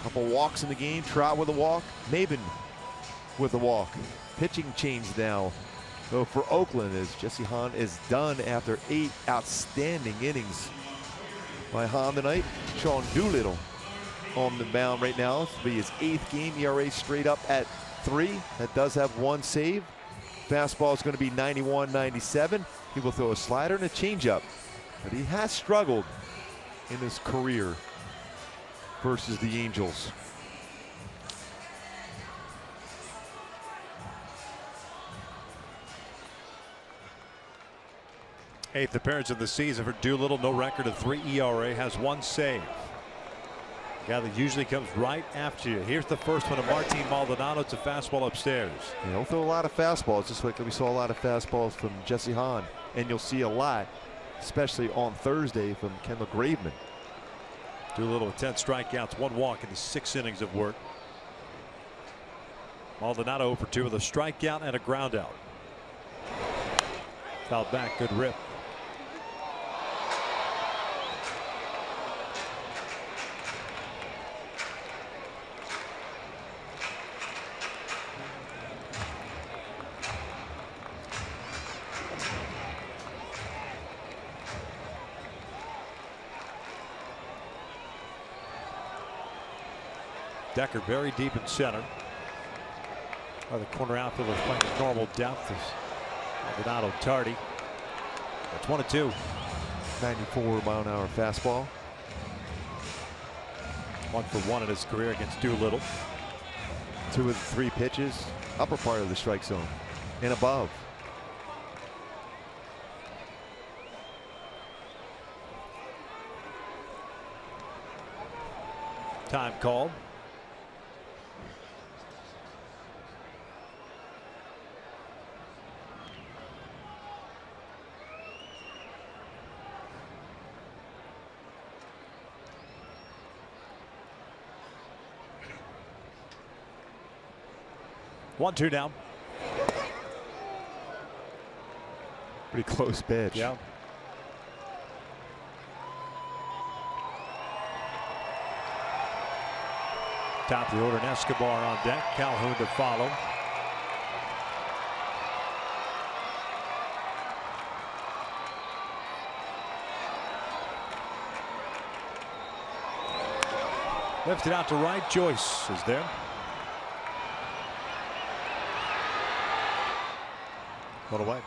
Couple walks in the game. Trout with a walk. Maben with a walk. Pitching change now. So for Oakland, as Jesse Hahn is done after 8 outstanding innings by Hahn tonight. Sean Doolittle on the mound right now. This will be his 8th game. ERA straight up at 3. That does have 1 save. Fastball is going to be 91-97. He will throw a slider and a changeup, but he has struggled in his career versus the Angels. Eighth appearance of the season for Doolittle. No record of 3 ERA. Has 1 save. Guy that usually comes right after you. Here's the first one of Martin Maldonado. It's a fastball upstairs. You don't throw a lot of fastballs, just like we saw a lot of fastballs from Jesse Hahn. And you'll see a lot, especially on Thursday, from Kendall Graveman. Doolittle with 10 strikeouts, 1 walk in the 6 innings of work. Maldonado for 2 with a strikeout and a ground out. Fouled back, good rip. Decker very deep in center. The corner outfielders playing at normal depth is Renato Tardy. It's 1-2. 94-mile-an-hour fastball. 1 for 1 in his career against Doolittle. 2 of the 3 pitches, upper part of the strike zone and above. Time called. One, two down. Pretty close pitch. Yeah. Top of the order, and Escobar on deck. Calhoun to follow. Lifted out to right. Joyce is there. What away.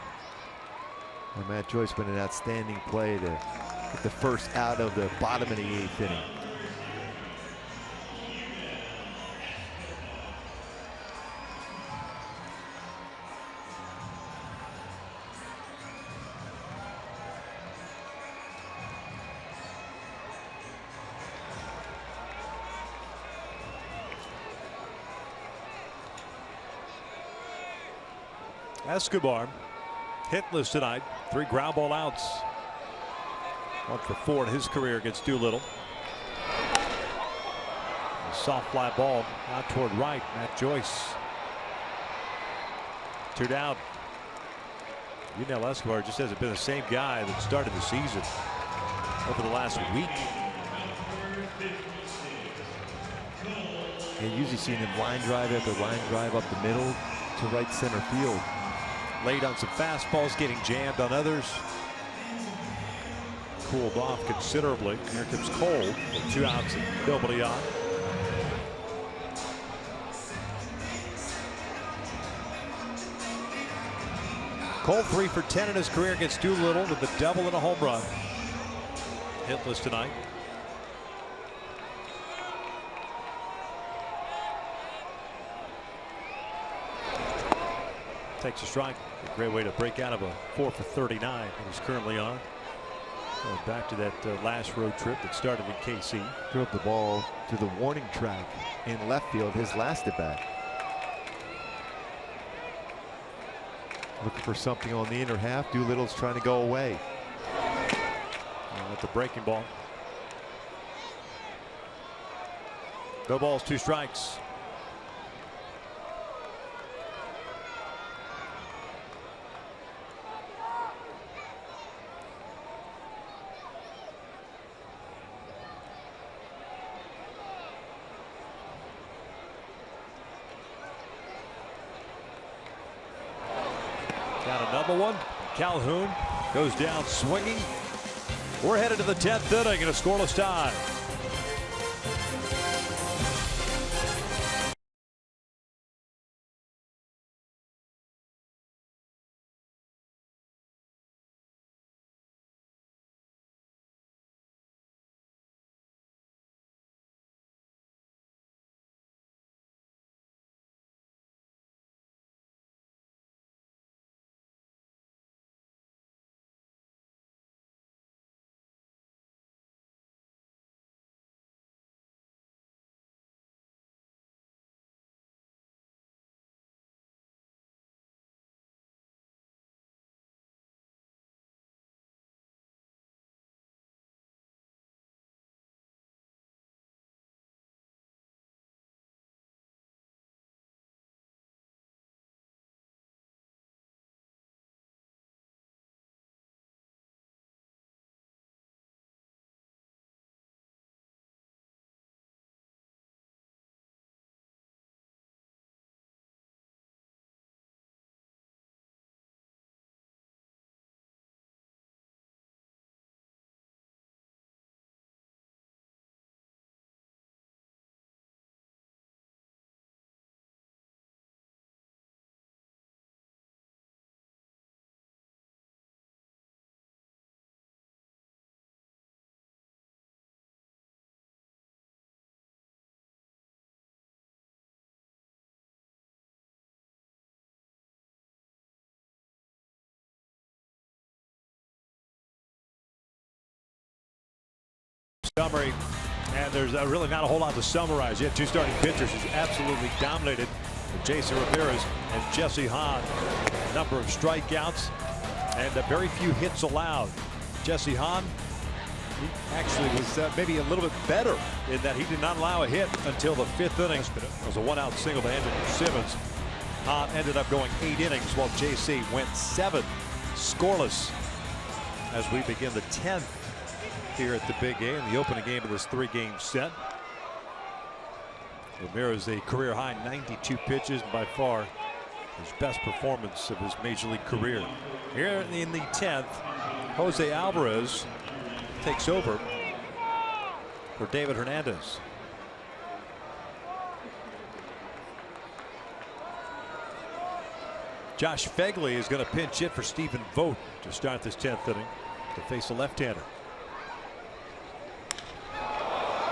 Well, Matt Joyce been an outstanding play to get the first out of the bottom of the 8th inning. Escobar hitless tonight. 3 ground ball outs. 1 for 4 in his career against Doolittle. A soft fly ball out toward right. Matt Joyce. 2 down. Escobar just hasn't been the same guy that started the season over the last week. And usually seeing him line drive after line drive up the middle to right center field. Late on some fastballs, getting jammed on others. Cooled off considerably. Here comes Cole with 2 outs and nobody on. Cole 3 for 10 in his career against Doolittle with a double and a home run. Hitless tonight. Takes a strike. A great way to break out of a 4 for 39 that he's currently on. Going back to that last road trip that started in KC. Threw up the ball to the warning track in left field his last at bat. Looking for something on the inner half. Doolittle's trying to go away. With the breaking ball. No balls, 2 strikes. Got another one. Calhoun goes down swinging. We're headed to the 10th inning in a scoreless tie. Summary, and there's really not a whole lot to summarize. You had two starting pitchers who's absolutely dominated, with Jason Ramirez and Jesse Hahn. A number of strikeouts and very few hits allowed. Jesse Hahn, he actually was maybe a little bit better in that he did not allow a hit until the 5th inning. It was a 1-out single to Andrew Simmons. Hahn ended up going 8 innings while JC went 7 scoreless as we begin the 10th here at the big game, the opening game of this 3-game set. Ramirez a career high 92 pitches, by far his best performance of his major league career. Here in the 10th, Jose Alvarez takes over for David Hernandez. Josh Phegley is going to pinch hit for Stephen Vogt to start this 10th inning to face a left-hander.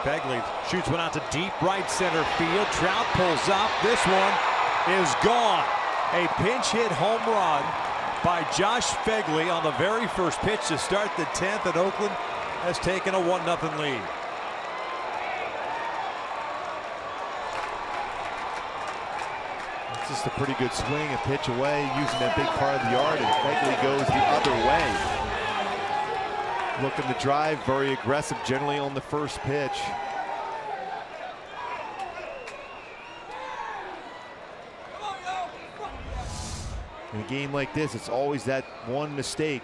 Phegley shoots one out to deep right center field. Trout pulls up. This one is gone. A pinch hit home run by Josh Phegley on the very first pitch to start the 10th, and Oakland has taken a 1-0 lead. It's just a pretty good swing, a pitch away, using that big part of the yard, and Phegley goes the other way. Looking to drive, very aggressive generally on the first pitch. In a game like this, it's always that one mistake.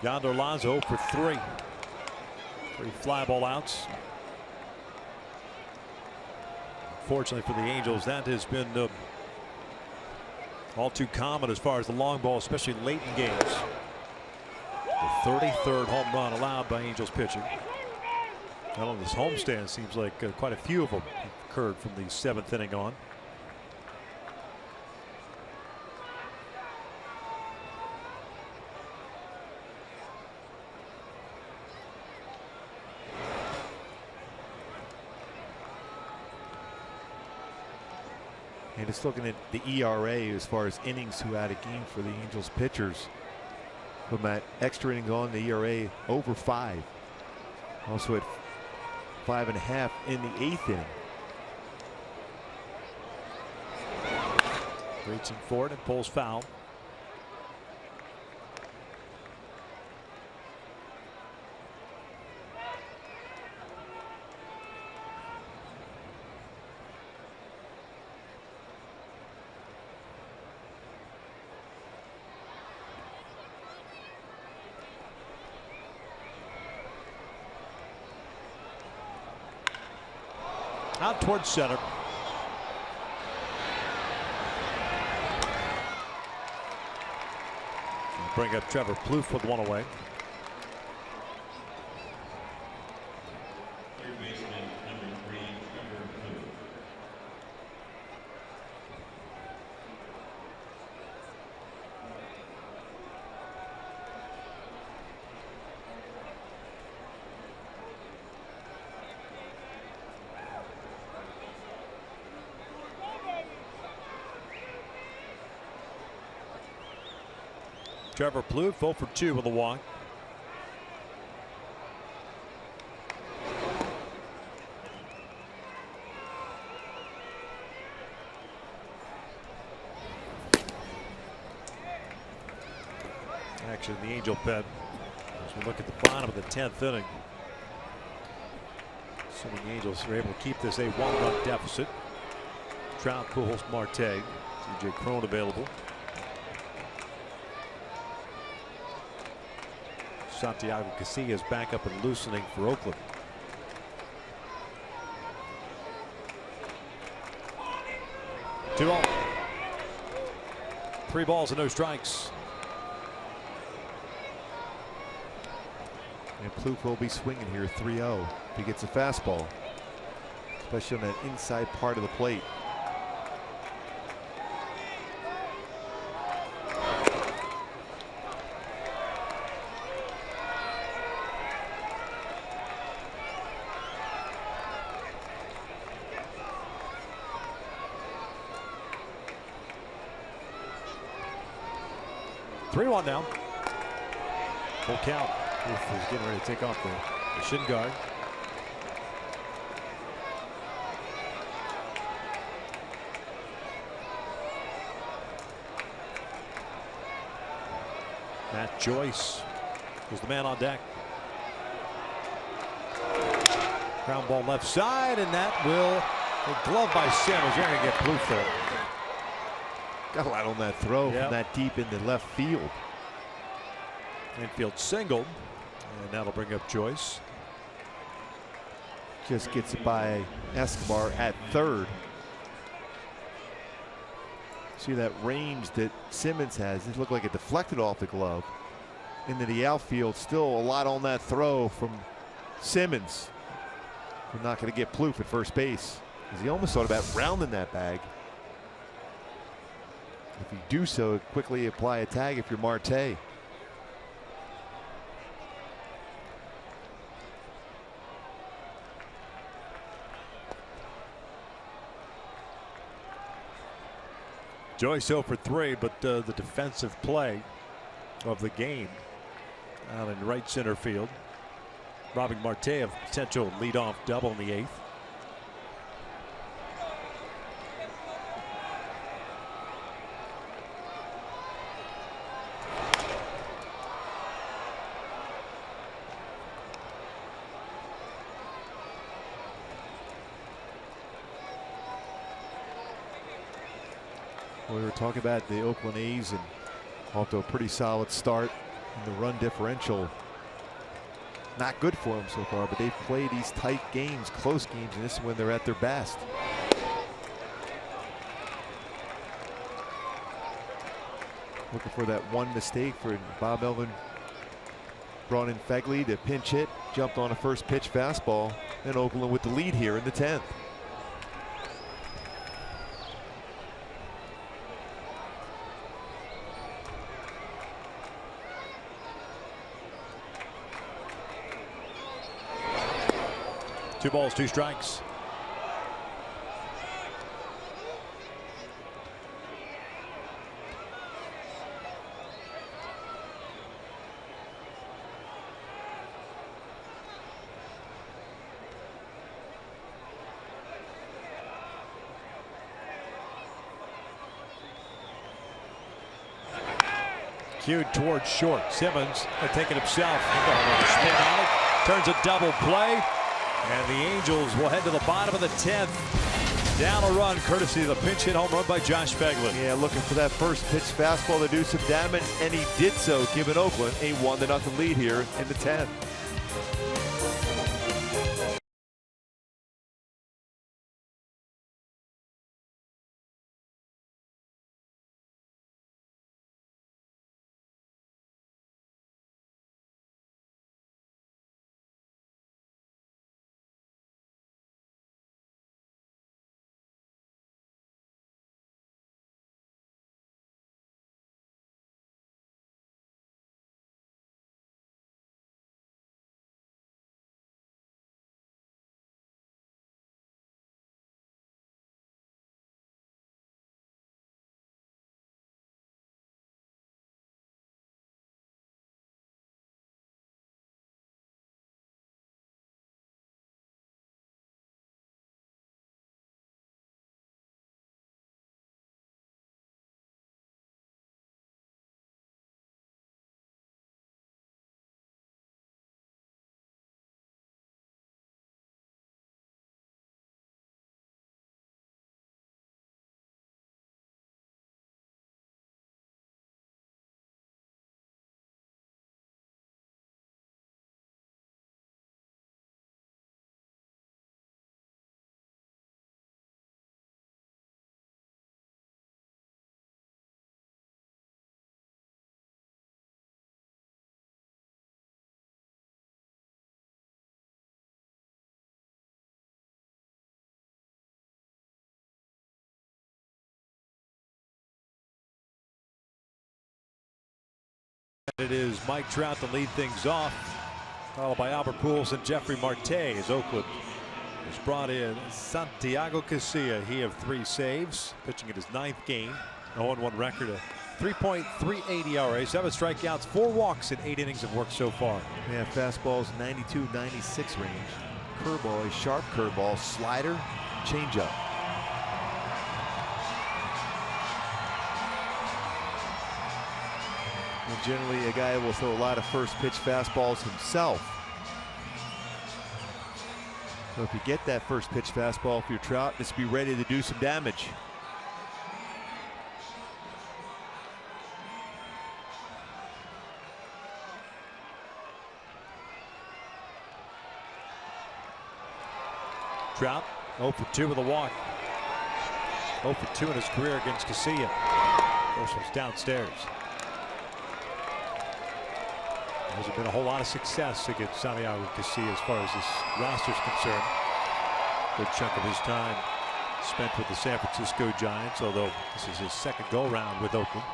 Yonder Alonso for 3. 3 fly ball outs. Fortunately for the Angels, that has been all too common as far as the long ball, especially late in games. The 33rd home run allowed by Angels pitching. Not on this homestand, seems like quite a few of them occurred from the 7th inning on. And just looking at the ERA as far as innings throughout a game for the Angels pitchers. From that extra inning on, the ERA over 5. Also at 5.5 in the 8th inning. Reaching for it and pulls foul. Out towards center. Bring up Trevor Plouffe with 1 away. Third baseman, number 3, Trevor Plouffe. Trevor Plouffe 0 for 2 with a walk. Action in the Angel pen as we look at the bottom of the 10th inning. Assuming the Angels are able to keep this a 1-run deficit. Trout, Pujols, Marte, CJ Cron available. Santiago Casillas back up and loosening for Oakland. Two all. 3 balls and no strikes. And Plouffe will be swinging here 3-0 if he gets a fastball, especially on that inside part of the plate. 3-1 now. Full count. He's getting ready to take off the shin guard. Matt Joyce is the man on deck. Ground ball left side, and that will a glove by Simmons. You're going to get blue for it. Got a lot on that throw from that deep in the left field. Infield singled, and that'll bring up Joyce. Just gets it by Escobar at third. See that range that Simmons has. It looked like it deflected off the glove into the outfield. Still a lot on that throw from Simmons. We're not going to get Plouffe at first base, because he almost thought about rounding that bag. If you do so, quickly apply a tag if you're Marte. Joyce 0 for 3, but the defensive play of the game out in right center field, robbing Marte of potential leadoff double in the 8th. We were talking about the Oakland A's and off to a pretty solid start. And the run differential not good for them so far, but they've played these tight games, close games, and this is when they're at their best. Looking for that one mistake for Bob Melvin. Brought in Fegley to pinch hit, jumped on a first pitch fastball, and Oakland with the lead here in the 10th. Two balls, two strikes. Cued towards short. Simmons taking himself. Spin on it. Turns a double play. And the Angels will head to the bottom of the 10th. Down a run courtesy of the pinch hit home run by Josh Fegley. Yeah, looking for that first pitch fastball to do some damage, and he did so, giving Oakland a 1-0 lead here in the 10th. It is Mike Trout to lead things off, followed by Albert Pujols and Jeffrey Marte as Oakland has brought in Santiago Casilla. He of 3 saves, pitching in his 9th game, 0-1 record, a 3.38 ERA, 7 strikeouts, 4 walks in 8 innings of work so far. Yeah, fastball's 92, 96 range. Curveball, a sharp curveball, slider, changeup. And generally, a guy will throw a lot of first pitch fastballs himself. So if you get that first pitch fastball for your Trout, just be ready to do some damage. Trout 0 for 2 with a walk. 0 for 2 in his career against Casilla. First one's downstairs. There hasn't been a whole lot of success against Santiago Casilla as far as this roster is concerned. Good chunk of his time spent with the San Francisco Giants, although this is his second go-round with Oakland.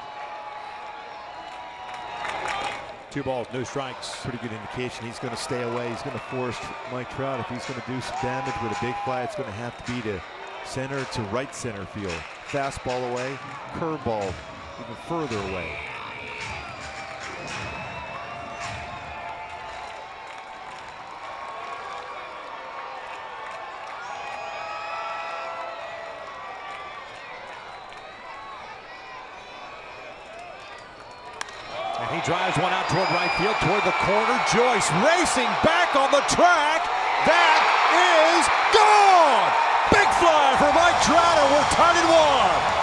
2 balls, no strikes. Pretty good indication he's going to stay away. He's going to force Mike Trout. If he's going to do some damage with a big fly, it's going to have to be to center to right center field. Fastball away, curveball even further away. And he drives one out toward right field, toward the corner. Joyce racing back on the track. That is gone! Big fly for Mike Trout, and we're tied at 1.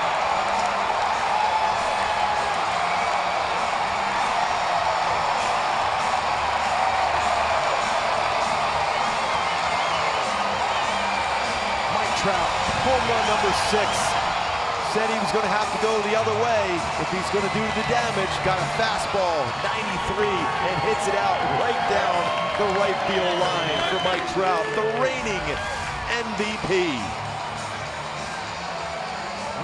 Trout, home run number 6. Said he was going to have to go the other way if he's going to do the damage. Got a fastball, 93, and hits it out right down the right field line for Mike Trout, the reigning MVP.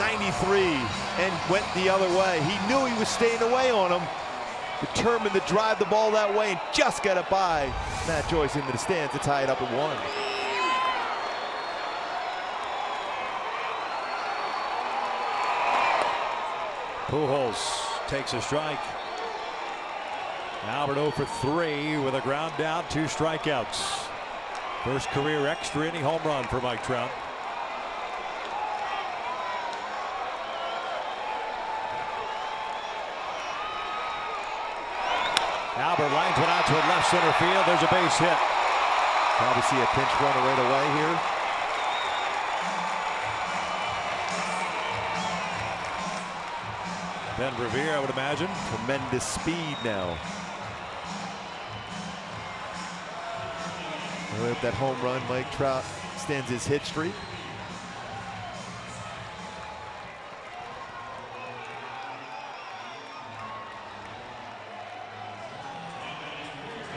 93 and went the other way. He knew he was staying away on him. Determined to drive the ball that way and just got it by Matt Joyce into the stands to tie it up at 1. Pujols takes a strike. Albert 0 for 3 with a ground down, 2 strikeouts. First career extra inning home run for Mike Trout. Albert lines one out toward left center field. There's a base hit. Probably see a pinch runner right away here. Ben Revere, I would imagine. Tremendous speed now. With that home run, Mike Trout extends his hit streak.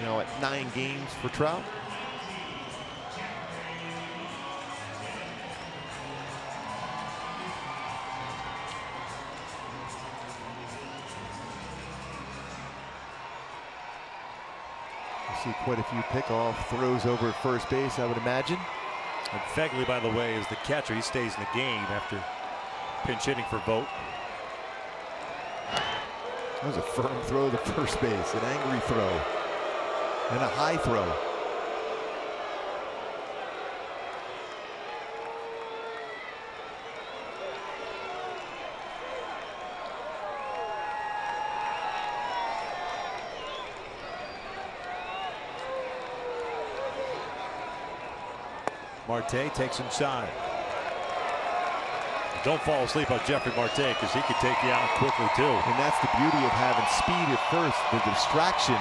Now at 9 games for Trout. See quite a few pickoff throws over at first base, I would imagine. And Fegley, by the way, is the catcher. He stays in the game after pinch hitting for Vogt. That was a firm throw to first base, an angry throw, and a high throw. Marte takes inside. Don't fall asleep on Jeffrey Marte because he could take you out quickly too. And that's the beauty of having speed at first. The distraction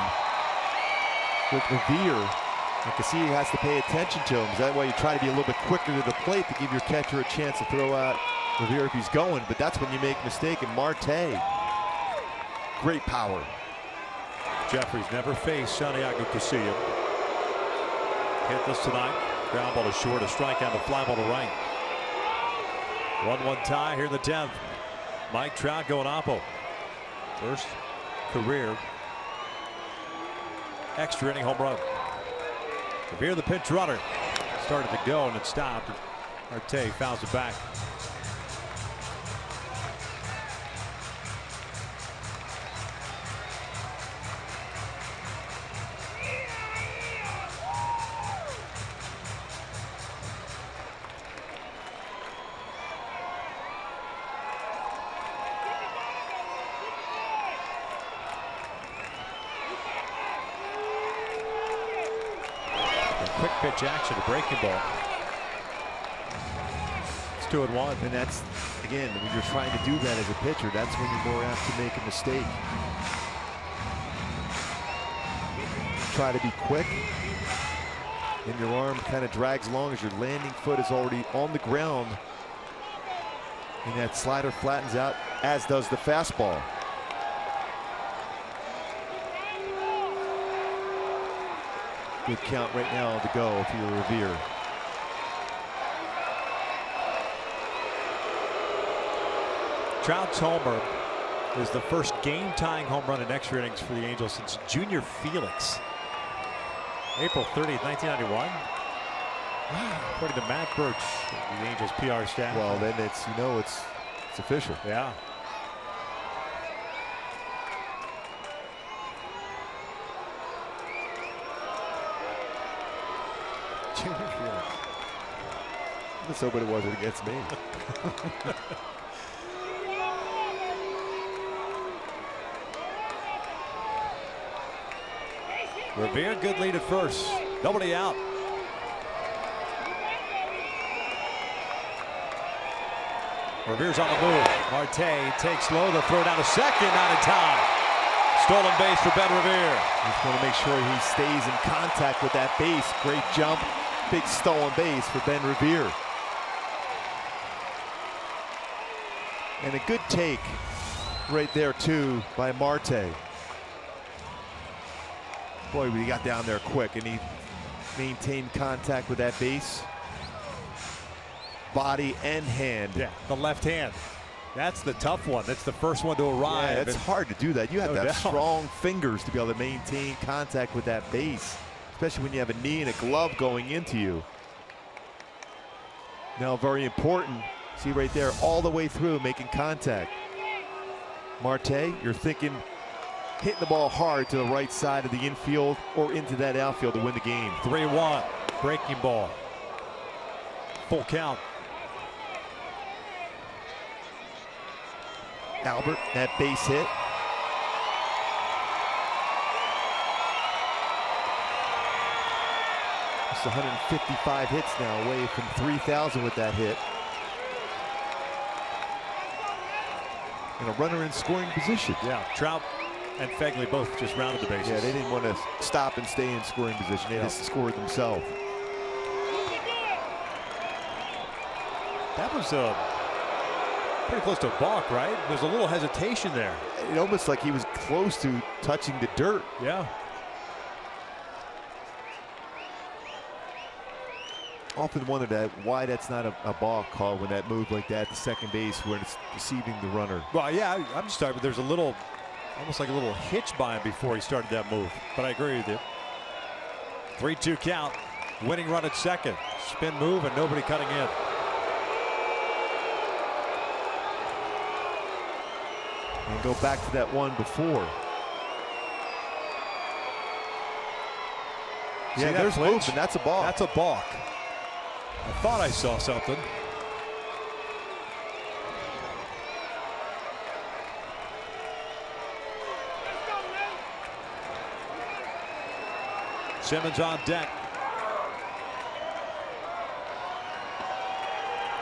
with Revere. I can see he has to pay attention to him. That way you try to be a little bit quicker to the plate to give your catcher a chance to throw out Revere if he's going. But that's when you make a mistake. And Marte, great power. Jeffrey's never faced Santiago Casilla. Hitless tonight. Ground ball to short, a strikeout, a fly ball to right. 1-1 tie here in the 10th. Mike Trout going oppo. First career extra inning home run. Revere the pinch runner. Started to go and it stopped. Marte fouls it back. pitch action, a breaking ball. It's 2-1. And that's, again, when you're trying to do that as a pitcher, that's when you're more apt to make a mistake. Try to be quick, and your arm kind of drags along as your landing foot is already on the ground. And that slider flattens out, as does the fastball. Good count right now to go if you're Revere. Trout's homer is the first game-tying home run in extra innings for the Angels since Junior Felix. April 30th, 1991. According to Matt Birch, the Angels PR staff. Well, then it's, you know, it's official. Yeah. Junior Felix. Let's hope it wasn't against me. Revere, good lead at first. Nobody out. Revere's on the move. Marte takes low. The throw down to second, not in time. Stolen base for Ben Revere. Just want to make sure he stays in contact with that base. Great jump. Big stolen base for Ben Revere. And a good take right there, too, by Marte. Boy, he got down there quick, and he maintained contact with that base. Body and hand. Yeah, the left hand. That's the tough one. That's the first one to arrive. Yeah, it's hard to do that. You have No to have doubt. strong fingers to be able to maintain contact with that base, especially when you have a knee and a glove going into you. Now, very important. See right there, all the way through, making contact. Marte, you're thinking hitting the ball hard to the right side of the infield or into that outfield to win the game. 3-1, breaking ball. Full count. Albert, that base hit. It's 155 hits now, away from 3,000 with that hit. And a runner in scoring position. Yeah, Trout and Fegley both just rounded the bases. Yeah, they didn't want to stop and stay in scoring position. They just scored themselves. That was pretty close to a balk, right? There's a little hesitation there. It almost like he was close to touching the dirt. Yeah. Often wondered that why that's not a balk call when that move like that to second base when it's deceiving the runner. Well, yeah, I'm just talking, but there's a little, almost like a little hitch by him before he started that move. But I agree with you. 3-2 count. Winning run at second. Spin move and nobody cutting in. And go back to that one before. See Yeah, that there's flinch? movement. That's a balk. That's a balk. I thought I saw something. Simmons on deck.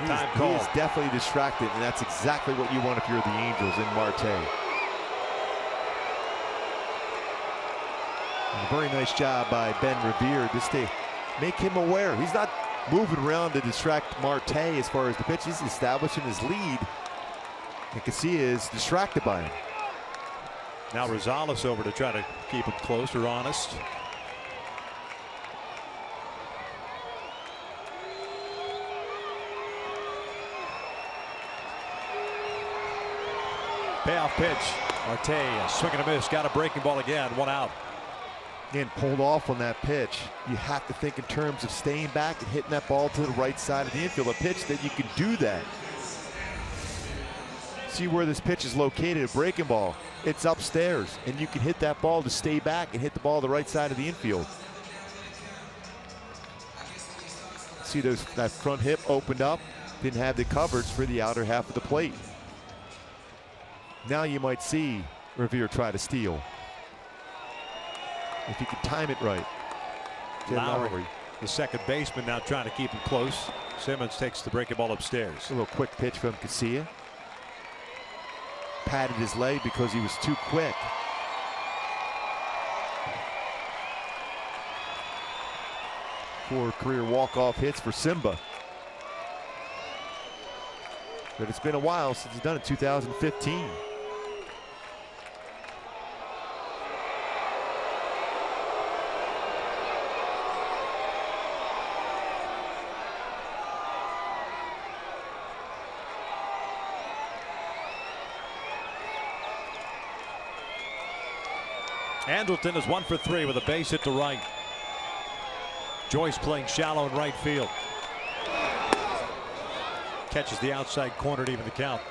He Time is definitely distracted, and that's exactly what you want if you're the Angels in Marte. And a very nice job by Ben Revere just to make him aware. He's not moving around to distract Marte as far as the pitch. He's establishing his lead. You can see he is distracted by him. Now Rosales over to try to keep him close or honest. Payoff pitch. Marte swing and a miss. Got a breaking ball again. 1 out. Again, pulled off on that pitch. You have to think in terms of staying back and hitting that ball to the right side of the infield. A pitch that you can do that. See where this pitch is located, a breaking ball. It's upstairs, and you can hit that ball to stay back and hit the ball to the right side of the infield. See that front hip opened up, didn't have the coverage for the outer half of the plate. Now you might see Revere try to steal. If he can time it right. Lowry The second baseman now trying to keep him close. Simmons takes the breaking ball upstairs. A little quick pitch from Casilla. Patted his leg because he was too quick. 4 career walk-off hits for Simba. But it's been a while since he's done it, 2015. Andrelton is 1 for 3 with a base hit to right. Joyce playing shallow in right field. Catches the outside corner to even the count.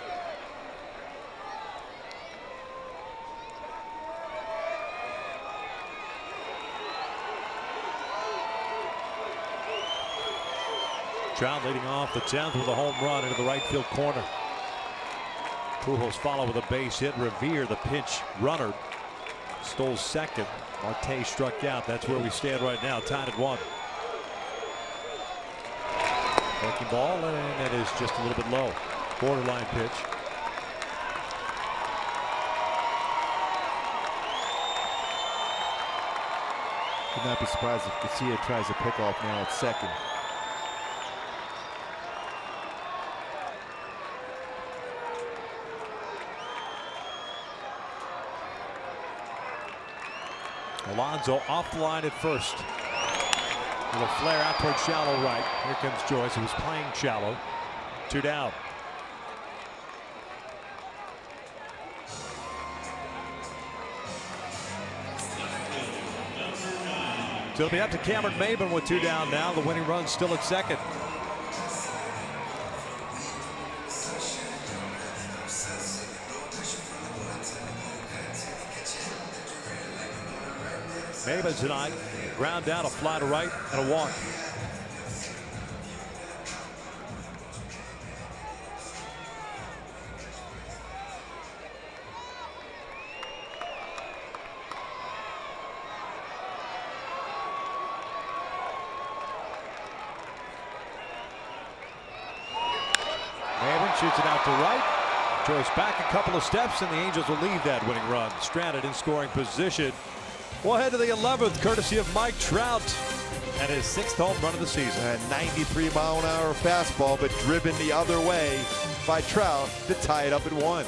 Trout leading off the 10th with a home run into the right field corner. Pujols follow with a base hit. Revere, the pinch runner, stole second. Marte struck out. That's where we stand right now, tied at 1. Breaking ball, and that is just a little bit low. Borderline pitch. Would not be surprised if Casilla tries to pick off now at second. Alonso off the line at first. With a flare out toward shallow right. Here comes Joyce, who was playing shallow. 2 down. So it'll be up to Cameron Maybin with 2 down now. The winning run still at second. Maybin tonight, ground down, a fly to right, and a walk. Maybin shoots it out to right. Joyce back a couple of steps, and the Angels will leave that winning run. Stranded in scoring position. We'll head to the 11th, courtesy of Mike Trout, and his 6th home run of the season. A 93-mile-an-hour fastball, but driven the other way by Trout to tie it up at 1.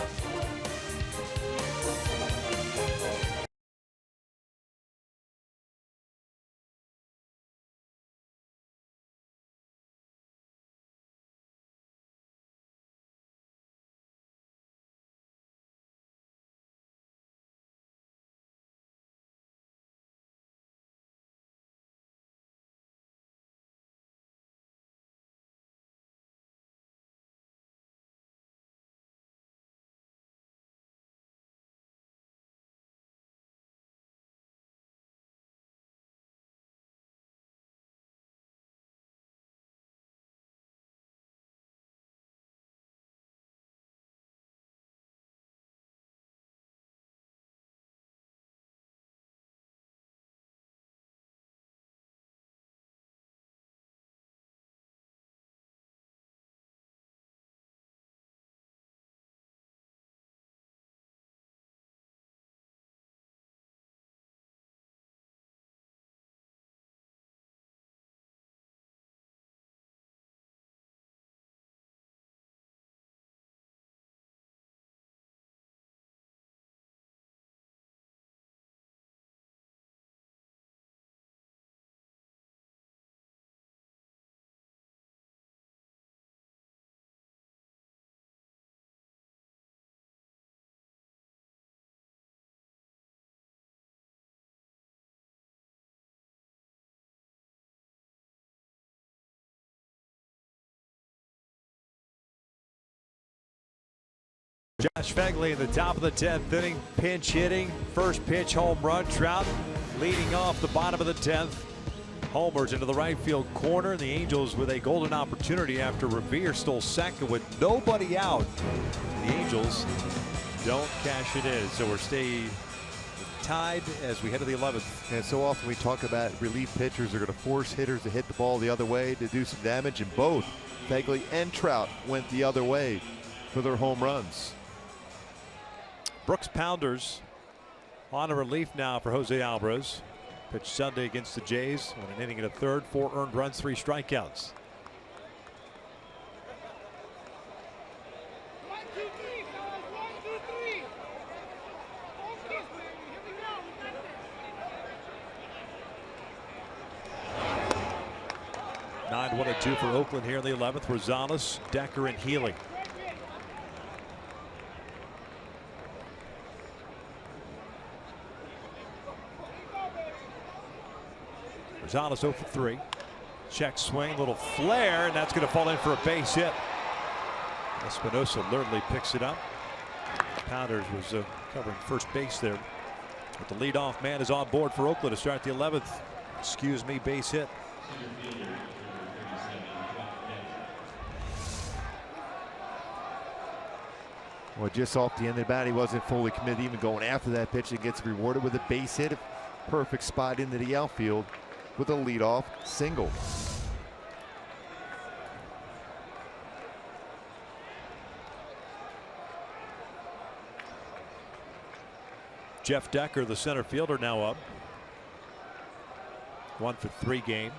Josh Phegley in the top of the 10th inning, pinch hitting, first pitch home run. Trout leading off the bottom of the 10th. Homers into the right field corner. The Angels with a golden opportunity after Revere stole second with nobody out. The Angels don't cash it in, so we're staying tied as we head to the 11th. And so often we talk about relief pitchers are going to force hitters to hit the ball the other way to do some damage, and both Begley and Trout went the other way for their home runs. Brooks Pounders on a relief now for Jose Alvarez. Pitched Sunday against the Jays. Won an inning and a third, 4 earned runs, 3 strikeouts. Nine, 1 and 2 for Oakland here in the 11th. Rosales, Decker, and Healy. Rosales 0 for 3. Check swing, little flare, and that's going to fall in for a base hit. Espinosa literally picks it up. Pounders was covering first base there. But the leadoff man is on board for Oakland to start the 11th. Excuse me, base hit. Well, just off the end of the bat, he wasn't fully committed, even going after that pitch, and gets rewarded with a base hit. Perfect spot into the outfield with a leadoff single. Jeff Decker, the center fielder, now up. 1 for 3 game.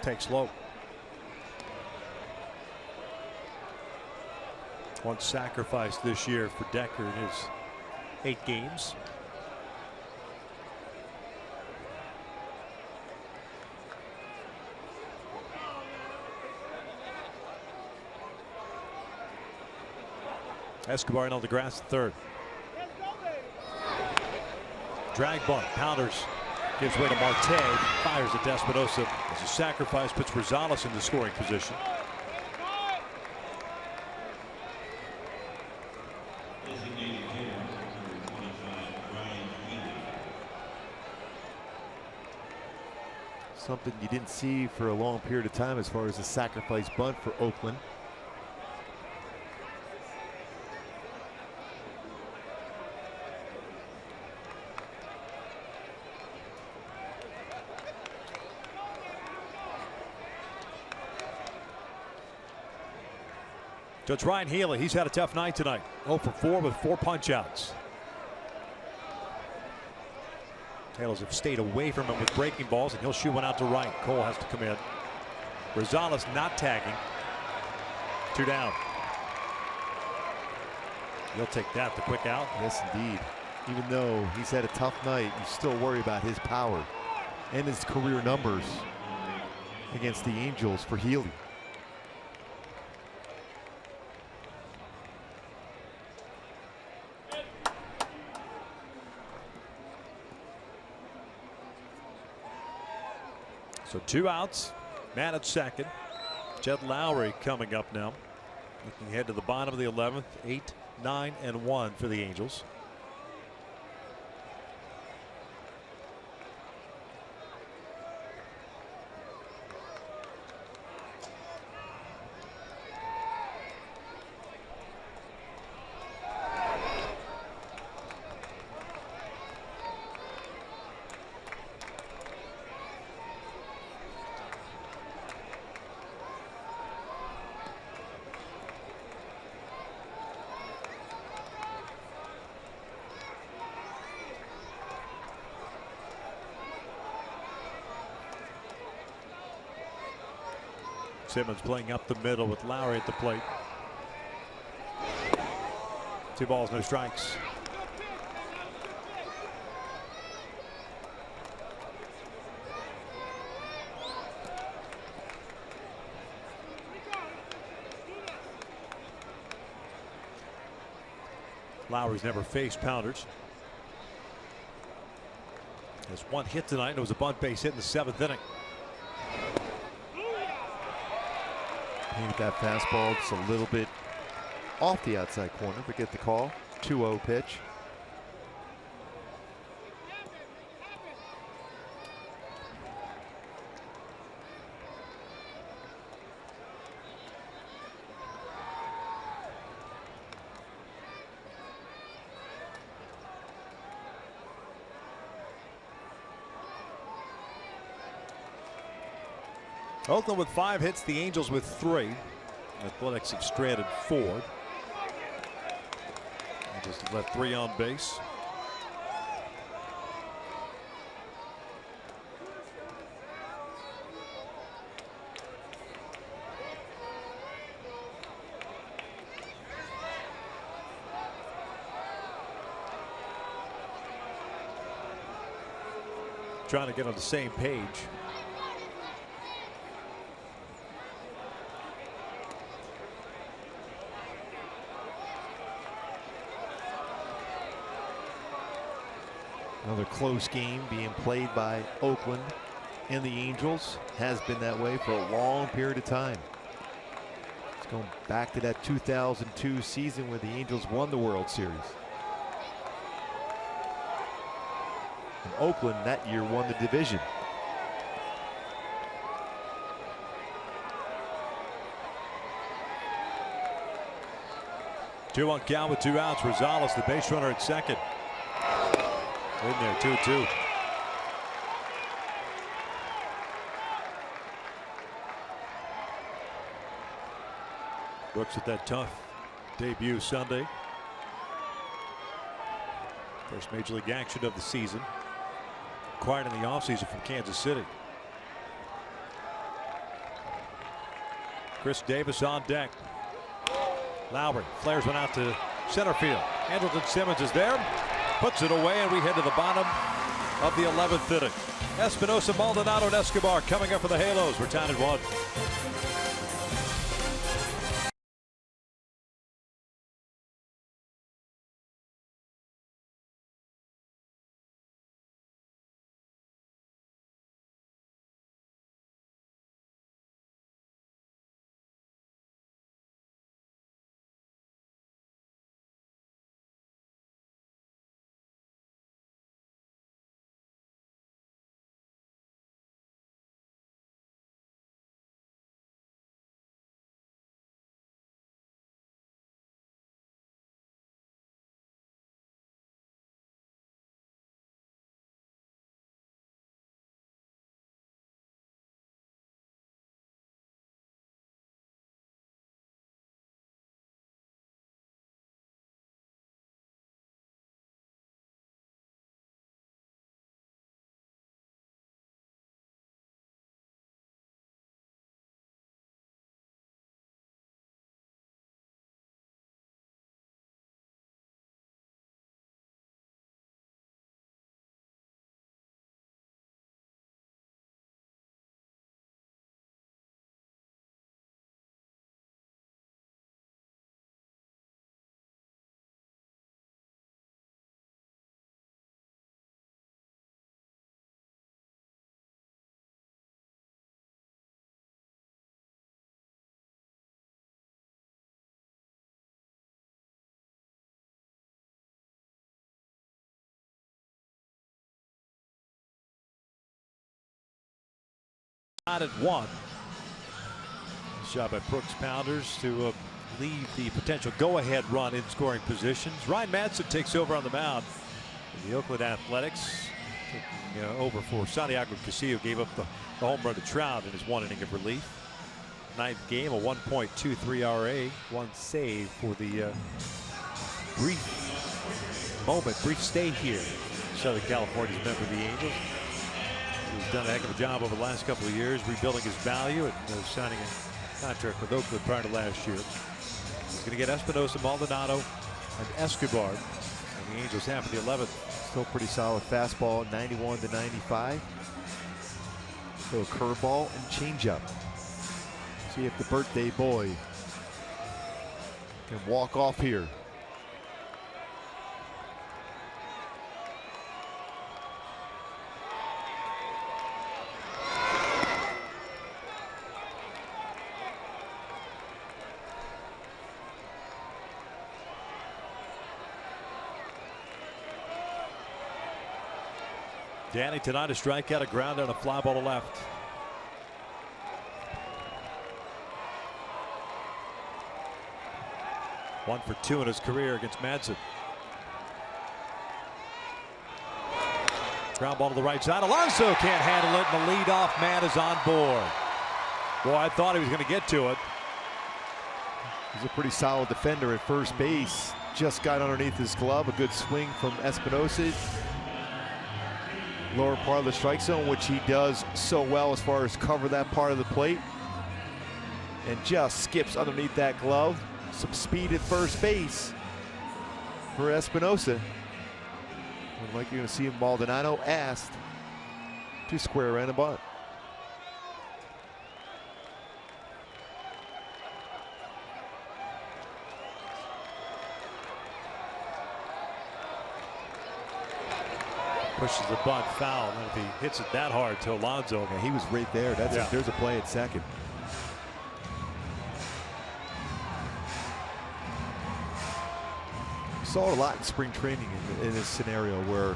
Takes low. 1 sacrifice this year for Decker in his 8 games. Escobar on the grass at third. Drag bunt. Pounders gives way to Marte. Fires at Espinosa. As a sacrifice puts Rosales into scoring position. Something you didn't see for a long period of time as far as the sacrifice bunt for Oakland. So it's Ryan Healy. He's had a tough night tonight. 0 for 4 with 4 punch-outs. Tails have stayed away from him with breaking balls, and he'll shoot one out to right. Cole has to come in. Rosales not tagging. 2 down. He'll take that, the quick out. Yes, indeed. Even though he's had a tough night, you still worry about his power and his career numbers against the Angels for Healy. So 2 outs. Man at second. Jed Lowry coming up now. Looking ahead to the bottom of the 11th. 8, 9, and 1 for the Angels. Simmons playing up the middle with Lowry at the plate. 2 balls, no strikes. Lowry's never faced Pounders. Has 1 hit tonight, and it was a bunt base hit in the 7th inning. Hit that fastball just a little bit off the outside corner, but get the call. 2-0 pitch. Oakland with 5 hits, the Angels with 3. Athletics have stranded 4. Angels have left 3 on base. Trying to get on the same page. Another close game being played by Oakland and the Angels. Has been that way for a long period of time. It's going back to that 2002 season where the Angels won the World Series. And Oakland that year won the division. Two on count with 2 outs. Rosales, the base runner at second. In there, 2-2. Brooks with that tough debut Sunday. First major league action of the season. Acquired in the offseason from Kansas City. Chris Davis on deck. Lowry flares one out to center field. Andrelton Simmons is there. Puts it away, and we head to the bottom of the 11th inning. Espinosa, Maldonado, and Escobar coming up for the Halos. We're tied at 1. Tied at 1. Shot by Brooks Pounders to leave the potential go-ahead run in scoring positions. Ryan Madsen takes over on the mound. The Oakland Athletics taking over for Santiago Castillo. Gave up the home run to Trout in his 1 inning of relief. 9th game, a 1.23 RA, 1 save for the brief stay here. Southern California's member of the Angels. He's done a heck of a job over the last couple of years rebuilding his value and signing a contract with Oakland prior to last year. He's going to get Espinosa, Maldonado, and Escobar. And the Angels half of the 11th. Still pretty solid fastball, 91 to 95. So a curveball and changeup. See if the birthday boy can walk off here. Danny tonight a strikeout, a ground and a fly ball to left. One for 2 in his career against Madsen. Ground ball to the right side. Alonso can't handle it, and the leadoff man is on board. Boy, I thought he was going to get to it. He's a pretty solid defender at first base. Just got underneath his glove. A good swing from Espinosa. Lower part of the strike zone, which he does so well as far as cover that part of the plate. And just skips underneath that glove. Some speed at first base for Espinosa. Look like you're going to see Maldonado asked to square around the bunt. Pushes the bunt foul, and if he hits it that hard to Alonso. Yeah, he was right there. There's a play at second. Saw it a lot in spring training in this scenario where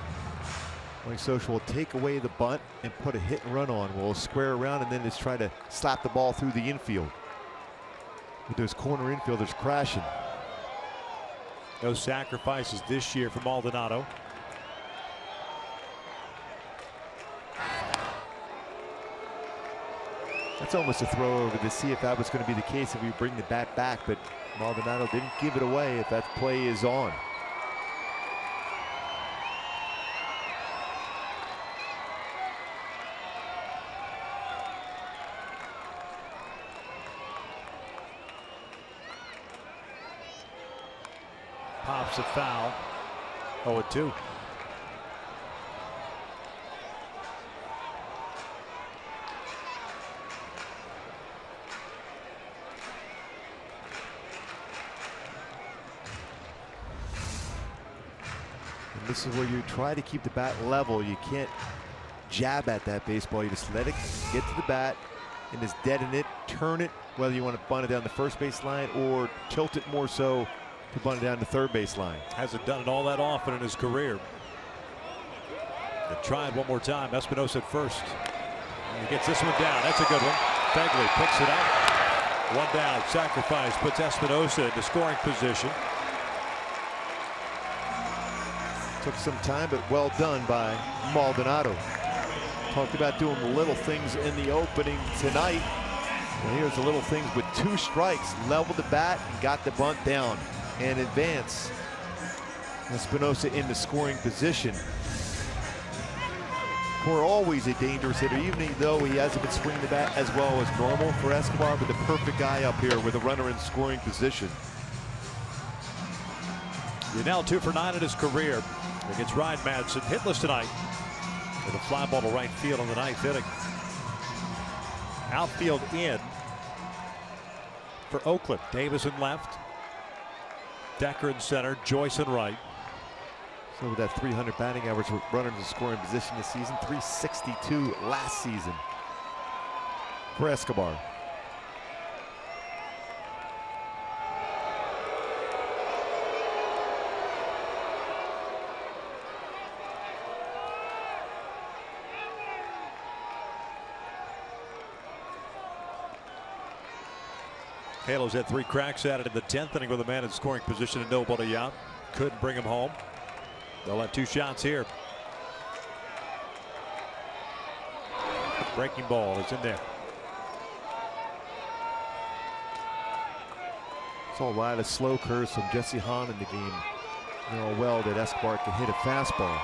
Mike Social will take away the bunt and put a hit and run on. Will square around and then just try to slap the ball through the infield. With those corner infielders crashing. No sacrifices this year for Maldonado. That's almost a throw over to see if that was going to be the case if we bring the bat back, but Maldonado didn't give it away if that play is on. Pops a foul. 0-2. This is where you try to keep the bat level. You can't jab at that baseball. You just let it get to the bat and just deaden it, turn it, whether you want to bunt it down the first base line or tilt it more so to bunt it down the third base line. Hasn't done it all that often in his career. They're trying one more time. Espinosa at first. And he gets this one down. That's a good one. Begley picks it up. One down. Sacrifice puts Espinosa into scoring position. Took some time, but well done by Maldonado. Talked about doing the little things in the opening tonight. And here's the little things with 2 strikes. Leveled the bat and got the bunt down and advance Espinosa into scoring position. For always a dangerous hitter, even though he hasn't been swinging the bat as well as normal for Escobar, but the perfect guy up here with a runner in scoring position. Now 2 for 9 in his career against Ryan Madsen. Hitless tonight with a fly ball to right field on the 9th inning. Outfield in for Oakland. Davis in left. Decker in center. Joyce in right. So with that 300 batting average with runners in scoring position this season, 362 last season for Escobar. Halo's had 3 cracks at it in the 10th inning with a man in scoring position and nobody out. Couldn't bring him home. They'll have 2 shots here. Breaking ball is in there. Saw a lot of slow curves from Jesse Hahn in the game. You know well that Escobar can hit a fastball.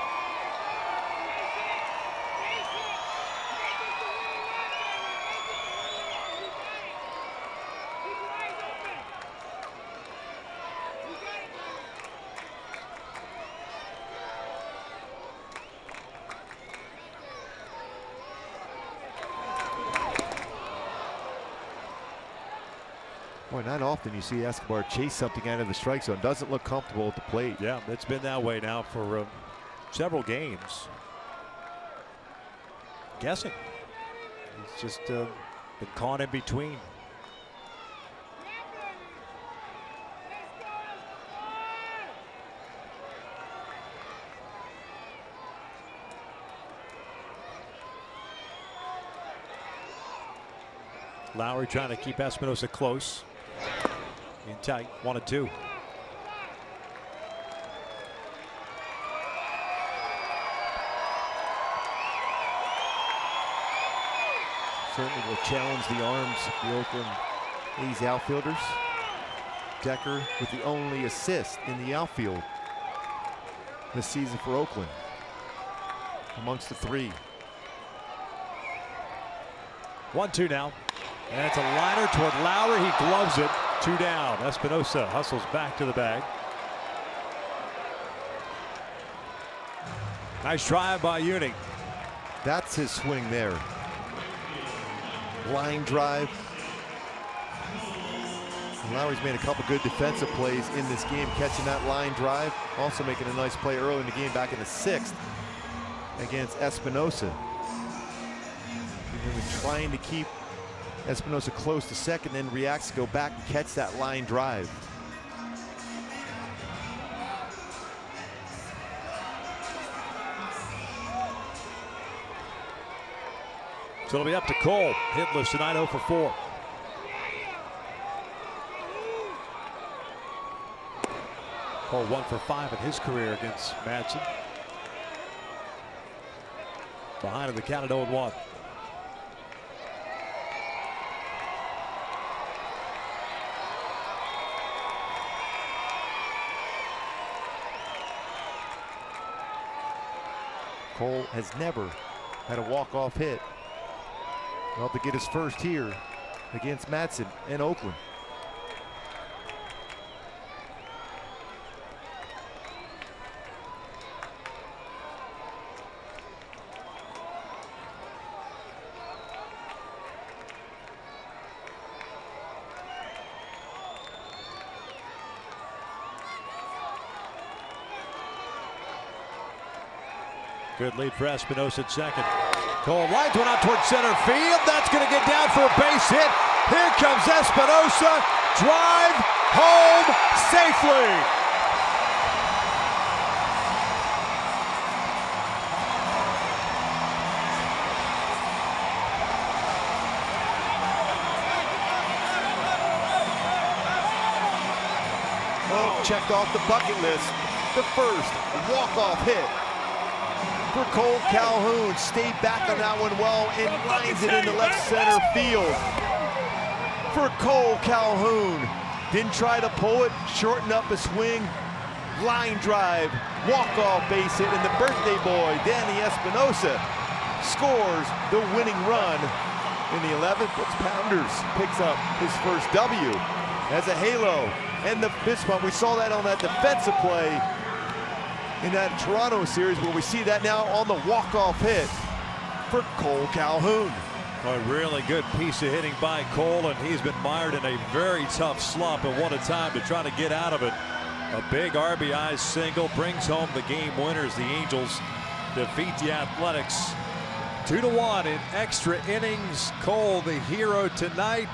Boy, not often you see Escobar chase something out of the strike zone. Doesn't look comfortable at the plate. Yeah, it's been that way now for several games. Guessing. He's just been caught in between. Lowry trying to keep Espinosa close. In tight, 1-2. Certainly will challenge the arms of the Oakland A's outfielders. Decker with the only assist in the outfield this season for Oakland amongst the three. 1-2 now. And it's a liner toward Lowry. He gloves it. 2 down. Espinosa hustles back to the bag. Nice drive by Ewing. That's his swing there. Line drive. And Lowry's made a couple good defensive plays in this game, catching that line drive. Also making a nice play early in the game back in the 6th against Espinosa. He was trying to keep Espinosa close to second, then reacts to go back and catch that line drive. So it'll be up to Cole. Hitless tonight, 0 for 4. Cole 1 for 5 in his career against Madsen. Behind in the count at 0-1. Cole has never had a walk-off hit. Well, to get his first here against Madsen in Oakland. Good lead for Espinosa at second. Cole lines one out towards center field. That's going to get down for a base hit. Here comes Espinosa. Drive home safely. Oh, checked off the bucket list. The first walk-off hit for Cole Calhoun. Stayed back on that one well and lines it into left center field. For Cole Calhoun. Didn't try to pull it, shorten up his swing. Line drive, walk-off base hit, and the birthday boy, Danny Espinosa, scores the winning run in the 11th. Pounders picks up his first W as a halo. And the fist bump, we saw that on that defensive play in that Toronto series, where we see that now on the walk-off hit for Cole Calhoun. A really good piece of hitting by Cole, and he's been mired in a very tough slump at one time to try to get out of it. A big RBI single brings home the game winners. The Angels defeat the Athletics 2-1 in extra innings. Cole, the hero tonight,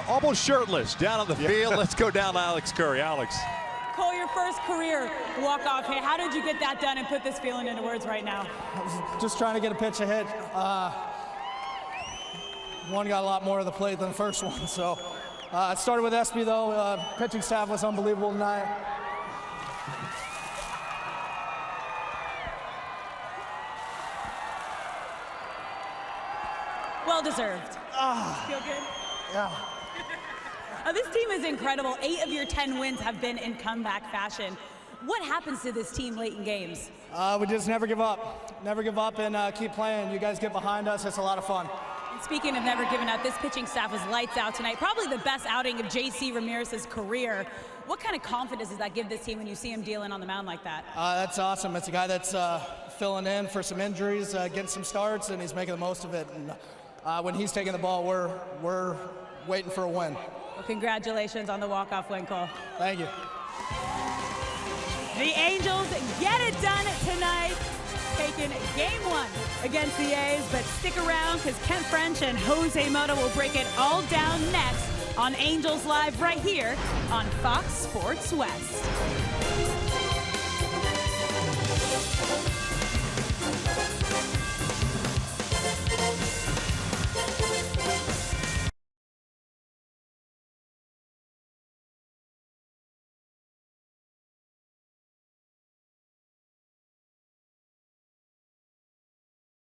almost shirtless down on the field. Let's go down to Alex Curry. Alex. Cole, your first career walk-off hit. How did you get that done and put this feeling into words right now? I was just trying to get a pitch ahead. One got a lot more of the plate than the first one, so it started with Espy though. Pitching staff was unbelievable tonight. Well deserved. Feel good? Yeah. This team is incredible. 8 of your 10 wins have been in comeback fashion. What happens to this team late in games? We just never give up. Never give up and keep playing. You guys get behind us. It's a lot of fun. And speaking of never giving up, this pitching staff was lights out tonight. Probably the best outing of J.C. Ramirez's career. What kind of confidence does that give this team when you see him dealing on the mound like that? That's awesome. It's a guy that's filling in for some injuries, getting some starts, and he's making the most of it. And when he's taking the ball, we're waiting for a win. Well, congratulations on the walk-off win, Cole. Thank you. The Angels get it done tonight, taking game 1 against the A's, but stick around because Kent French and Jose Mota will break it all down next on Angels Live right here on Fox Sports West.